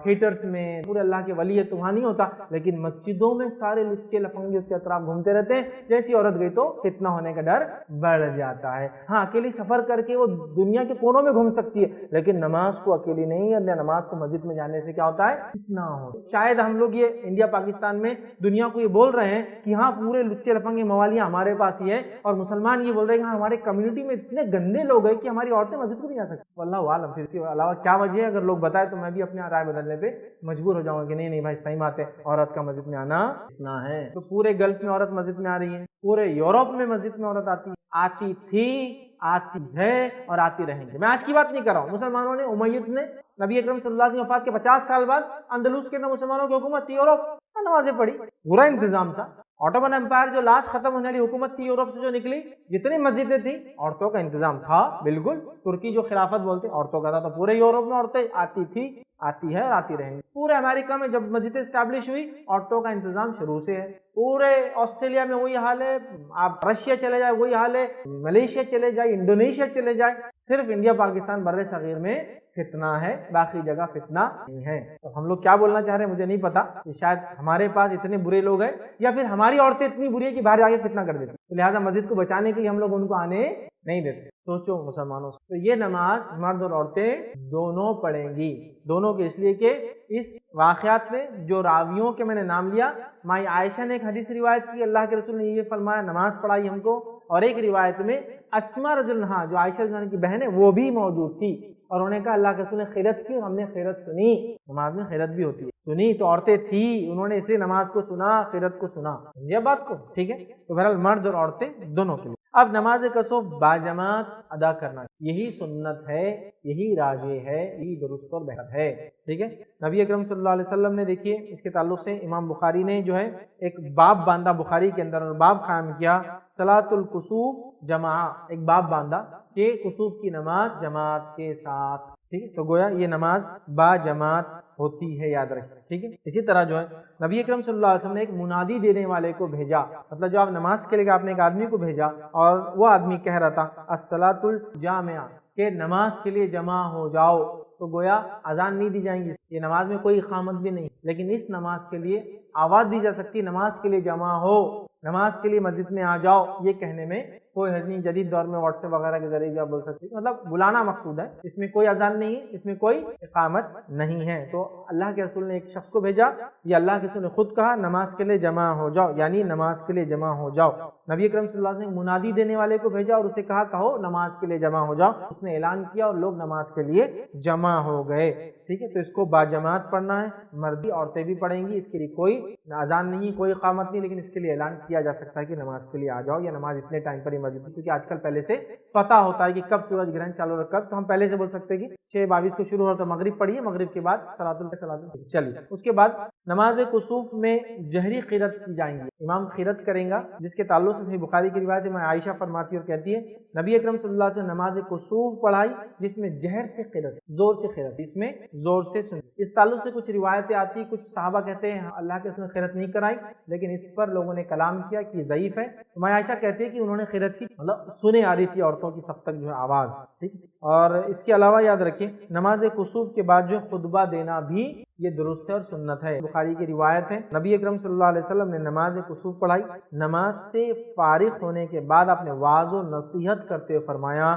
تھیٹرز میں پورے اللہ کے ولی ہے تو وہاں نہیں ہوتا، لیکن مسجدوں میں سارے لچے لفنگے اس کے اطراف گھومتے رہتے ہیں. جیسی عورت گئی تو فتنہ ہونے کا ڈر بڑھ جاتا ہے. ہاں، اکیلی سفر کر کے وہ دنیا کے کونوں میں گھوم سکتی ہے، لیکن نماز کو اکیلی نہیں، یا نماز کو مسجد میں جانے سے کیا ہوتا ہے؟ فتنہ ہو. شاید ہم لوگ یہ انڈیا، پاکستان میں دنیا کو یہ بول رہے ہیں کہ ہاں پورے لچے لفنگے موالیاں ہمارے پاس ہی ہے، اور مسلمان یہ بول رہے ہیں کہ ہاں ہمارے کمیونٹی میں اتنے گندے لوگ ہیں کہ ہماری عورتیں مسجد کو نہیں جا سکتی. واللہ عالم. پھر اس کے علاوہ کیا وجہ ہے؟ اگر لوگ بتائیں تو میں بھی اپنی رائے بدلنے پہ مجبور ہو جاؤں گا کہ نہیں بھائی صحیح بات ہے، عورت کا مسجد میں آنا اتنا ہے. تو پورے گلف میں عورت مسجد میں آ رہی ہے، پورے یورپ میں مسجد میں عورت آتی ہے، آتی تھی، آتی ہے اور آتی رہیں گی. میں آج کی بات نہیں کر رہا ہوں. مسلمانوں نے، امویت نے نبی اکرم صلی اللہ علیہ وسلم وفات کے 50 سال بعد اندلس کے اندر مسلمانوں کی حکومت تھی، یورپ نمازیں پڑھی، پورا انتظام تھا. آٹومن امپائر جو لاسٹ ختم ہونے والی حکومت تھی یورپ سے جو نکلی، جتنی مسجدیں تھیں عورتوں کا انتظام تھا. بالکل ترکی جو خلافت بولتے عورتوں کا تھا، تو پورے یورپ میں عورتیں آتی تھی، آتی ہے اور آتی رہیں گی. پورے امریکہ میں جب مسجدیں اسٹیبلش ہوئی عورتوں کا انتظام شروع سے ہے. پورے آسٹریلیا میں وہی حال ہے، آپ رشیا چلے جائے وہی حال ہے، ملیشیا چلے جائے، انڈونیشیا چلے جائے. صرف انڈیا، پاکستان، بر صغیر میں فتنہ ہے، باقی جگہ فتنہ نہیں ہے. تو ہم لوگ کیا بولنا چاہ رہے ہیں مجھے نہیں پتا، کہ شاید ہمارے پاس اتنے برے لوگ ہیں یا پھر ہماری عورتیں اتنی بری ہیں کہ باہر جا کے فتنہ کر دیتی، تو لہٰذا مسجد کو بچانے کے لیے ہم لوگ ان کو آنے نہیں دیتے. سوچو مسلمانوں سے. تو یہ نماز مرد اور عورتیں دونوں پڑھیں گی. دونوں کے اس لیے کہ اس واقعات میں جو راویوں کے میں نے نام لیا، مائی عائشہ نے ایک حدیث روایت کی، اللہ کے رسول نے یہ فرمایا نماز پڑھائی ہم کو، اور ایک روایت میں اسما رضی اللہ عنہا جو عائشہ رضی اللہ عنہ کی بہن ہے وہ بھی موجود تھی، اور انہوں نے کہا اللہ کے رسول نے خیرت کی اور ہم نے خیرت سنی. نماز میں خیرت بھی ہوتی ہے، سنی تو عورتیں تھی، انہوں نے اس لیے نماز کو سنا، خیرت کو سنا. یہ بات کو ٹھیک ہے. تو بہرحال مرد اور عورتیں دونوں کے لیے. اب نماز کسوف باجماعت ادا کرنا، یہی سنت ہے، یہی راجح ہے، یہی درست اور بہتر ہے. ٹھیک ہے. نبی اکرم صلی اللہ علیہ وسلم نے دیکھیے اس کے تعلق سے امام بخاری نے جو ہے ایک باب باندھا بخاری کے اندر، اور باب قائم کیا صلاۃ الکسوف جماع. ایک باب باندھا کہ کسوف کی نماز جماعت کے ساتھ. ٹھیک ہے. تو گویا یہ نماز با جماعت ہوتی ہے، یاد رکھیں. ٹھیک ہے. اسی طرح جو ہے نبی اکرم صلی اللہ علیہ وسلم نے ایک منادی دینے والے کو بھیجا، مطلب جو آپ نماز کے لیے آپ نے ایک آدمی کو بھیجا، اور وہ آدمی کہہ رہا تھا الصلاۃ الجامعہ، کہ نماز کے لیے جمع ہو جاؤ. تو گویا اذان نہیں دی جائیں گی، یہ نماز میں کوئی اقامت بھی نہیں، لیکن اس نماز کے لیے آواز دی جا سکتی، نماز کے لیے جمع ہو، نماز کے لیے مسجد میں آ جاؤ. یہ کہنے میں کوئی حرج نہیں. جدید دور میں واٹس ایپ وغیرہ کے ذریعے جو آپ بول سکتے ہیں، مطلب بلانا مقصود ہے، اس میں کوئی اذان نہیں ہے، اس میں کوئی اقامت نہیں ہے. تو اللہ کے رسول نے ایک شخص کو بھیجا، یہ اللہ کے رسول نے خود کہا نماز کے لیے جمع ہو جاؤ، یعنی نماز کے لیے جمع ہو جاؤ. نبی اکرم صلی اللہ علیہ وسلم نے منادی دینے والے کو بھیجا اور اسے کہا کہو نماز کے لیے جمع ہو جاؤ. اس نے اعلان کیا اور لوگ نماز کے لیے جمع ہو گئے. ٹھیک ہے. تو اس کو باجماعت پڑھنا ہے، مردی عورتیں بھی پڑھیں گی. اس کے لیے کوئی اذان نہیں، کوئی اقامت نہیں، لیکن اس کے لیے اعلان کیا جا سکتا ہے کہ نماز کے لیے آ جاؤ، یا نماز اتنے ٹائم پر ہی مسجد، کیونکہ آج کل پہلے سے پتہ ہوتا ہے کہ کب سورج گرہن چالو رکھا، تو ہم پہلے سے بول سکتے ہیں کہ 6:22 کو شروع ہو تو مغرب پڑھیے، مغرب کے بعد صلاۃ چلیے. اس کے بعد نماز کسوف میں جہری قرات کی جائیں گی. امام قرات کریں گا، جس کے تعلق سے صحیح بخاری کی روایت میں عائشہ فرماتی اور کہتی ہے نبی اکرم صلی اللہ علیہ وسلم نماز کسوف پڑھائی جس میں جہر سے قرات، زور سے قرات، اس میں زور سے سن. اس تعلق سے کچھ روایتیں آتی، کچھ صحابہ کہتے ہیں اللہ کے رسول نے قرات نہیں کرائی، لیکن اس پر لوگوں نے کلام کیا کہ ضعیف ہے. میں عائشہ کہتی ہے کہ انہوں نے قرات کی، مطلب سنے آ رہی تھی عورتوں کی سب تک جو ہے آواز. ٹھیک. اور اس کے علاوہ یاد رکھیں نماز کسوف کے بعد جو خطبہ دینا بھی یہ درست ہے اور سنت ہے. بخاری کی روایت ہے نبی اکرم صلی اللہ علیہ وسلم نے نماز کسوف پڑھائی، نماز سے فارغ ہونے کے بعد آپ نے واعظ و نصیحت کرتے ہوئے فرمایا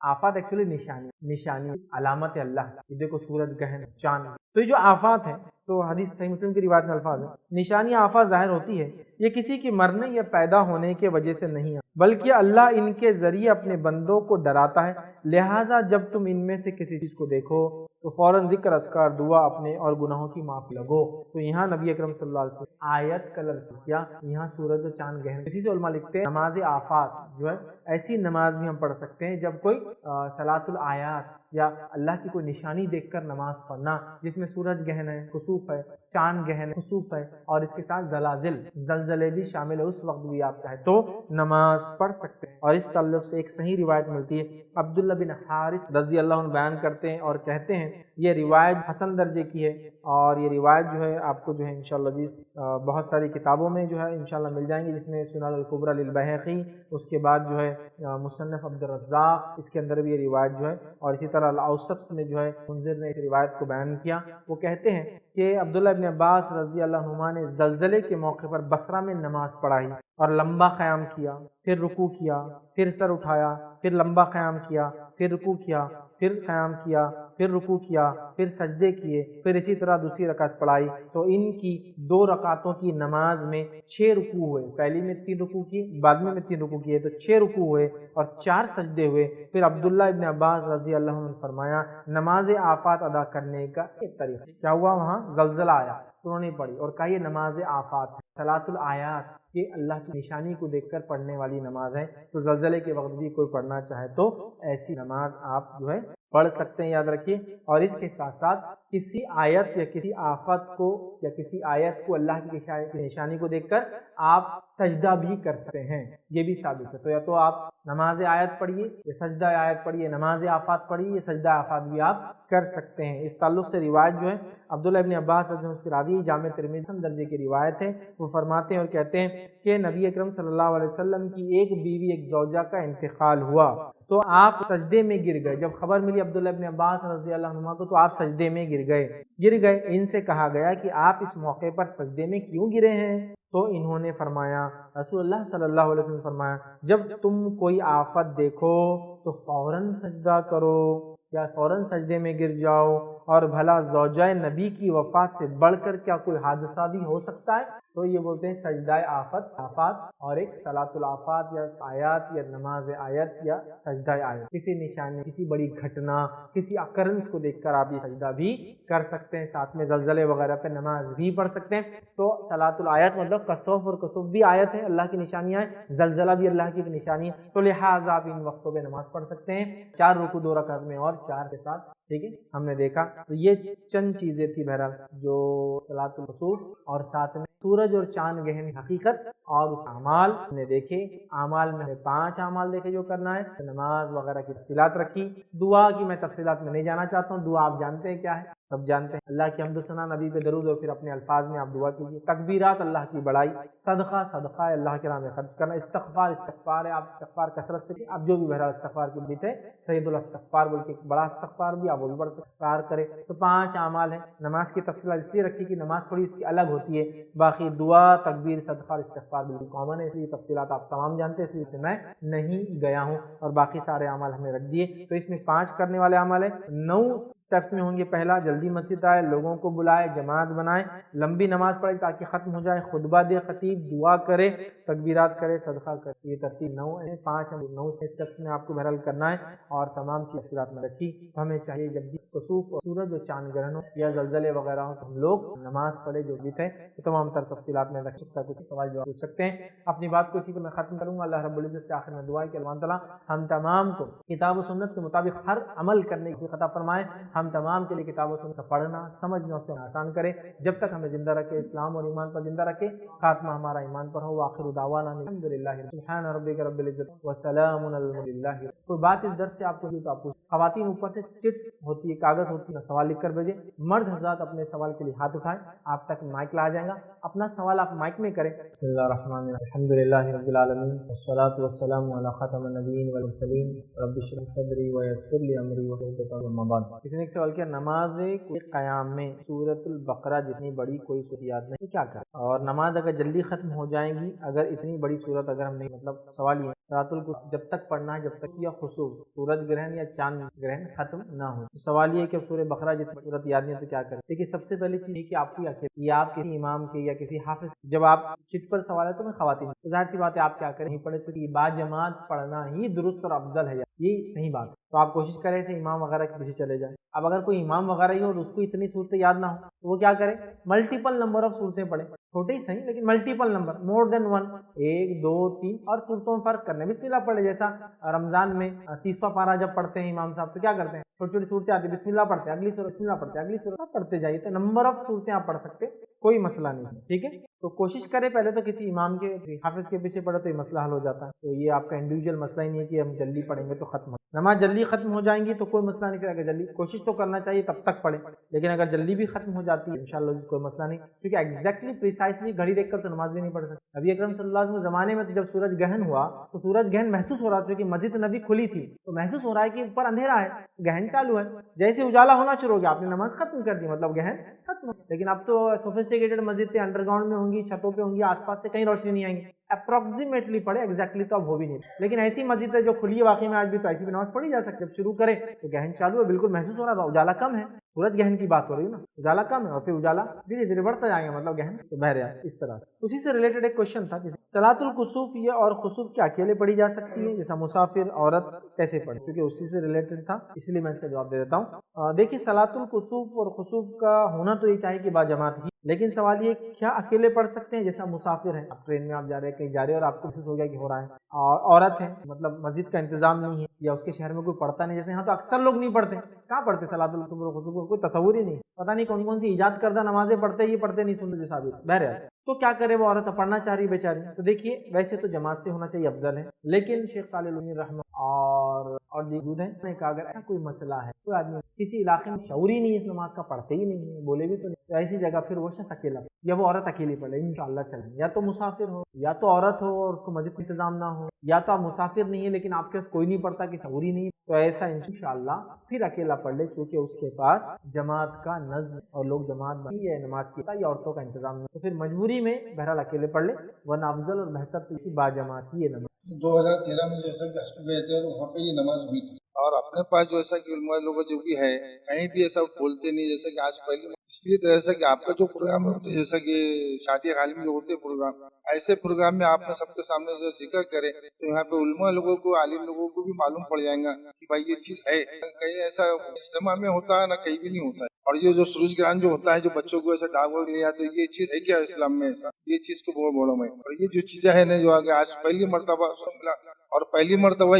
آفات ایکچولی نشانی علامت ہے اللہ، یہ دیکھو سورج گہن چاند، تو یہ جو آفات ہیں تو حدیث صحیح مسلم کی روایت میں الفاظ ہیں، نشانی آفات ظاہر ہوتی ہے، یہ کسی کی مرنے یا پیدا ہونے کے وجہ سے نہیں ہے، بلکہ اللہ ان کے ذریعے اپنے بندوں کو ڈراتا ہے، لہٰذا جب تم ان میں سے کسی چیز کو دیکھو تو فوراً ذکر اذکار دعا اپنے اور گناہوں کی معافی لگو۔ تو یہاں نبی اکرم صلی اللہ علیہ وسلم آیت کا لفظ کیا، یہاں سورج و چاند گہن، اسی سے علماء لکھتے ہیں نماز آفات جو ہے ایسی نماز بھی ہم پڑھ سکتے ہیں جب کوئی صلاۃ الآیات یا اللہ کی کوئی نشانی دیکھ کر نماز پڑھنا، جس میں سورج گہن ہے، خسوف ہے، چاند گہن ہے، خسوف ہے، اور اس کے ساتھ زلزلے بھی شامل ہے، اس وقت بھی آپ چاہے تو نماز پڑھ سکتے ہیں۔ اور اس تعلق سے ایک صحیح روایت ملتی ہے، عبداللہ بن حارث رضی اللہ عنہ بیان کرتے ہیں اور کہتے ہیں یہ روایت حسن درجے کی ہے، اور یہ روایت جو ہے آپ کو جو ہے انشاءاللہ بہت ساری کتابوں میں جو ہے انشاءاللہ مل جائیں گی، جس میں سنن الکبریٰ للبیہقی، اس کے بعد جو ہے مصنف عبد الرزاق، اس کے اندر بھی یہ روایت جو ہے، اور اسی طرح الاوسط میں جو ہے منذر نے اس روایت کو بیان کیا۔ وہ کہتے ہیں کہ عبداللہ ابن عباس رضی اللہ عنہما نے زلزلے کے موقع پر بصرہ میں نماز پڑھائی اور لمبا قیام کیا، پھر رکوع کیا، پھر سر اٹھایا، پھر لمبا قیام کیا، پھر رکوع کیا، پھر قیام کیا، پھر رکوع کیا، پھر سجدے کیے، پھر اسی طرح دوسری رکعت پڑھائی، تو ان کی 2 رکعتوں کی نماز میں 6 رکوع ہوئے، پہلی میں 3 رکوع کیے، بعد میں 3 رکوع کیے، تو 6 رکوع ہوئے اور 4 سجدے ہوئے۔ پھر عبداللہ ابن عباس رضی اللہ عنہ نے فرمایا نماز آفات ادا کرنے کا ایک طریقہ کیا ہوا، وہاں زلزلہ آیا تو انہوں نے پڑھی اور کہا یہ نماز آفات ہے، صلاۃ الآیات، یہ اللہ کی نشانی کو دیکھ کر پڑھنے والی نماز ہے، تو زلزلے کے وقت بھی کوئی پڑھنا چاہے تو ایسی نماز آپ جو ہے پڑھ سکتے ہیں، یاد رکھیے۔ اور اس کے ساتھ ساتھ کسی آیت یا کسی آفت کو یا کسی آیت کو اللہ کی نشانی کو دیکھ کر آپ سجدہ بھی کر سکتے ہیں، یہ بھی ثابت ہے۔ تو یا تو آپ نماز آیت پڑھیے یا سجدہ آیت پڑھیے، نماز آفات پڑھیے یا سجدہ آفات بھی آپ کر سکتے ہیں۔ اس تعلق سے روایت جو ہے عبداللہ ابن عباس رضی اللہ عنہ اس کی راوی جامع ترمذی حسن درجے کی روایت ہے، وہ فرماتے ہیں اور کہتے ہیں کہ نبی اکرم صلی اللہ علیہ وسلم کی ایک بیوی ایک زوجہ کا انتقال ہوا تو آپ سجدے میں گر گئے، جب خبر ملی عبداللہ ابن عباس رضی اللہ عنہ کو تو آپ سجدے میں گر گئے۔ ان سے کہا گیا کہ آپ اس موقع پر سجدے میں کیوں گرے ہیں؟ تو انہوں نے فرمایا، رسول اللہ صلی اللہ علیہ وسلم نے فرمایا جب تم کوئی آفت دیکھو تو فوراً سجدہ کرو یا فوراً سجدے میں گر جاؤ، اور بھلا زوجہ نبی کی وفات سے بڑھ کر کیا کوئی حادثہ بھی ہو سکتا ہے؟ تو یہ بولتے ہیں سجدہ آفات اور ایک صلاۃ الآفات یا آیات یا نماز آیت یا سجدہ آیت، کسی نشانی، کسی بڑی گھٹنا، کسی اکرنس کو دیکھ کر آپ یہ سجدہ بھی کر سکتے ہیں، ساتھ میں زلزلے وغیرہ پہ نماز بھی پڑھ سکتے ہیں۔ تو صلاۃ الآیت مطلب کسوف اور کسوف بھی آیت ہے، اللہ کی نشانیاں ہیں، زلزلہ بھی اللہ کی ایک نشانی ہے، تو لہٰذا آپ ان وقتوں پہ نماز پڑھ سکتے ہیں، 4 رکوع 2 رکعت میں اور 4 کے ساتھ، ٹھیک ہے۔ ہم نے دیکھا تو یہ چند چیزیں تھی بہرحال جو صلاۃ الکسوف اور ساتھ میں سورج اور چاند گہن حقیقت اور اس اعمال ہم نے دیکھے۔ اعمال میں 5 اعمال دیکھے جو کرنا ہے، نماز وغیرہ کی تفصیلات رکھی، دعا کی میں تفصیلات میں نہیں جانا چاہتا ہوں، دعا آپ جانتے ہیں کیا ہے، سب جانتے ہیں، اللہ کی حمد و ثنا، نبی پہ درود اور پھر اپنے الفاظ میں آپ دعا کیجیے، تکبیرات اللہ کی بڑائی، صدقہ ہے اللہ کے نام میں خرچ کرنا، استغفار ہے، آپ استغفار کثرت سے آپ جو بھی بہرحال استغفار کی بیت ہے، سید الاستغفار بول کے بڑا استغفار بھی آپ وہ بھی بڑا استغفار کرے۔ تو 5 اعمال ہیں، نماز کی تفصیلات اس لیے رکھی کہ نماز تھوڑی اس کی الگ ہوتی ہے، باقی دعا، تکبیر، صدقہ اور استغفار بالکل کامن ہے، اس لیے تفصیلات آپ تمام جانتے ہیں، اس لیے میں نہیں گیا ہوں، اور باقی سارے اعمال ہم نے رکھ دیے۔ تو اس میں 5 کرنے والے اعمال ہیں، 9 اسٹیپس میں ہوں گے۔ پہلا، جلدی مسجد آئے، لوگوں کو بلائے، جماعت بنائے، لمبی نماز پڑھے تاکہ ختم ہو جائے، خطبہ دے خطیب، دعا کرے، تکبیرات کرے، صدقہ کرے، یہ ترتیب 9 ہے، 5 9 اسٹیپس میں آپ کو بہرحال کرنا ہے، اور تمام چیز تفصیلات میں رکھی۔ تو ہمیں چاہیے جب بھی کسوف اور سورج اور چاند گرہن ہو یا زلزلے وغیرہ ہو تو ہم لوگ نماز پڑھے، جو بھی ہے تمام تر تفصیلات میں رکھ سکتا ہے، کچھ سوال جواب پوچھ سکتے ہیں۔ اپنی بات کو اسی کو میں ختم کروں گا۔ اللہ رب العزت سے آخر میں دعا ہے کہ اللہ تعالیٰ ہم تمام کو کتاب و سنت کے مطابق ہر عمل کرنے کی عطا فرمائے، ہم تمام کے لیے کتاب و سنت کا پڑھنا سمجھنا اسے آسان کرے، جب تک ہمیں زندہ رکھے، اسلام اور ایمان پر زندہ رکھے، خاتمہ ہمارا ایمان پر ہو۔ وآخر دعوانا الحمدللہ سبحان ربک رب العزت وسلام علی المرسلین۔ کوئی بات اس درس سے آپ کو جو خواتین اوپر سے چٹس ہوتی ہے کاغذ ہوتی ہے سوال لکھ کر بھیجیں. مرد حضرات اپنے سوال کے لیے ہاتھ اٹھائیں, آپ تک مائک لا جائے گا, اپنا سوال آپ مائک میں کریں. بسم اللہ الرحمن الرحیم, الحمدللہ رب العالمین والصلاة والسلام علی خاتم النبیین والمرسلین رب اشرح لي صدری ویسر لی امری واحلل عقدۃ من لسانی یفقهوا قولی. کسی نے ایک سوال کیا, نماز قیام میں سورۃ البقرہ جتنی بڑی کوئی سورت یاد نہیں کیا کریں, اور نماز اگر جلدی ختم ہو جائے گی اگر اتنی بڑی سورت اگر ہم نہیں, مطلب سوال یہ رات القصف جب تک پڑھنا ہے جب تک یا خسوف سورج گرہن یا چاند گرہن ختم نہ ہو. سوال یہ ہے کہ سورہ بقرہ جتنی صورت یاد نہیں ہے تو کیا کریں. دیکھیے سب سے پہلی چیز یہ کہ آپ کی اکیلے یا آپ کسی امام کے یا کسی حافظ, جب آپ چٹ پر سوال ہے تو میں خواتین تو ظاہر سی بات ہے آپ کیا کریں, نہیں پڑھے تو یہ با جماعت پڑھنا ہی درست اور افضل ہے, یہ صحیح بات ہے. تو آپ کوشش کریں کہ امام وغیرہ کے پیچھے چلے جائیں. اب اگر کوئی امام وغیرہ ہی ہو اور اس کو اتنی صورتیں یاد نہ ہو تو وہ کیا کرے, ملٹیپل نمبر آف صورتیں پڑھیں, چھوٹے ہی صحیح لیکن ملٹیپل نمبر, مور دین ون, 1 2 3 اور صورتوں میں فرق کرنے. بسم اللہ پڑھے, جیسا رمضان میں 30واں پارہ جب پڑھتے ہیں امام صاحب تو کیا کرتے ہیں, چھوٹی چھوٹی صورتیں آتی ہیں, بسم اللہ پڑھتے ہیں, اگلی صورت بسم اللہ پڑھتے ہیں, اگلی صورت پڑھتے جائیے. تو نمبر آف صورتیں آپ پڑھ سکتے, کوئی مسئلہ نہیں, ٹھیک ہے. تو کوشش کرے پہلے تو کسی امام کے حافظ کے پیچھے پڑھے تو یہ مسئلہ حل ہو جاتا ہے. تو یہ آپ کا انڈیویجول مسئلہ ہی نہیں ہے کہ ہم جلدی پڑھیں گے تو ختم ہو, نماز جلدی ختم ہو جائیں گی تو کوئی مسئلہ نہیں. کرے گا جلدی کوشش تو کرنا چاہیے تب تک پڑھیں, لیکن اگر جلدی بھی ختم ہو جاتی ہے انشاءاللہ کوئی مسئلہ نہیں, کیونکہ ایگزیکٹلی پریسائسلی گھڑی دیکھ کر تو نماز بھی نہیں پڑھ سکتے. نبی اکرم صلی اللہ علیہ وسلم زمانے میں تو جب سورج گہن ہوا تو سورج گہن محسوس ہو رہا تھا کہ مسجد نبی کھلی تھی تو محسوس ہو رہا ہے کہ اوپر اندھیرا ہے, گہن چالو ہے. جیسے اجالا ہونا شروع ہو گیا آپ نے نماز ختم کر دی, مطلب گہن ختم. لیکن اب تو سوفسٹیکیٹڈ مسجد سے انڈر گراؤنڈ میں ہوں گی, چھتوں پہ ہوں گی, آس پاس سے کہیں روشنی نہیں آئیں گی. اپروکسیمیٹلی پڑھے, ایگزیکٹلی تو اب ہو بھی نہیں, لیکن ایسی مسجد ہے جو کھلی ہے واقعی میں آج بھی تو ایسی بھی نماز پڑھی جا سکتی ہے. جب شروع کرے تو گہن چالو ہے, بالکل محسوس ہو رہا ہے, اجالا کم ہے, سورج گہن کی بات ہو رہی ہے نا, اجالا کم ہے اور پھر اجالا دھیرے دھیرے بڑھتا جائے گا, مطلب گہن تو بہر ہے اس طرح. اسی سے ریلیٹڈ ایک کوشچن تھا, صلاۃ الکسوف یہ اور خسوف کیا اکیلے پڑھی جا سکتی ہے, جیسا مسافر عورت کیسے پڑھے, کیونکہ اسی سے ریلیٹڈ تھا اس لیے میں اس کا جواب دے دیتا ہوں. دیکھیے صلاۃ الکسوف اور خسوف کا ہونا تو یہ چاہیے کہ با جماعت ہی, لیکن سوال یہ کیا اکیلے پڑھ سکتے ہیں. جیسا مسافر ہے, آپ ٹرین میں آپ جا رہے ہیں, کہیں جا رہے ہیں اور آپ کو محسوس ہو گیا کہ ہو رہا ہے, اور عورت ہے, مطلب مسجد کا انتظام نہیں ہے یا اس کے شہر میں کوئی پڑھتا نہیں, جیسے یہاں تو اکثر لوگ نہیں پڑھتے, کہاں پڑھتے صلاۃ الکسوف اور خسوف, کوئی تصور ہی نہیں, پتہ نہیں کون کون سی ایجاد کردہ نمازیں پڑھتے, یہ پڑھتے نہیں سنتے جو ثابت بہرحال. تو کیا کرے وہ عورت پڑھنا چاہ رہی بیچاری. تو دیکھیے ویسے تو جماعت سے ہونا چاہیے, افضل ہے, لیکن شیخ صالح العثیمین رحمہ اور موجود ہیں کہ اگر ایسا کوئی مسئلہ ہے, کوئی آدمی کسی علاقے میں شعور ہی نہیں ہے اس نماز کا, پڑھتے ہی نہیں ہے, بولے بھی تو نہیں, تو ایسی جگہ پھر وہ شخص اکیلا یا وہ عورت اکیلی پڑھے انشاءاللہ چلے. یا تو مسافر ہو یا تو عورت ہو اور اس کو مسجد کا انتظام نہ ہو, یا تو آپ مسافر نہیں ہے لیکن آپ کے پاس کوئی نہیں پڑھتا کہ شعور ہی نہیں, تو ایسا انشاءاللہ پھر اکیلا پڑھ لے, کیونکہ اس کے پاس جماعت کا نظم اور لوگ جماعت بنی ہے نماز کی, یا عورتوں کا انتظام نہیں, تو پھر مجبوری میں بہرحال اکیلے پڑھ لے, ورنہ افضل اور بہتر تو با جماعت ہی ہے نماز. 2013 میں جیسا کہ اسکول گئے تھے تو وہاں پہ یہ نماز ہوئی تھی, اور اپنے پاس جو ایسا کہ علماء لوگ جو بھی ہے کہیں بھی ایسا بولتے نہیں, جیسا کہ آج پہلے اس لیے تو ایسا کہ آپ کا جو پروگرام ہوتے جیسا کہ شادی عالم جو ہوتے پروگرام, ایسے پروگرام میں آپ نے سب کے سامنے ذکر کرے تو یہاں پہ علماء لوگوں کو, عالم لوگوں کو بھی معلوم پڑ جائے گا کہ بھائی یہ چیز ہے. کہیں ایسا اجتماع میں ہوتا ہے نہ کہیں بھی نہیں ہوتا ہے. اور یہ جو سروج گرہن جو ہوتا ہے جو بچوں کو ایسا ڈاک وغیرہ لے جاتے, یہ چیز ہے کیا اسلام میں ایسا, یہ چیز کو بولو میں. اور یہ جو چیزیں ہے نا جو آگے آج پہلی مرتبہ ملا, اور پہلی مرتبہ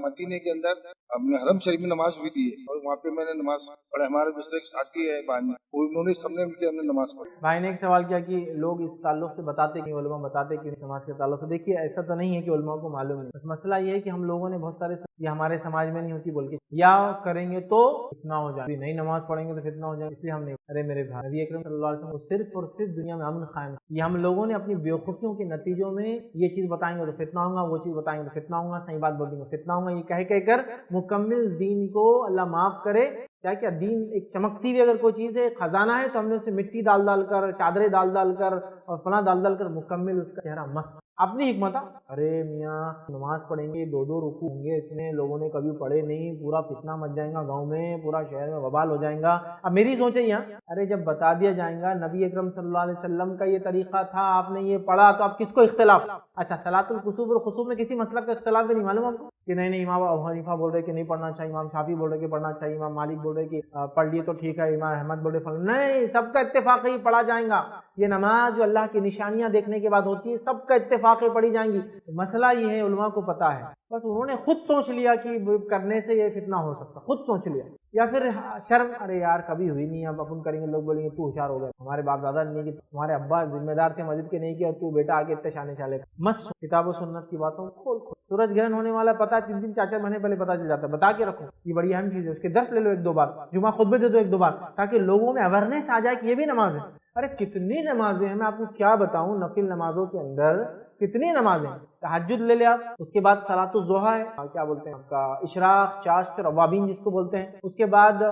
مدینے کے اندر اپنے حرم شریف میں نماز ہوئی تھی, اور وہاں پہ میں نے نماز پڑھا. ہمارے دوسرے ایک ساتھی ہے بھائی, انہوں نے سب نے مل کے ہم نے نماز پڑھی. بھائی نے ایک سوال کیا کہ لوگ اس تعلق سے بتاتے کہ علماء بتاتے کہ نماز کے تعلق سے. دیکھیے ایسا تو نہیں ہے کہ علماء کو معلوم نہیں, بس مسئلہ یہ ہے کہ ہم لوگوں نے بہت سارے یہ ہمارے سماج میں نہیں ہوتی بول کے, یا کریں گے تو فتنہ ہو جائے, نہیں نماز پڑھیں گے تو فتنہ ہو جائے, اس لیے ہم نہیں. ارے میرے بھائی, نبی اکرم صلی اللہ علیہ وسلم صرف اور صرف دنیا میں امن قائم, یہ ہم لوگوں نے اپنی بیوقوفیوں کے نتیجوں میں یہ چیز بتائیں گے تو فتنہ ہوگا, وہ چیز بتائیں گے تو فتنہ ہوگا, صحیح بات بول دیں گے فتنہ ہوگا, یہ کہہ کر مکمل دین کو اللہ معاف کرے. کیا دین ایک چمکتی ہوئی اگر کوئی چیز ہے, خزانہ ہے, تو ہم نے اسے مٹی ڈال ڈال کر, چادریں ڈال ڈال کر اور فلاں ڈال ڈال کر مکمل اس کا چہرہ مست. اپنی حکمت, ارے میاں نماز پڑھیں گے, 2 رکوع ہوں گے, اس میں لوگوں نے کبھی پڑھے نہیں, پورا فتنہ مچ جائے گا گاؤں میں, پورا شہر میں وبال ہو جائے گا. اب میری سوچیں یہاں, ارے جب بتا دیا جائے گا نبی اکرم صلی اللہ علیہ وسلم کا یہ طریقہ تھا, آپ نے یہ پڑھا, تو اب کس کو اختلاف. اچھا صلاۃ الکسوف اور خسوف میں کسی مسئلہ کا اختلاف بھی نہیں معلوم آپ کو, کہ نہیں امام ابو حنیفہ بول رہے کہ نہیں پڑھنا چاہیے, امام شافعی بول رہے کہ پڑھنا چاہیے, امام مالک بول رہے کہ پڑھ لیے تو ٹھیک ہے, امام احمد بول رہے نہیں, سب کا اتفاق ہی پڑھا جائے گا. یہ نماز جو اللہ کی نشانیاں دیکھنے کے بعد ہوتی ہے, سب کا اتفاق پڑھی جائیں گی. مسئلہ یہ ہے علماء کو پتہ ہے بس انہوں نے خود سوچ لیا کہ کرنے سے یہ فتنہ ہو سکتا، خود سوچ لیا، یا پھر شرم، ارے یار کبھی ہوئی نہیں، اب اپن کریں گے، لوگ بولیں گے تو ہوشیار ہو گیا، ہمارے باپ دادا نے نہیں کی، ہمارے ابا ذمہ دار تھے مسجد کے نہیں کیا، اور تو بیٹا آگے اتنے شانے چالے مس کتاب و سنت کی باتوں کھول کھول۔ سورج گرہن ہونے والا پتا 3 دن 4 مہینے پہلے پتا چل جاتا ہے، بتا کے رکھو، یہ بڑی اہم چیز ہے، اس کے درس لے لو 1-2 بار، جمعہ خطبے دے دو 1-2 بار، تاکہ لوگوں میں اویئرنیس آ جائے کہ یہ بھی نماز ہے۔ ارے کتنی نمازیں ہیں، میں آپ کو کیا بتاؤں، نفل نمازوں کے اندر کتنی نمازیں، تہجد لے لیا، اس کے بعد صلاۃ الضحیٰ ہے، کیا بولتے ہیں آپ کا اشراق، چاشت، روابین جس کو بولتے ہیں، اس کے بعد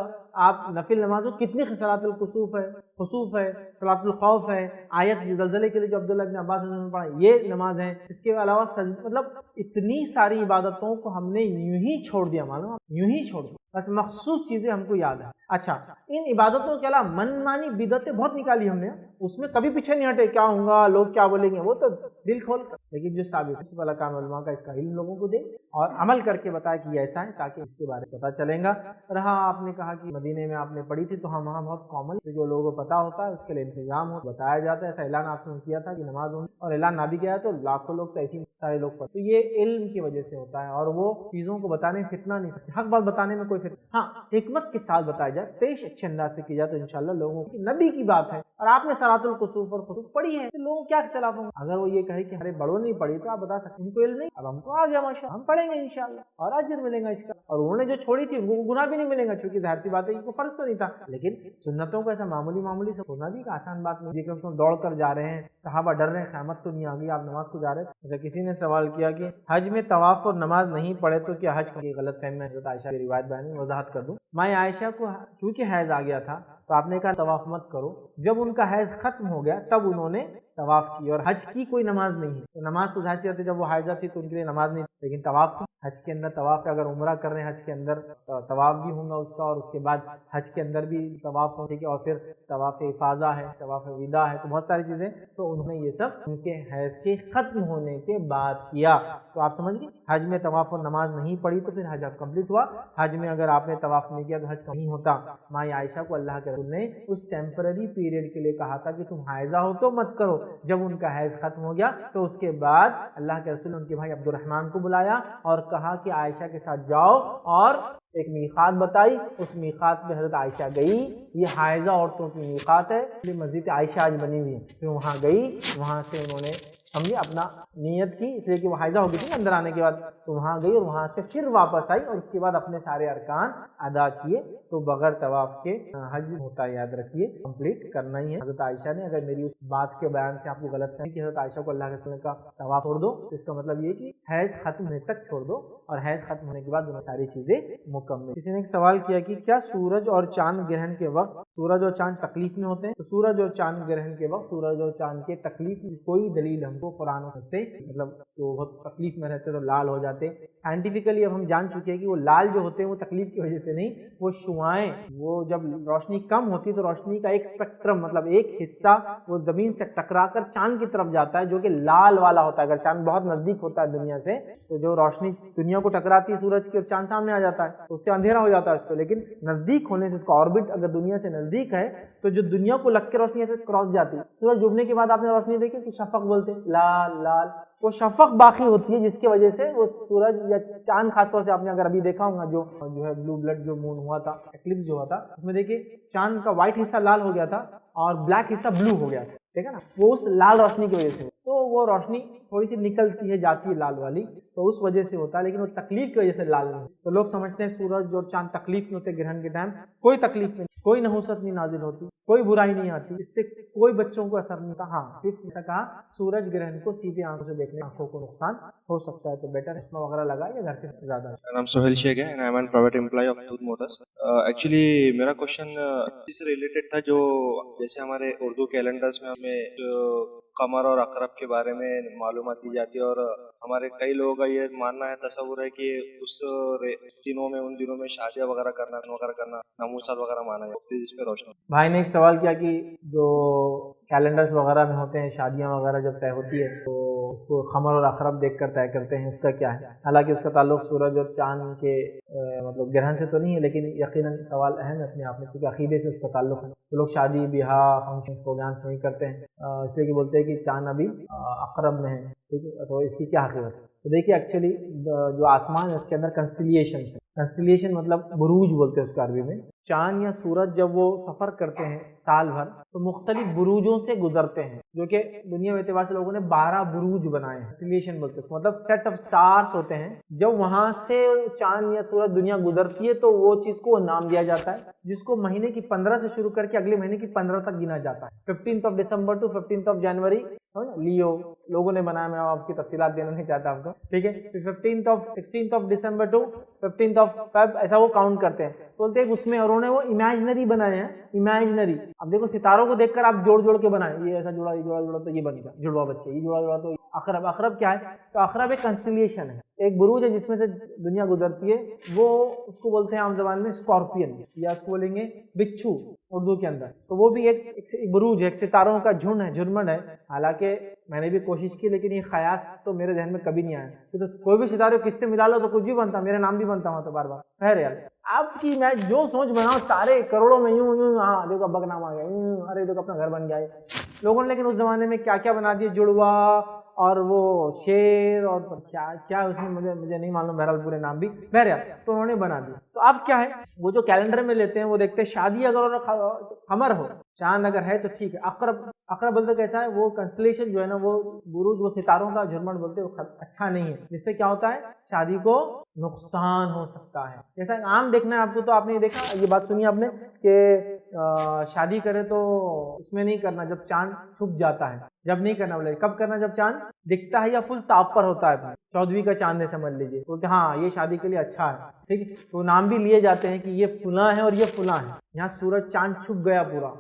آپ نفل نمازوں کتنی، صلاۃ الکسوف ہے، خسوف ہے، صلاۃ الخوف ہے، آیت زلزلے کے لیے جو عبداللہ بن عباس نے پڑھا، یہ نماز ہے، اس کے علاوہ مطلب اتنی ساری عبادتوں کو ہم نے یوں ہی چھوڑ دیا، معلوم، یوں ہی چھوڑ دیا، بس مخصوص چیزیں ہم کو یاد ہے۔ اچھا، ان عبادتوں کے علاوہ من مانی بدعتیں بہت نکالی ہم نے، اس میں کبھی پیچھے نہیں ہٹے، کیا ہوں گا، لوگ کیا بولیں گے، وہ تو دل کھول کر، لیکن جو ثابت ہے والا کام علماء کا، اس کا علم لوگوں کو دے اور عمل کر کے بتایا کہ یہ ایسا ہے، تاکہ اس کے بارے میں پتہ چلے گا۔ رہا آپ نے کہا کہ مدینے میں آپ نے پڑھی تھی، تو ہم وہاں بہت کامن جو لوگوں کو پتا ہوتا ہے اس کے لیے انتظام ہو، بتایا جاتا ہے، ایسا اعلان آپ نے کیا تھا کہ نماز ہوں، اور اعلان نہ بھی کیا تو لاکھوں لوگ تو ایسے ہی سارے لوگ پڑھتے، تو یہ علم کی وجہ سے ہوتا ہے، اور وہ چیزوں کو بتانے میں فتنہ نہیں سکتے، حق بات بتانے میں کوئی فتنہ، ہاں حکمت کے ساتھ بتایا جائے، پیش اچھے انداز سے کی جائے، تو انشاءاللہ لوگوں کی نبی کی بات ہے، اور آپ نے صلاۃ الکسوف اور خسوف پڑھی ہے، تو لوگوں کیا اختلاف ہوں گے؟ اگر وہ یہ کہے کہ ہمارے بڑوں نہیں پڑھی تو آپ بتا سکتے ہیں ان کو علم نہیں، اب ہم کو آ گیا ماشاء، ہم پڑھیں گے انشاءاللہ اور اجر ملے گا اس کا، اور انہوں نے جو چھوڑی تھی ان کو گناہ بھی نہیں ملے گا، کیونکہ ظاہر سی بات ہے ان کو فرض تو نہیں تھا، لیکن سنتوں کو ایسا معمولی سے ہونا بھی ایک آسان بات نہیں ہے کہ دوڑ کر جا رہے ہیں، صحابہ ڈر رہے ہیں قیامت تو نہیں آ گئی، آپ نماز کو جا رہے تھے۔ اچھا، کسی نے سوال کیا کہ حج میں طواف اور نماز نہیں پڑھے تو کیا حج کی غلط فہمی میں حضرت عائشہ کی روایت بیان میں وضاحت کر دوں، ماں عائشہ کو چونکہ حیض آ گیا تھا تو آپ نے کہا طواف مت کرو، جب ان کا حیض ختم ہو گیا تب انہوں نے طواف کی، اور حج کی کوئی نماز نہیں ہے، تو نماز تو ظاہر سی بات ہے جب وہ حائضہ تھی تو ان کے لیے نماز نہیں تھی، لیکن طواف حج کے اندر طواف، اگر عمرہ کر رہے ہیں حج کے اندر طواف بھی ہوگا اس کا، اور اس کے بعد حج کے اندر بھی طواف ہو، ٹھیک ہے، اور پھر طواف افاضہ ہے، طواف وداع ہے، تو بہت ساری چیزیں، تو انہوں نے یہ سب ان کے حیض کے ختم ہونے کے بعد کیا، تو آپ سمجھ گئے، حج میں طواف اور نماز نہیں پڑھی تو پھر حج کمپلیٹ ہوا، حج میں اگر آپ نے طواف نہیں کیا تو حج نہیں ہوتا۔ ماں عائشہ کو اللہ کے رسول نے اس ٹیمپرری پیریڈ کے لیے کہا تھا کہ تم حائضہ ہو تو مت کرو، جب ان کا حیض ختم ہو گیا تو اس کے بعد اللہ کے رسول نے ان کے بھائی عبد الرحمن کو بلایا اور کہا کہ عائشہ کے ساتھ جاؤ، اور ایک میقات بتائی، اس میقات پہ حضرت عائشہ گئی، یہ حائضہ عورتوں کی میقات ہے، مسجد عائشہ آج بنی ہوئی ہے، پھر وہاں گئی، وہاں سے انہوں نے سمجھے اپنا نیت کی، اس لیے کہ وہ حائضہ ہو گئی تھی اندر آنے کے بعد، تو وہاں گئی اور وہاں سے پھر واپس آئی، اور اس کے بعد اپنے سارے ارکان ادا کیے، تو بغیر طواف کے حج ہوتا ہے، یاد رکھیے کمپلیٹ کرنا ہی ہے۔ حضرت عائشہ نے، اگر میری اس بات کے بیان سے آپ کو غلط نہیں کہ حضرت عائشہ کو اللہ کے رسول کا طواف چھوڑ دو، تو اس کا مطلب یہ کہ حیض ختم ہونے تک چھوڑ دو، اور حیض ختم ہونے کے بعد وہ ساری چیزیں مکمل۔ کسی نے ایک سوال کیا کہ کیا سورج اور چاند گرہن کے وقت سورج اور چاند تکلیف میں ہوتے ہیں؟ تو سورج اور چاند گرہن کے وقت سورج اور چاند کے تکلیف کی کوئی دلیل ہم کو قرآن سے، مطلب جو بہت تکلیف میں رہتے تو لال ہو جاتے، سائنٹیفکلی اب ہم جان چکے ہیں کہ وہ لال جو ہوتے ہیں وہ تکلیف کی وجہ سے نہیں، وہ شعاعیں، وہ جب روشنی کم ہوتی تو روشنی کا ایک اسپیکٹرم، مطلب ایک حصہ وہ زمین سے ٹکرا کر چاند کی طرف جاتا ہے، جو کہ لال والا ہوتا ہے، اگر چاند بہت نزدیک ہوتا ہے دنیا سے تو جو روشنی دنیا کو ٹکراتی ہے سورج کی اور چاند سامنے آ جاتا ہے تو اس سے اندھیرا ہو جاتا ہے اس پہ، لیکن نزدیک ہونے سے اس کا آربٹ اگر دنیا سے نزدیک ہے تو جو دنیا کو لگ کے روشنی ایسے کراس جاتی ہے، سورج ڈوبنے کے بعد آپ نے روشنی دیکھی کہ شفق بولتے ہیں، لال لال، وہ شفق باقی ہوتی ہے جس کی وجہ سے وہ سورج یا چاند، خاص طور سے آپ نے اگر ابھی دیکھا ہوگا جو ہے بلو بلڈ جو مون ہوا تھا، ایکلپس جو ہوا تھا، اس میں دیکھیے چاند کا وائٹ حصہ لال ہو گیا تھا اور بلیک حصہ بلو ہو گیا تھا، ٹھیک ہے نا، وہ اس لال روشنی کی وجہ سے، تو وہ روشنی تھوڑی سی نکلتی ہے جاتی ہے لال والی، تو اس وجہ سے ہوتا ہے، لیکن وہ تکلیف کی وجہ سے لال نہیں، تو لوگ سمجھتے ہیں سورج اور چاند تکلیف میں ہوتے گرہن کے ٹائم، کوئی تکلیف نہیں، کوئی نحوست نہیں نازل ہوتی، کوئی برائی نہیں آتی، اس سے کوئی بچوں کو اثر نہیں، کہا صرف ایسا کہا سورج گرہن کو سیدھی آنکھوں سے دیکھنے آنکھوں کو نقصان ہو سکتا ہے، تو بیٹر چشمہ وغیرہ لگا یا گھر سے زیادہ۔ میرا نام سہیل شیخ ہے، I am private employee of Doodh motors. Actually میرا کوشچن اس سے ریلیٹڈ تھا، جو جیسے ہمارے اردو کیلنڈرز میں ہمیں جو قمر اور عقرب کے بارے میں معلومات دی جاتی ہے، اور ہمارے کئی لوگوں کا یہ ماننا ہے، تصور ہے کہ اس دنوں میں، ان دنوں میں شادیاں وغیرہ کرنا ناموسات وغیرہ مانا جائے، پلیز اس پہ روشنی۔ بھائی نے ایک سوال کیا کہ جو کیلنڈرز وغیرہ میں ہوتے ہیں شادیاں وغیرہ جب طے ہوتی ہے تو اس کو قمر اور عقرب دیکھ کر طے کرتے ہیں، اس کا کیا ہے؟ حالانکہ اس کا تعلق سورج اور چاند کے مطلب گرہن سے تو نہیں ہے، لیکن یقیناً سوال اہم ہے اپنے آپ میں، کیونکہ عقیدے سے اس کا تعلق ہے، تو لوگ شادی بیاہ فنکشن پروگرامس نہیں کرتے ہیں، اس لیے کہ بولتے ہیں کہ چاند ابھی عقرب میں ہے، ٹھیک ہے، تو اس کی کیا حقیقت ہے؟ تو دیکھیے ایکچولی جو آسمان ہے اس کے اندر کنسٹلیشن ہے. کنسٹلیشن مطلب بروج بولتے ہیں اس کو عربی میں. چاند یا سورج جب وہ سفر کرتے ہیں سال بھر تو مختلف بروجوں سے گزرتے ہیں، جو کہ دنیا میں اعتبار سے لوگوں نے 12 بروج بنائے ہیں. کنسٹلیشن بولتے ہیں مطلب سیٹ آف سٹارز ہوتے ہیں. جب وہاں سے چاند یا سورج دنیا گزرتی ہے تو وہ چیز کو نام دیا جاتا ہے، جس کو مہینے کی 15 سے شروع کر کے اگلے مہینے کی 15 تک گنا جاتا ہے. 15 دسمبر ٹو 15 جنوری لیو لوگوں نے بنایا. میں آپ کی تفصیلات دینا نہیں چاہتا آپ کو، ٹھیک ہے. 16 دسمبر ٹو 15 فیب ایسا وہ کاؤنٹ کرتے ہیں. بولتے ہیں اس میں اور انہوں نے وہ امیجنری بنائے ہیں. امیجنری اب دیکھو ستاروں کو دیکھ کر آپ جوڑ کے بنائیں، یہ ایسا جوڑا، یہ جوڑا تو یہ بن گیا جڑوا بچے، یہ جوڑا تو اقرب. اقرب کیا ہے؟ تو اقرب ایک کنسٹلیشن ہے، ایک بروج ہے جس میں سے دنیا گزرتی ہے. وہ اس کو بولتے ہیں عام زبان میں اسکارپین، یا اس کو بولیں گے بچھو اردو کے اندر. تو وہ بھی ایک بروج ہے، ایک ستاروں کا جھنڈ ہے، جھرمٹ ہے. حالانکہ میں نے بھی کوشش کی لیکن یہ خیاس تو میرے ذہن میں کبھی نہیں آیا. تو کوئی بھی ستارے کس سے ملا لو تو کچھ بھی بنتا، میرا نام بھی بنتا ہوں تو بار بار. خیر یار آپ کی میں جو سوچ بناؤں سارے کروڑوں میں یوں یوں، ہاں دیکھو ابا کا نام آ گیا، ارے دیکھو اپنا گھر بن گیا لوگوں نے. لیکن اس زمانے میں کیا کیا بنا دیے، جڑوا اور وہ شیر اور کیا کیا اس میں مجھے نہیں معلوم، بہرحال پورے نام بھی بہرحال تو انہوں نے بنا دیا. تو اب کیا ہے، وہ جو کیلنڈر میں لیتے ہیں وہ دیکھتے ہیں شادی اگر قمر ہو، چاند اگر ہے تو ٹھیک ہے. اقرب بولتے کیسا ہے، وہ کنسٹلیشن جو ہے نا، وہ بروج، وہ ستاروں کا جھرمٹ بولتے وہ اچھا نہیں ہے، جس سے کیا ہوتا ہے شادی کو نقصان ہو سکتا ہے. جیسا عام دیکھنا ہے آپ کو، تو آپ نے یہ دیکھا، یہ بات سنی آپ نے کہ شادی کرے تو اس میں نہیں کرنا جب چاند چھپ جاتا ہے، جب نہیں کرنا. بولے کب کرنا؟ جب چاند دکھتا ہے یا فل تاپ پر ہوتا ہے. 14ویں کا چاند ہے سمجھ لیجیے، تو ہاں یہ شادی کے لیے اچھا ہے. ٹھیک ہے، تو نام بھی لیے جاتے ہیں کہ یہ فلاں ہے اور یہ فلاں ہے. یہاں سورج چاند چھپ گیا پورا،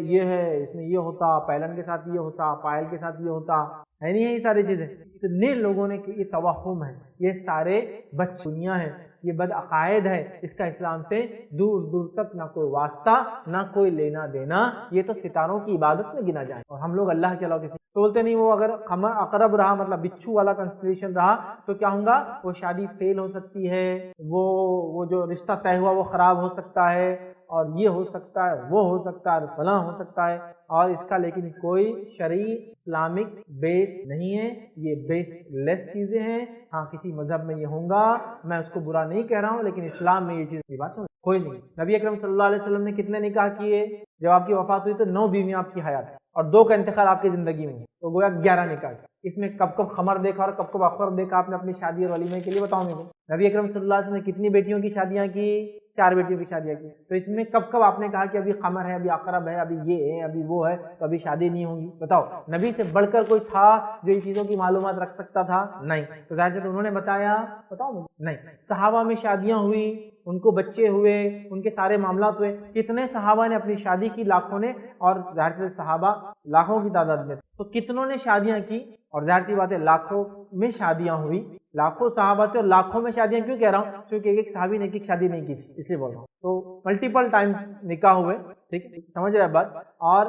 یہ ہے، اس میں یہ ہوتا، پیلن کے ساتھ یہ ہوتا، پائل کے ساتھ یہ ہوتا ہے، نہیں ہے یہ ساری چیزیں. اتنے لوگوں نے یہ توہم ہے، یہ سارے بچگانیاں ہیں، یہ بد عقائد ہے. اس کا اسلام سے دور دور تک نہ کوئی واسطہ، نہ کوئی لینا دینا. یہ تو ستاروں کی عبادت میں گنا جائے، اور ہم لوگ اللہ کے علاوہ کسی تو بولتے نہیں. وہ اگر اقرب رہا مطلب بچھو والا کنسٹلیشن رہا تو کیا ہوگا، وہ شادی فیل ہو سکتی ہے، وہ جو رشتہ طے ہوا وہ خراب ہو سکتا ہے، اور یہ ہو سکتا ہے، وہ ہو سکتا ہے، فلاں ہو سکتا ہے. اور اس کا لیکن کوئی شرعی اسلامک بیس نہیں ہے، یہ بیس لیس چیزیں ہیں. ہاں کسی مذہب میں یہ ہوں گا، میں اس کو برا نہیں کہہ رہا ہوں، لیکن اسلام میں یہ چیز کی بات کوئی نہیں. نبی اکرم صلی اللہ علیہ وسلم نے کتنے نکاح کیے؟ جب آپ کی وفات ہوئی تو 9 بیویاں آپ کی حیات ہے، اور 2 کا انتقال آپ کی زندگی میں، تو گویا 11 نکاح. اس میں کب کب خمر دیکھا اور کب کب اقرب دیکھا آپ نے اپنی شادی اور ولیمے کے لیے؟ بتاؤ میرے. نبی اکرم صلی اللہ علیہ وسلم نے کتنی بیٹیوں کی شادیاں کی؟ 4 بیٹیوں کی شادیاں کی. تو اس میں کب کب آپ نے کہا کہ ابھی قمر ہے، ابھی اقرب ہے، ابھی یہ ہے، ابھی وہ ہے، تو ابھی شادی نہیں ہوگی؟ بتاؤ نبی سے بڑھ کر کوئی تھا جو ان چیزوں کی معلومات رکھ سکتا تھا؟ نہیں. تو ظاہر ہے انہوں نے بتایا؟ بتاؤ مجھے. نہیں. صحابہ میں شادیاں ہوئی، ان کو بچے ہوئے، ان کے سارے معاملات ہوئے. کتنے صحابہ نے اپنی شادی کی؟ لاکھوں نے. اور ظاہر سے صحابہ لاکھوں کی تعداد میں، تو کتنوں نے شادیاں کی؟ اور ظاہر سی بات ہے لاکھوں میں شادیاں ہوئی، لاکھوں صحابہ تھے. اور لاکھوں میں شادیاں کیوں کہہ رہا ہوں؟ کیونکہ ایک صحابی نے ایک شادی نہیں کی تھی، اس لیے بول رہا ہوں. تو ملٹیپل ٹائم نکاح ہوئے. ٹھیک ہے، سمجھ رہے بات. اور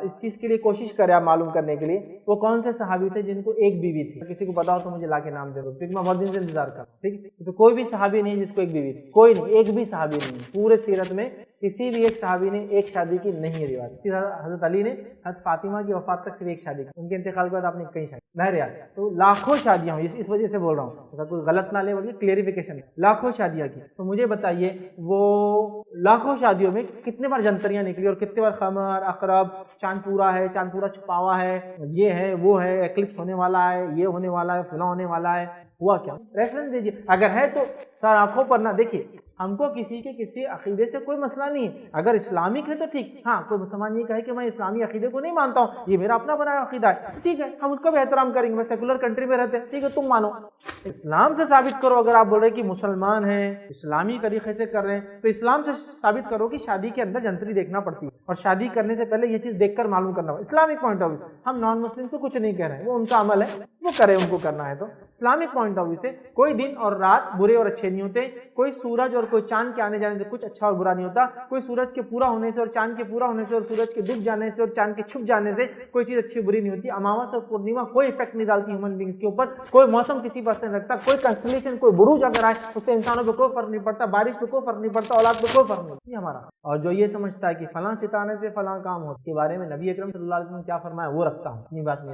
اس چیز کے لیے کوشش کرے آپ معلوم کرنے کے لیے وہ کون سے صحابی تھے جن کو ایک بیوی تھی. کسی کو پتا ہو تو مجھے لا کے نام دے دو، کیونکہ میں بہت دن سے انتظار کر رہا ہوں. ٹھیک ہے، تو کوئی بھی صحابی نہیں جس کو ایک بیوی تھی، کوئی نہیں، ایک بھی صحابی نہیں. پورے سیرت میں کسی بھی ایک صحابی نے ایک شادی کی نہیں ہے روایت. حضرت علی نے حضرت فاطمہ کی وفات تک صرف ایک شادی کی، ان کے انتقال کے بعد آپ نے کئی شادی ظاہر یار. تو لاکھوں شادیاں ہوئی، اس وجہ سے بول رہا ہوں، اگر کوئی غلط نہ لے، بولے کلیئریفیکیشن. لاکھوں شادیاں کی. تو مجھے بتائیے وہ لاکھوں شادیوں میں کتنے بار جنتریاں نکلی، اور کتنے بار خمر، اقرب، چاند پورا ہے، چاند پورا چھپا ہوا ہے، یہ ہے، وہ ہے، ایکلپس ہونے والا ہے، یہ ہونے والا ہے، فلاں ہونے والا ہے. ہوا کیا؟ ریفرنس دیجیے. اگر ہے تو سر آنکھوں پر نہ دیکھیے. ہم کو کسی عقیدے سے کوئی مسئلہ نہیں ہے. اگر اسلامک ہے تو ٹھیک. ہاں کوئی مسلمان یہ کہے کہ میں اسلامی عقیدے کو نہیں مانتا ہوں، یہ میرا اپنا بنایا عقیدہ ہے، ٹھیک ہے، ہم اس کا بھی احترام کریں گے. میں سیکولر کنٹری میں رہتے ہیں، ٹھیک ہے، تم مانو. اسلام سے ثابت کرو. اگر آپ بول رہے کہ مسلمان ہیں، اسلامی طریقے سے کر رہے ہیں، تو اسلام سے ثابت کرو کہ شادی کے اندر جنتری دیکھنا پڑتی ہے، اور شادی کرنے سے پہلے یہ چیز دیکھ کر معلوم کرنا ہو. Islamic point of view. ہم نان مسلم کو کچھ نہیں کہہ رہے ہیں، وہ ان کا عمل ہے، وہ کرے، ان کو کرنا ہے. تو اسلامک پوائنٹ آف ویو سے کوئی دن اور رات برے اور اچھے نہیں ہوتے، کوئی سورج اور کوئی چاند کے آنے جانے سے کچھ اچھا اور برا نہیں ہوتا، کوئی سورج کے پورا ہونے سے اور چاند کے پورا ہونے سے اور سورج کے ڈوب جانے سے اور چاند کے چھپ جانے سے کوئی چیز اچھی بری نہیں ہوتی. اماوس اور پورنیما کوئی افیکٹ نہیں ڈالتی ہیومن بینگز کے اوپر، کوئی موسم کسی پر اثر نہیں رکھتا، کوئی کنسٹلیشن، کوئی بروج اگر آئے اس سے انسانوں پہ کوئی فرق نہیں پڑتا، بارش پہ کوئی فرق نہیں پڑتا، اولاد پہ کوئی فرق نہیں پڑتا ہمارا. اور جو یہ سمجھتا ہے کہ فلاں ستانے سے فلاں کام ہو، اس کے بارے میں نبی اکرم صلی اللہ علیہ وسلم کیا فرمایا وہ رکھتا ہوں، اپنی بات میں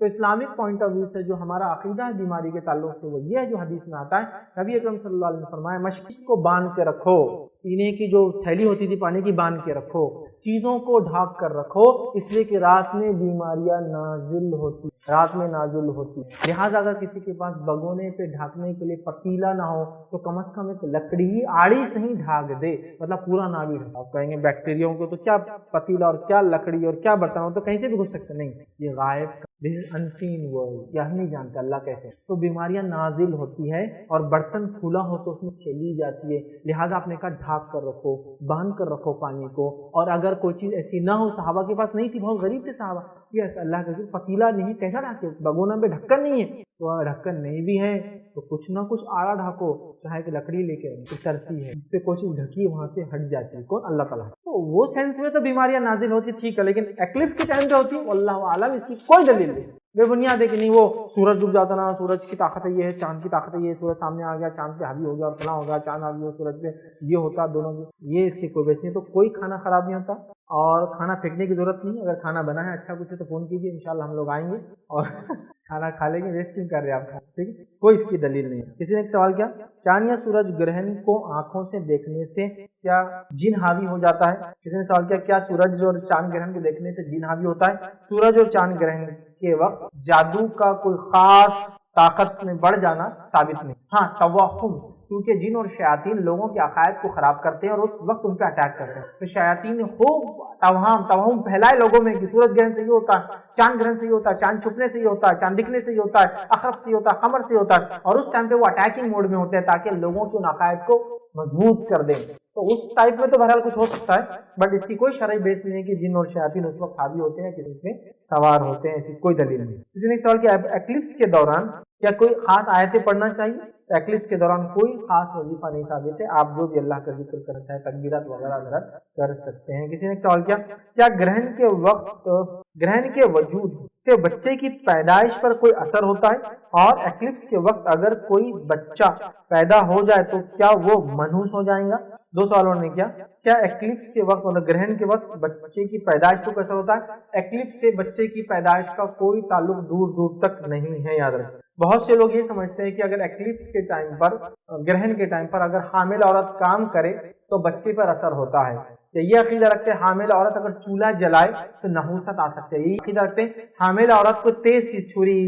تو اسلامک پوائنٹ آف ویو سے جو ہمارا عقیدہ ہے بیماری کے تعلق سے وہ یہ ہے جو حدیث میں آتا ہے، نبی اکرم صلی اللہ علیہ وسلم نے فرمایا مشکل کو باندھ کے رکھو، پینے کی جو تھیلی ہوتی تھی پانی کی باندھ کے رکھو، چیزوں کو ڈھانک کر رکھو، اس لیے کہ رات میں بیماریاں نازل ہوتی، رات میں نازل ہوتی، لہٰذا اگر کسی کے پاس بگونے پہ ڈھانکنے کے لیے پتیلا نہ ہو تو کم از کم ایک لکڑی آڑی سے ہی ڈھانک دے، مطلب پورا نہ بھی ڈھانک۔ آپ کہیں گے بیکٹیریاوں کو تو کیا پتیلا اور کیا لکڑی اور کیا برتن ہو تو کہیں سے بھی گھس سکتے، نہیں، یہ غائب انسین ورلڈ، یہ ہم نہیں جانتے اللہ کیسے، تو بیماریاں نازل ہوتی ہے اور برتن کھلا ہو تو اس میں چلی جاتی ہے، لہٰذا آپ نے کہا ڈھانک کر رکھو، باندھ کر رکھو پانی کو، اور اگر کوئی چیز ایسی نہ ہو، صحابہ کے پاس نہیں تھی، بہت غریب تھے صحابہ، یہ اللہ کا پتیلا نہیں کیسا ڈھانکے، بگونا پہ ڈھکن نہیں ہے، تو ڈھکن نہیں بھی ہے تو کچھ نہ کچھ آڑا ڈھانکو، چاہے کہ لکڑی لے کے اترتی ہے جس پہ کوئی چیز ڈھکی وہاں سے ہٹ جاتی ہے، کون؟ اللہ تعالیٰ۔ تو وہ سینس میں تو بیماریاں نازل ہوتی ٹھیک ہے، لیکن ایکلپس کے ٹائم پہ ہوتی ہے اللہ عالم، اس کی کوئی دلیل نہیں، بے بنیاد ہے کہ نہیں وہ سورج ڈوب جاتا نا، سورج کی طاقت ہے یہ ہے، چاند کی طاقت ہے یہ، سورج سامنے آ گیا چاند پہ حاوی ہو گیا اور فلاں ہو گیا، چاند آ گیا سورج پہ یہ ہوتا دونوں کی، یہ اس کی کوئی بیس نہیں۔ تو کوئی کھانا خراب نہیں ہوتا اور کھانا پھینکنے کی ضرورت نہیں، اگر کھانا بنا ہے اچھا کچھ ہے تو فون کیجیے، انشاءاللہ ہم لوگ آئیں گے اور کھانا کھا لیں گے، ویسٹ کیوں کر رہے ہیں آپ کھانا، ٹھیک ہے، کوئی اس کی دلیل نہیں ہے۔ کسی نے ایک سوال کیا، چاند یا سورج گرہن کو آنکھوں سے دیکھنے سے کیا جن حاوی ہو جاتا ہے؟ کسی نے سوال کیا کیا سورج اور چاند گرہن کو دیکھنے سے جن حاوی ہوتا ہے؟ سورج اور چاند گرہن کے وقت جادو کا کوئی خاص طاقت میں بڑھ جانا ثابت نہیں، ہاں توہم، کیونکہ جن اور شیاطین لوگوں کے عقائد کو خراب کرتے ہیں اور اس وقت ان پہ اٹیک کرتے ہیں، تو شیاطین نے خوب توہم پھیلائے لوگوں میں کہ سورج گرہن سے یہ ہوتا ہے، چاند گرہن سے یہ ہوتا ہے، چاند چھپنے سے یہ ہوتا ہے، چاند دکھنے سے یہ ہوتا ہے، عقرب سے یہ ہوتا ہے، قمر سے یہ ہوتا ہے، اور اس ٹائم پہ وہ اٹیکنگ موڈ میں ہوتے ہیں تاکہ لوگوں کے ان عقائد کو مضبوط کر دیں۔ تو اس ٹائپ میں تو بہرحال کچھ ہو سکتا ہے، بٹ اس کی کوئی شرعی بیس نہیں ہے کہ جن اور شیاطین اس وقت حاوی ہوتے ہیں کسی میں سوار ہوتے ہیں، ایسی کوئی دلیل نہیں۔ کسی نے ایک سوال کیا ایکلپس کے دوران کیا کوئی خاص آیتیں پڑھنا چاہیے؟ ایکلپس کے دوران کوئی خاص وظیفہ نہیں ثابت ہے، آپ جو بھی اللہ کا ذکر کرنا چاہیں تکبیرات وغیرہ وغیرہ کر سکتے ہیں۔ کسی نے ایک سوال کیا کیا گرہن کے وقت گرہن کے وجود سے بچے کی پیدائش پر کوئی اثر ہوتا ہے، اور ایکلپس کے وقت اگر کوئی بچہ پیدا ہو جائے تو کیا وہ منحوس ہو جائے گا؟ دو سوالوں نے کیا ایکلپس کے وقت مطلب گرہن کے وقت بچے کی پیدائش کو کیسا ہوتا ہے؟ ایکلپس سے بچے کی پیدائش کا کوئی تعلق دور دور تک نہیں ہے، یاد رکھیں۔ بہت سے لوگ یہ سمجھتے ہیں کہ اگر ایکلپس کے ٹائم پر گرہن کے ٹائم پر اگر حامل عورت کام کرے تو بچے پر اثر ہوتا ہے، یہ عقیدہ رکھتے ہیں حامل عورت اگر چولہا جلائے تو نحوست آ سکتے ہیں، یہ عقیدہ رکھتے ہیں حامل عورت کو تیز سی چھری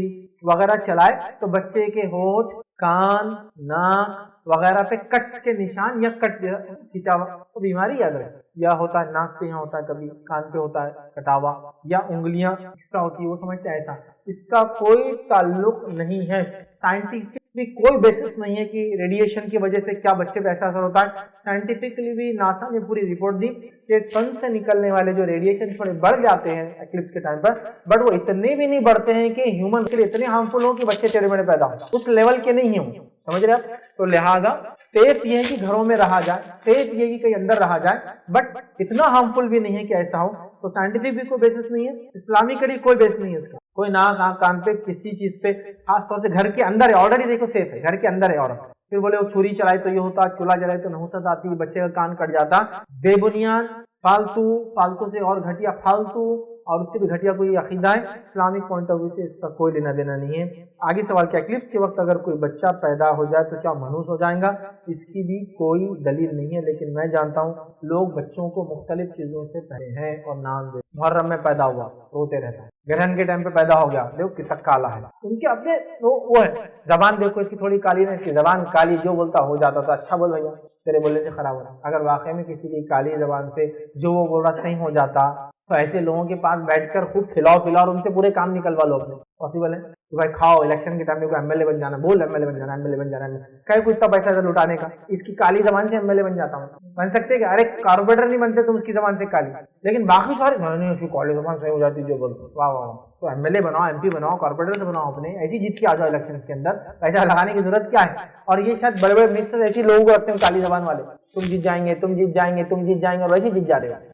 وغیرہ چلائے تو بچے کے ہونٹ، کان، ناک وغیرہ پہ کٹ کے نشان یا کٹ کھینچا ہوا بیماری یاد رکھے، یا ہوتا ہے ناک پہ یہاں ہوتا ہے، کبھی کان پہ ہوتا ہے کٹاوا، یا انگلیاں ایکسٹرا ہوتی ہے، وہ سمجھتے ہیں ایسا، اس کا کوئی تعلق نہیں ہے، سائنٹیفک بھی کوئی بیسس نہیں ہے کہ ریڈیشن کی وجہ سے کیا بچے پہ ایسا اثر ہوتا ہے۔ سائنٹیفکلی بھی ناسا نے پوری رپورٹ دی کہ سن سے نکلنے والے جو ریڈیشن تھوڑے بڑھ جاتے ہیں ایکلپس کے ٹائم پر، بٹ وہ اتنے بھی نہیں بڑھتے ہیں کہ ہیومن کے لیے اتنے ہارمفل ہو کہ بچے ٹیڑے میڑے پیدا ہوں، اس لیول کے نہیں ہوں، سمجھ رہے آپ؟ تو لہٰذا سیف یہ ہے کہ گھروں میں رہا جائے، سیف یہ ہے کہ کہیں اندر رہا جائے، بٹ اتنا ہارمفل بھی نہیں ہے کہ ایسا ہو۔ تو سائنٹیفک بھی کوئی بیسس نہیں ہے، اسلامی کا بھی کوئی بیس نہیں ہے اس کا، کوئی ناک آنکھ کان پہ کسی چیز پہ، خاص طور سے گھر کے اندر ہے، آرڈر ہی دیکھو سیف ہے، گھر کے اندر ہے عورت، پھر بولے وہ چھری چلائے تو یہ ہوتا، چولہا جلائے تو نحوست آتی، بچے کا کان کٹ جاتا، بے بنیاد فالتو سے اور گھٹیا فالتو اور اس سے بھی گھٹیا کوئی عقیدہ ہے، اسلامک پوائنٹ آف ویو سے اس کا کوئی لینا دینا نہیں ہے۔ آگے سوال کیا ایکلپس کے وقت اگر کوئی بچہ پیدا ہو جائے تو کیا منحوس ہو جائے گا؟ اس کی بھی کوئی دلیل نہیں ہے، لیکن میں جانتا ہوں لوگ بچوں کو مختلف چیزوں سے پہلے ہیں اور نام دے، محرم میں پیدا ہوا روتے رہتا ہے، گرہن کے ٹائم پہ پیدا ہو گیا دیکھو کتنا کالا ہے، ان کے اپنے وہ ہے، زبان دیکھو اس کی تھوڑی کالی ہے، اس کی زبان کالی، جو بولتا ہو جاتا تو اچھا بول بھیا تیرے بولنے سے خراب ہو رہا، اگر واقعی میں کسی کی کالی زبان سے جو وہ بول رہا صحیح ہو جاتا تو ایسے لوگوں کے پاس بیٹھ کر خوب کھلاؤ اور ان سے پورے کام نکلوا لو اپنے، پاسبل ہے کہ بھائی کھاؤ، الیکشن کے ٹائم میں کوئی ایم ایل اے بن جانا، بول ایم ایل اے بن جانا، ایم ایل اے بن جانا، کہیں کچھ اتنا پیسہ لٹانے کا، اس کی کالی زبان سے ایم ایل اے بن جاتا ہوں، بن سکتے کہ ارے کارپوریٹر نہیں بنتے تم اس کی زبان سے کالی، لیکن باقی سارے نہیں اس کی کالی زبان صحیح ہو جاتی جو بولتے، واہ واہ، تو ایم ایل اے بناؤ، ایم پی بناؤ، کارپوریٹر سے بناؤ، اپنے ایسی جیت کے آ جاؤ الیکشن کے اندر، پیسہ لگانے کی ضرورت کیا ہے؟ اور یہ شاید بڑے بڑے منسٹر ایسی لوگوں کو رکھتے ہیں کالی زبان والے، تم جیت جائیں گے، تم جیت جائیں گے، تم جیت جائیں گے، اور ویسے جیت جا رہے ہو،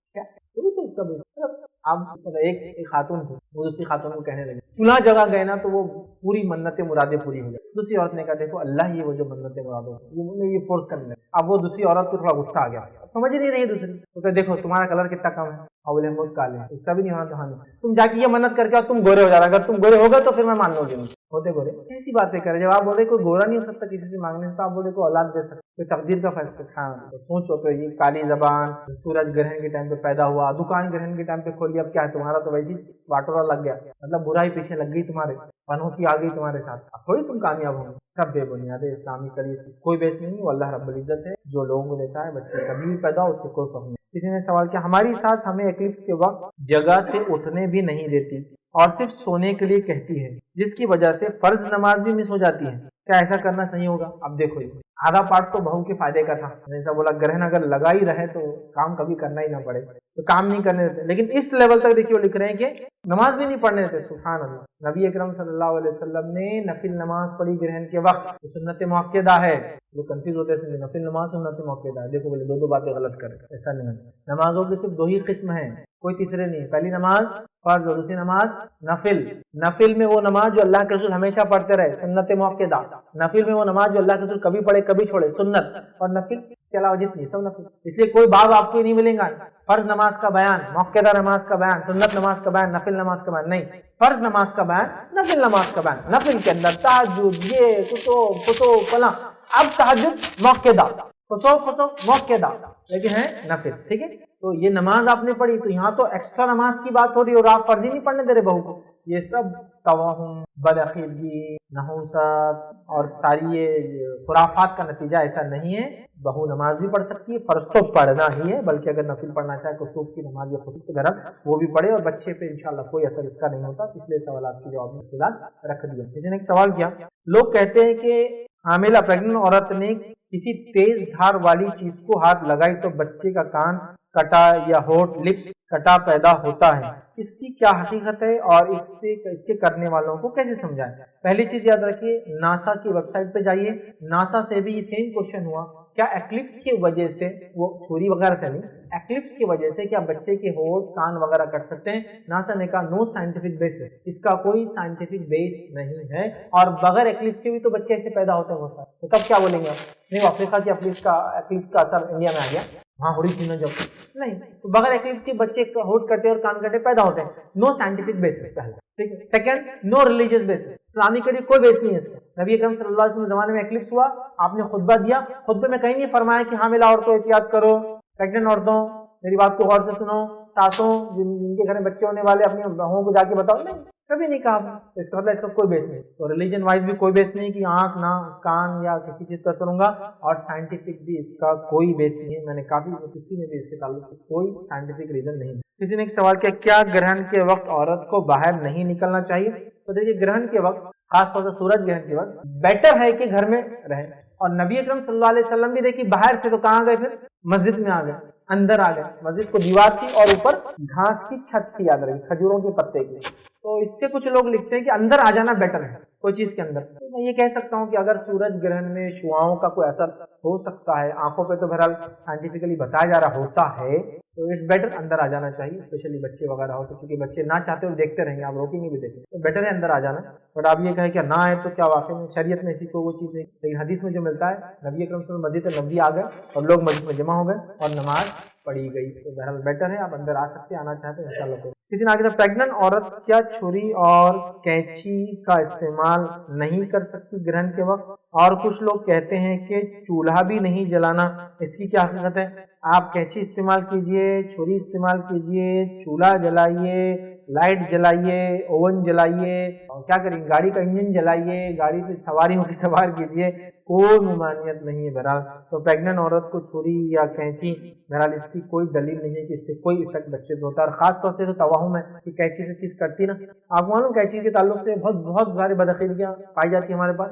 اب ایک خاتون تھی، وہ دوسری خاتون کو کہنے لگی، فلاں جگہ گئے نا تو وہ پوری منتیں مرادیں پوری ہو گئی۔ دوسری عورت نے کہا دیکھو اللہ یہ وہ جو منتیں مرادیں یہ فورس کرنے لگے۔ اب وہ دوسری عورت کو تھوڑا غصہ آ گیا، سمجھ نہیں رہی دوسری، تو کہ دیکھو تمہارا کلر کتنا کم ہے، اور بولے ہم کالے ہیں، اس کا بھی نہیں ہونا تو تم جا کے یہ منت کر کے تم گورے ہو جانا، اگر تم گورے ہو گئے تو پھر میں مان لوں گی ہوتے گورے۔ ایسی باتیں کرے، جب آپ بولے کوئی گورا نہیں ہو سکتا کسی سے مانگنے سے، تو آپ بولے کوئی اولاد دے سکتا، کوئی تقدیر کا فیصلہ سوچو تو یہ کالی زبان سورج گرہن کے ٹائم پہ پیدا ہوا، دکان گرہن کے ٹائم پہ کھولی، اب کیا ہے تمہارا تو ویسی واٹورا لگ گیا، مطلب برائی پیچھے لگ گئی تمہارے، پنوتی آ گئی تمہارے ساتھ، اب تھوڑی تم کامیاب ہوں گے۔ سب بے بنیاد اسلامی کریز کوئی بیس نہیں، وہ اللہ رب العزت ہے جو لوگوں کو دیتا ہے، بچے کبھی بھی پیدا ہو اس سے کوئی فرق نہیں۔ کسی نے سوال کیا ہماری ساس ہمیں ایکلپس کے وقت جگہ سے اٹھنے بھی نہیں دیتی اور صرف سونے کے لیے کہتی ہے، جس کی وجہ سے فرض نماز بھی مس ہو جاتی ہے، کیا ایسا کرنا صحیح ہوگا؟ اب دیکھو یہ آدھا پارٹ تو بہو کے فائدے کا تھا، جیسا بولا گرہن اگر لگا ہی رہے تو کام کبھی کرنا ہی نہ پڑے تو کام نہیں کرنے دیتے، لیکن اس لیول تک دیکھیے وہ لکھ رہے ہیں کہ نماز بھی نہیں پڑھنے دیتے۔ سبحان اللہ، نبی اکرم صلی اللہ علیہ وسلم نے نفل نماز پڑھی گرہن کے وقت، تو سنت مؤکدہ ہے، وہ کنفیوز ہوتے ہیں نفل نماز سنت مؤکدہ ہے، دیکھو بولے دو باتیں غلط کریں، ایسا نہیں ہے، نمازوں کی صرف دو ہی قسم ہیں، کوئی تیسرے نہیں، پہلی نماز فرض اور دوسری نماز نفل۔ نفل میں وہ نماز جو اللہ کے رسول ہمیشہ پڑھتے رہے، سنت مؤکدہ۔ نفل میں وہ نماز جو اللہ کے رسول کبھی پڑھے کبھی چھوڑے، سنت۔ اور نفل اس کے علاوہ جتنی سب نفل، اس لیے کوئی باب آپ کو ہی نہیں ملیں گا فرض نماز کا بیان، مؤکدہ نماز کا بیان، سنت نماز کا بیان، نفل نماز کا بیان نہیں، فرض نماز کا بیان، نفل نماز کا بیان۔ نفل کے اندر تہجد، یہ فتو فلاں، اب تہجد مؤکدہ، فتو مؤکدہ، لیکن ہے نفل، ٹھیک ہے؟ تو یہ نماز آپ نے پڑھی، تو یہاں تو ایکسٹرا نماز کی بات ہو رہی ہے اور آپ فرضی نہیں پڑھنے دے رہے بہو کو۔ یہ سب توہم، بدعقیدگی، نحوست اور ساری یہ خرافات کا نتیجہ ایسا نہیں ہے۔ بہو نماز بھی پڑھ سکتی ہے، فرض تو پڑھنا ہی ہے، بلکہ اگر نفل پڑھنا چاہے کسوف کی نماز یا خطوط کے گھر وہ بھی پڑھے، اور بچے پہ انشاءاللہ کوئی اثر اس کا نہیں ہوتا۔ اس لیے سوالات کے جواب میں فی الحال رکھ دیا۔ کسی نے ایک سوال کیا، لوگ کہتے ہیں کہ حاملہ پریگننٹ عورت نے کسی تیز دھار والی چیز کو ہاتھ لگائی تو بچے کا کان کٹا یا ہونٹ لپس کٹا پیدا ہوتا ہے، اس کی کیا حقیقت ہے اور اس کے کرنے والوں کو کیسے سمجھائیں؟ پہلی چیز یاد رکھیے، ناسا کی ویب سائٹ پہ جائیے، ناسا سے بھی یہ سیم کوشچن ہوا، کیا ایکلپس کی وجہ سے، وہ چھری وغیرہ سے نہیں، ایکلپس کی وجہ سے کیا بچے کے ہونٹ کان وغیرہ کٹ سکتے ہیں؟ ناسا نے کہا نو سائنٹیفک بیسس، اس کا کوئی سائنٹیفک بیس نہیں ہے، اور بغیر ایکلپس کے بھی تو بچے ایسے پیدا ہوتے ہیں، تو تب کیا بولیں گے آپ؟ نہیں افریقہ کی ایکلپس کا اثر انڈیا میں آ گیا، وہاں اوریجنل جب نہیں، تو بغیر ایکلپس کے بچے ہونٹ کٹے اور کان کٹے پیدا ہوتے ہیں، نو سائنٹیفک بیسس پہلے، ٹھیک ہے۔ سیکنڈ، نو ریلیجیس بیسس، اسلامی کے لیے کوئی بیس نہیں ہے اس کا۔ نبی اکرم صلی اللہ علیہ وسلم زمانے میں ایکلپس ہوا، آپ نے خطبہ دیا، خطبے میں کہیں نہیں فرمایا کہ حاملہ عورتوں احتیاط کرو، پریگننٹ عورتوں میری بات کو غور سے سنو، ساسوں جن کے گھر میں بچے ہونے والے اپنی بہوؤں کو جا کے بتاؤ، نہیں، کبھی نہیں کہا۔ اس کا مطلب اس کا کوئی بیس نہیں، تو ریلیجن وائز بھی کوئی بیس نہیں کہ آنکھ، ناک، کان یا کسی چیز کا کروں گا، اور سائنٹیفک بھی اس کا کوئی بیس نہیں ہے۔ میں نے کافی کسی نے بھی اس کے تعلق سے کوئی سائنٹیفک ریزن نہیں۔ کسی نے ایک سوال کیا، کیا گرہن کے وقت عورت کو باہر نہیں نکلنا چاہیے؟ تو دیکھیے گرہن کے وقت، خاص طور سے سورج گرہن کے وقت بیٹر ہے کہ گھر میں رہیں، اور نبی اکرم صلی اللہ علیہ وسلم بھی دیکھیے باہر سے تو کہاں گئے، پھر مسجد میں آ گئے، اندر آ گئے، مسجد کو دیوار تھی اور اوپر گھاس کی چھت تھی، یاد رکھیے کھجوروں کے پتے کی، تو اس سے کچھ لوگ لکھتے ہیں کہ اندر آ جانا بیٹر ہے کوئی چیز کے اندر۔ تو میں یہ کہہ سکتا ہوں کہ اگر سورج گرہن میں شعاؤں کا کوئی اثر ہو سکتا ہے، آنکھوں پہ تو بہرحال سائنٹیفکلی بتایا جا رہا ہوتا ہے، تو اٹس بیٹر اندر آ جانا چاہیے، اسپیشلی بچے وغیرہ ہو تو، کیونکہ بچے نہ چاہتے ہوئے دیکھتے رہیں گے، آپ روکیں گے بھی دیکھیں، تو بیٹر ہے اندر آ جانا۔ بٹ آپ یہ کہیں کہ نہ آئے تو کیا واقعی میں شریعت میں ایسی کوئی وہ چیز نہیں، لیکن حدیث میں جو ملتا ہے نبی اکرم صلی اللہ علیہ وسلم مسجد نبوی آ گئے اور لوگ مسجد میں جمع ہو گئے اور نماز پڑھی گئی، تو بہرحال بیٹر ہے، آپ اندر آ سکتے ہیں، آنا چاہتے ہیں انشاءاللہ کوئی۔ کسی نے آگے پریگننٹ عورت کیا چھری اور کینچی کا استعمال نہیں کر سکتی گرہن کے وقت؟ اور کچھ لوگ کہتے ہیں کہ چولہا بھی نہیں جلانا، اس کی کیا حقیقت ہے؟ آپ کینچی استعمال کیجئے، چھری استعمال کیجئے، چولہا جلائیے، لائٹ جلائیے، اوون جلائیے، اور کیا کریں گاڑی کا انجن جلائیے، گاڑی پہ سواریوں کی سوار کیجئے، کوئی ممانعت نہیں ہے بہرحال۔ تو پریگننٹ عورت کو چھری یا کینچی، بہرحال اس کی کوئی دلیل نہیں ہے کہ اس سے کوئی افیکٹ بچے پہ ہوتا ہے، اور خاص طور سے تو توہم ہے کہ کینچی سے چیز کٹتی نا، آپ معلوم کینچی کے تعلق سے بہت سارے بدعقیدگیاں پائی جاتی ہیں ہمارے پاس،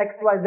XYZ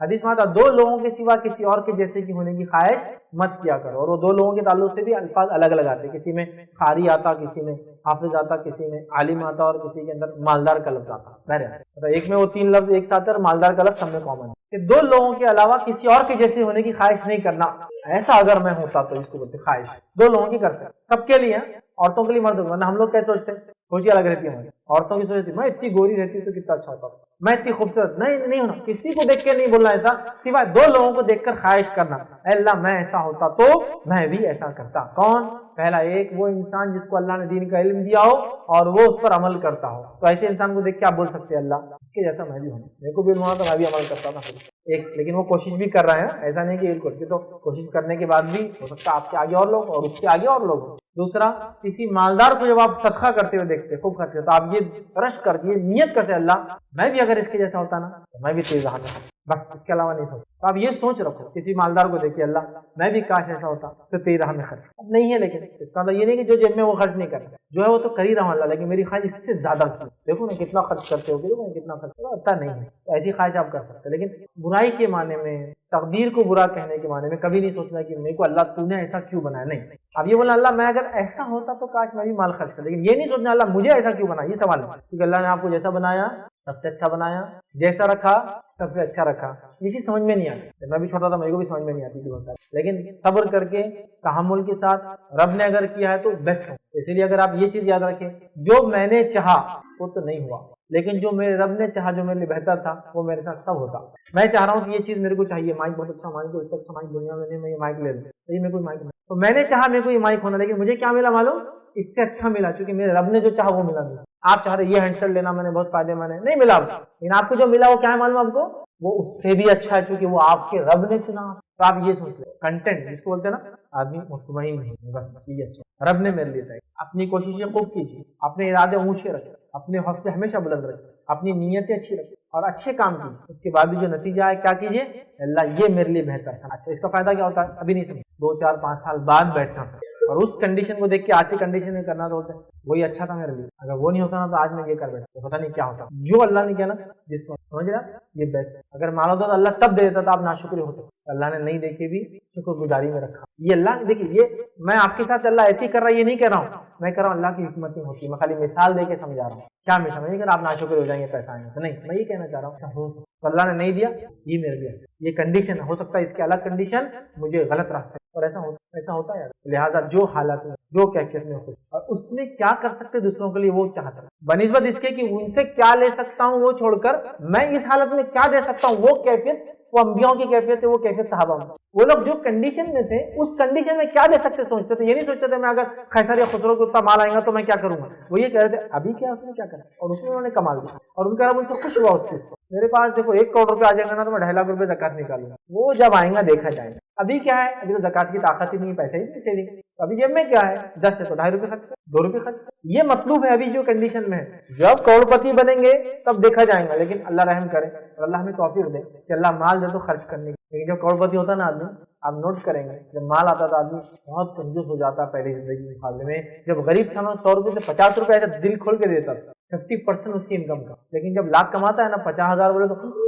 حدیث میں آتا دو لوگوں کے سوا کسی اور کے جیسے کی ہونے کی خواہش مت کیا کرو. اور وہ دو لوگوں کے تعلق سے بھی الفاظ الگ الگ آتے, کسی میں قاری آتا, کسی میں حافظ آتا, کسی میں عالم آتا, اور کسی کے اندر مالدار کا لفظ آتا. بہرحال ایک میں وہ تین لفظ ایک ساتھ اور مالدار کا لفظ سب میں کامن ہے کہ دو لوگوں کے علاوہ کسی اور کے جیسے ہونے کی خواہش نہیں کرنا. ایسا اگر میں ہوتا تو اس کو بولتے خواہش دو لوگوں کی کر سکتے, سب کے لیے, عورتوں کے لیے مرد, ورنہ ہم لوگ کیا سوچتے ہیں, سوچی الگ رہتی ہے, عورتوں کی سوچتی میں اتنی گوری رہتی تو کتنا اچھا ہوتا, میں اتنی خوبصورت نہیں ہونا. کسی کو دیکھ کے نہیں بولنا ایسا, سوائے دو لوگوں کو دیکھ کر خواہش کرنا, اے اللہ میں ایسا ہوتا تو میں بھی ایسا کرتا. کون؟ پہلا ایک وہ انسان جس کو اللہ نے دین کا علم دیا ہو اور وہ اس پر عمل کرتا ہو. تو ایسے انسان کو دیکھ کے آپ بول سکتے ہیں اللہ اس کے جیسا میں بھی ہوں, میرے کو بھی علم ہوا تو میں بھی عمل کرتا تھا. ایک لیکن وہ کوشش بھی کر رہے ہیں, ایسا نہیں کہ بالکل, تو کوشش کرنے کے بعد بھی ہو سکتا ہے آپ کے آگے اور لوگ اور اس کے آگے اور لوگ. دوسرا, کسی مالدار کو جب آپ صدقہ کرتے ہوئے دیکھتے, خوب خرچ تو آپ یہ رشک کرتے, یہ نیت کرتے اللہ میں بھی اگر اس کے جیسا ہوتا نا تو میں بھی تیز رہا میں, بس اس کے علاوہ نہیں سوچ. تو آپ یہ سوچ رکھو کسی مالدار کو دیکھیے اللہ میں بھی کاش ایسا ہوتا تو تیز رہا میں خرچ نہیں ہے. لیکن اس کا یہ نہیں کہ جو جیب میں وہ خرچ نہیں کرتا, جو ہے وہ تو کر ہی رہا ہوں اللہ, لیکن میری خواہش اس سے زیادہ کی. دیکھو نا کتنا خرچ کرتے ہو, دیکھو کتنا خرچ کرتا نہیں ہے, ایسی خواہش آپ کر سکتے. لیکن برائی کے معنی میں, تقدیر کو برا کہنے کے معنی میں کبھی نہیں سوچنا کہ میرے کو اللہ تو نے ایسا کیوں بنایا. نہیں, اب یہ بولنا اللہ میں اگر ایسا ہوتا تو کاش میں بھی مال خرچ کر, لیکن یہ نہیں سوچنا اللہ مجھے ایسا کیوں بنا. یہ سوال ہے کیونکہ اللہ نے آپ کو جیسا بنایا سب سے اچھا بنایا, جیسا رکھا سب سے اچھا رکھا. یہ چیز سمجھ میں نہیں آتی, میں بھی چھوٹا تھا میرے کو بھی سمجھ میں نہیں آتی تھی, لیکن صبر کر کے تحمل کے ساتھ رب نے اگر کیا ہے تو بیسٹ ہو. اسی لیے اگر آپ یہ چیز یاد رکھیں, جو میں نے چاہا وہ تو نہیں ہوا, لیکن جو میرے رب نے چاہا جو میرے لیے بہتر تھا وہ میرے ساتھ سب ہوتا. میں چاہ رہا ہوں کہ یہ چیز میرے کو چاہیے, مائک بہت اچھا مائک, اس سے اچھا مائک دنیا میں نہیں, میں یہ مائک لے لوں, یہ میرے کو مائک نہیں, تو میں نے چاہا میرے کو یہ مائک ہونا, لیکن مجھے کیا ملا معلوم, اس سے اچھا ملا, کیونکہ میرے رب نے جو چاہا وہ ملا. آپ چاہ رہے یہ ہینڈسیٹ لینا, میں نے بہت فائدے مند ہے, نہیں ملا, لیکن آپ کو جو ملا وہ کیا ہے معلوم آپ کو, وہ اس سے بھی اچھا ہے کیونکہ وہ آپ کے رب نے چنا. تو آپ یہ سوچ لیں کنٹینٹ جس کو بولتے ہیں نا, آدمی مطمئن نہیں, بس یہ اچھا رب نے میرے لیے طے. اپنی کوششیں خوب کیجیے, اپنے ارادے اونچے رکھیں, اپنے حوصلے ہمیشہ بلند رکھیں, اپنی نیتیں اچھی رکھیں اور اچھے کام کیجیے. اس کے بعد بھی جو نتیجہ ہے کیا کیجیے, اللہ یہ میرے لیے بہتر تھا. اچھا اس کا فائدہ کیا ہوتا ہے ابھی نہیں سمجھ, 2 4 5 سال بعد بیٹھنا تھا اور اس کنڈیشن کو دیکھ کے آج کی کنڈیشن میں کرنا تو ہوتا ہے وہی اچھا تھا میرے لیے. اگر وہ نہیں ہوتا نا تو آج میں یہ کر بیٹھتا, پتا نہیں کیا ہوتا. جو اللہ نے کیا نا جس میں سمجھ رہا یہ بیسٹ. اگر مانو تو اللہ تب دے دیتا تو آپ ناشکر ہو سکتے, اللہ نے نہیں دیکھے بھی شکر گزاری میں رکھا. یہ اللہ دیکھیے, یہ میں آپ کے ساتھ اللہ ایسے ہی کر رہا ہے, یہ نہیں کہہ رہا ہوں, میں کہہ رہا ہوں اللہ کی حکمتیں ہوتی ہے, میں خالی مثال دے کے سمجھا رہا ہوں. کیا مثال, میں نہیں کہہ رہا آپ ناشکر ہو جائیں گے پیسہ آئیں گے, تو نہیں, میں یہ کہنا چاہ رہا ہوں تو اللہ نے نہیں دیا یہ میرے لیے, یہ کنڈیشن ہو سکتا ہے, اس کے الگ کنڈیشن مجھے غلط راستے, اور ایسا ہوتا ہے. لہٰذا جو حالات میں جو کیفیت میں ہو اور اس میں کیا کر سکتے دوسروں کے لیے وہ چاہتا ہے, بنسبت اس کے کہ ان سے کیا لے سکتا ہوں وہ چھوڑ کر میں اس حالت میں کیا دے سکتا ہوں, وہ کیفیت وہ انبیاءوں کی کیفیت ہے, وہ کیفیت صحابہ میں. وہ لوگ جو کنڈیشن میں تھے اس کنڈیشن میں کیا دے سکتے سوچتے تھے, یہ نہیں سوچتے تھے میں اگر خیسر یا خسرو کو اتنا مال آئے گا تو میں کیا کروں گا. وہ یہ کہہ رہے تھے ابھی کیا اس نے کیا کرا, اور اس میں انہوں نے کمال دیا, اور ان کا رب ان سے خوش ہوا اس چیز کو. میرے پاس دیکھو 1 کروڑ روپے آ جائیں گا نا تو میں 2.5 لاکھ روپے زکات نکالوں گا, وہ جب آئیں گا دیکھا جائے گا. ابھی کیا ہے, ابھی تو زکات کی طاقت ہی نہیں, پیسے ہی نہیں سیونگ. ابھی جیب میں کیا ہے 10 ہے تو 2.5 روپے خرچ, 2 روپے خرچ. یہ مطلوب ہے ابھی جو کنڈیشن میں ہے. جب کروڑپتی بنیں گے تب دیکھا جائے گا, لیکن اللہ رحم کرے اور اللہ ہمیں توفیق دے کہ اللہ مال دے تو خرچ کرنے کی. لیکن جب کروڑپتی ہوتا ہے نا آدمی, آپ نوٹ کریں گے جب مال آتا تھا آدمی بہت کنجوس ہو جاتا پہلی زندگی کے مقابلے میں. جب غریب تھا نا 100 روپے سے 50 روپے ایسا دل کھول کے دیتا تھا, 50% اس کی انکم کا. لیکن جب لاکھ کماتا ہے نا 50,000 بولے تو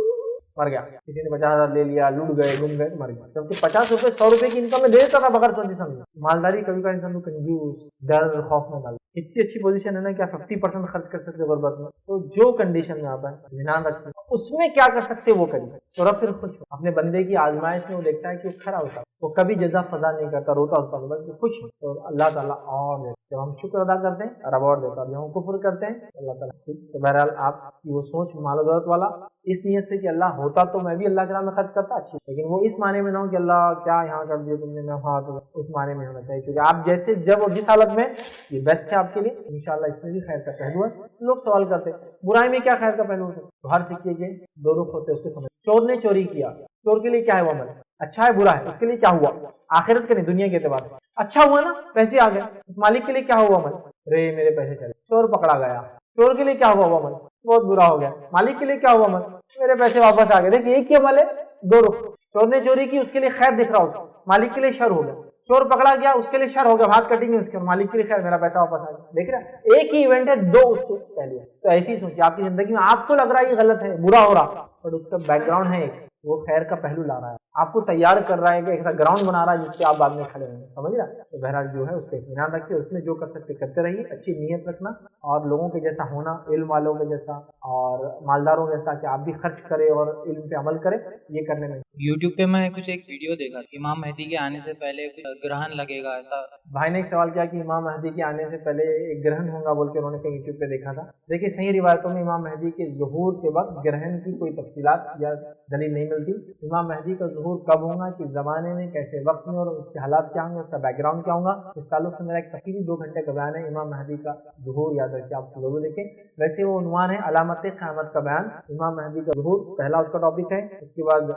مر گیا, کسی نے 50,000 لے لیا, لوٹ گئے, گم گئے, مر گیا. جبکہ 50 روپے 100 روپے کی انکم میں دے دیتا تھا بغیر سوچے سمجھے. مالداری کبھی کبھی انسان کو کنجوس, ڈر, خوف میں ڈال. اتنی اچھی پوزیشن ہے نا کیا 50% خرچ کر سکتے غربت میں. تو جو کنڈیشن میں آتا ہے دھیان رکھتے اس میں کیا کر سکتے وہ کریے, تو رب پھر خوش ہو. اپنے بندے کی آزمائش میں وہ دیکھتا ہے کہ وہ کھڑا ہوتا, وہ کبھی جزا فضا نہیں کرتا, روتا ہوتا, بلکہ خوش ہو. تو اللہ تعالیٰ اور جب ہم شکر ادا کرتے ہیں ریوارڈ دیتا ہے, جب ہم کفر کرتے ہیں اللہ تعالیٰ. تو بہرحال آپ کی وہ سوچ مال و دولت والا اس نیت سے کہ اللہ ہوتا تو میں بھی اللہ کے نام میں خرچ کرتا اچھی, لیکن وہ اس معنی میں نہ ہو کہ اللہ کیا یہاں کر دیا تم نے, میں ہاں, تو اس معنی میں ہونا چاہیے. کیونکہ آپ جیسے جب اور جس حالت میں یہ بیسٹ ہے آپ کے لیے, انشاءاللہ اس میں بھی خیر کا پہلو ہے. لوگ سوال کرتے برائی میں کیا خیر کا پہلو ہوتا ہے, تو ہر سکے کے 2 رخ ہوتے, اس کے سمجھ. چور نے چوری کیا, چور کے لیے کیا ہے وہ عمل, اچھا ہے برا ہے, اس کے لیے کیا ہوا, آخرت کے نہیں دنیا کے اعتبار سے اچھا ہوا نا, پیسے آ گئے. اس مالک کے لیے کیا ہوا عمل, رے میرے پیسے چلے. چور پکڑا گیا, چور کے لیے کیا ہوا عمل, بہت برا ہو گیا. مالک کے لیے کیا ہوا عمل, میرے پیسے واپس آ گئے. دیکھیے ایک ہی عمل ہے 2 رخ. چور نے چوری کی اس کے لیے خیر دکھ رہا ہوتا, مالک کے لیے شر ہو گیا. چور پکڑا گیا اس کے لیے شر ہو گیا, ہاتھ کٹیں گے اس کے, مالک کے لیے خیر میرا پیسہ واپس آ گیا. دیکھ رہا ایک ہی ایونٹ ہے 2 اس کے پہلے. تو ایسی ہی سوچیے آپ کی زندگی میں آپ کو لگ رہا ہے یہ غلط ہے, برا ہو رہا, بٹ اس کا بیک گراؤنڈ ہے ایک, وہ خیر کا پہلو لا رہا ہے، آپ کو تیار کر رہا ہے کہ ایسا گراؤنڈ بنا رہا ہے جس پہ آپ بعد میں کھڑے ہیں، سمجھ رہا؟ تو بہرحال جو ہے اس پہ اطمینان رکھیے، اس میں جو کر سکتے کرتے رہیے، اچھی نیت رکھنا اور لوگوں کے جیسا ہونا، علم والوں کے جیسا اور مالداروں جیسا کہ آپ بھی خرچ کرے اور علم پہ عمل کرے، یہ کرنے میں۔ یوٹیوب پہ میں کچھ ایک ویڈیو دیکھا تھا، امام مہدی کے آنے سے پہلے گرہن لگے گا ایسا۔ بھائی نے ایک سوال کیا کہ امام مہدی کے آنے سے پہلے ایک گرہن ہوگا بول کے انہوں نے کہیں یوٹیوب پہ دیکھا تھا۔ دیکھیے صحیح روایتوں میں امام مہدی کے ظہور کے وقت گرہن کی کوئی تفصیلات یا دلیل نہیں ملتی۔ امام مہدی کا ظہور کب ہوگا، کس زمانے میں، کیسے وقت میں اور اس کے حالات کیا ہوں گے، اس کا بیک گراؤنڈ کیا ہوگا، اس تعلق سے میرا ایک تفصیلی 2 گھنٹے کا بیان ہے امام مہدی کا ظہور، یاد رکھیے آپ ضرور دیکھیں۔ ویسے وہ عنوان ہے علامت قیامت کا بیان، امام مہدی کا ظہور پہلا اس کا ٹاپک ہے، اس کے بعد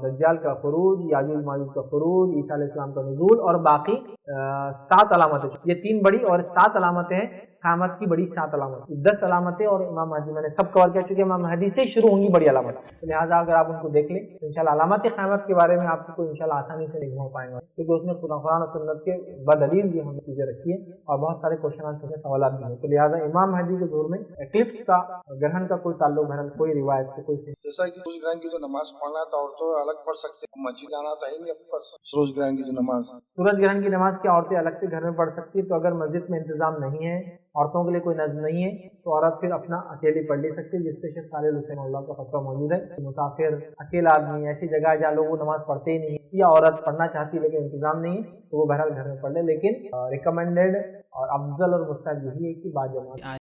دجال کا خروج، یاجوج ماجوج کا خروج، عیسیٰ علیہ السلام کا نزول اور باقی 7 علامتیں، یہ 3 بڑی اور 7 علامتیں ہیں قیامت کی، بڑی 7 علامتیں، 10 علامتیں اور امام مہدی میں نے سب کور کر چکے، امام مہدی سے شروع ہوں گی بڑی علامت، تو لہٰذا اگر آپ ان کو دیکھ لیں تو انشاءاللہ علامات قیامت کے بارے میں آپ کو انشاءاللہ آسانی سے نہیں ہو پائے گا، کیونکہ اس میں قرآن و سنت کے بدلیل بھی ہم نے چیزیں رکھی ہیں اور بہت سارے کوشچن آنسر میں سوالات بھی ہیں، تو لہٰذا امام مہدی کے ظہور میں ایکلپس کا گرہن کا کوئی تعلق بہرحال کوئی روایت سے کوئی جیسا کہ سورج گرہن کی جو نماز پڑھنا تھا عورتوں الگ پڑھ سکتے ہیں، مسجد آنا تو ہے نہیں آپ کے پاس، سورج گرہن کی جو نماز سورج گرہن کی نماز کی عورتیں الگ سے گھر میں پڑھ سکتی ہیں، تو اگر مسجد میں انتظام نہیں ہے، عورتوں کے لیے کوئی نظم نہیں ہے، تو عورت پھر اپنا اکیلی پڑھ لی سکتی ہے، جس پہ شیخ صالح حسین اللہ کا فتویٰ موجود ہے۔ مسافر، اکیلا آدمی، ایسی جگہ جہاں لوگ نماز پڑھتے ہی نہیں یا عورت پڑھنا چاہتی ہے لیکن انتظام نہیں ہے، تو وہ بہرحال گھر میں پڑھ لے، لیکن ریکمینڈیڈ اور افضل اور مستحب یہی ہے کہ باجماعت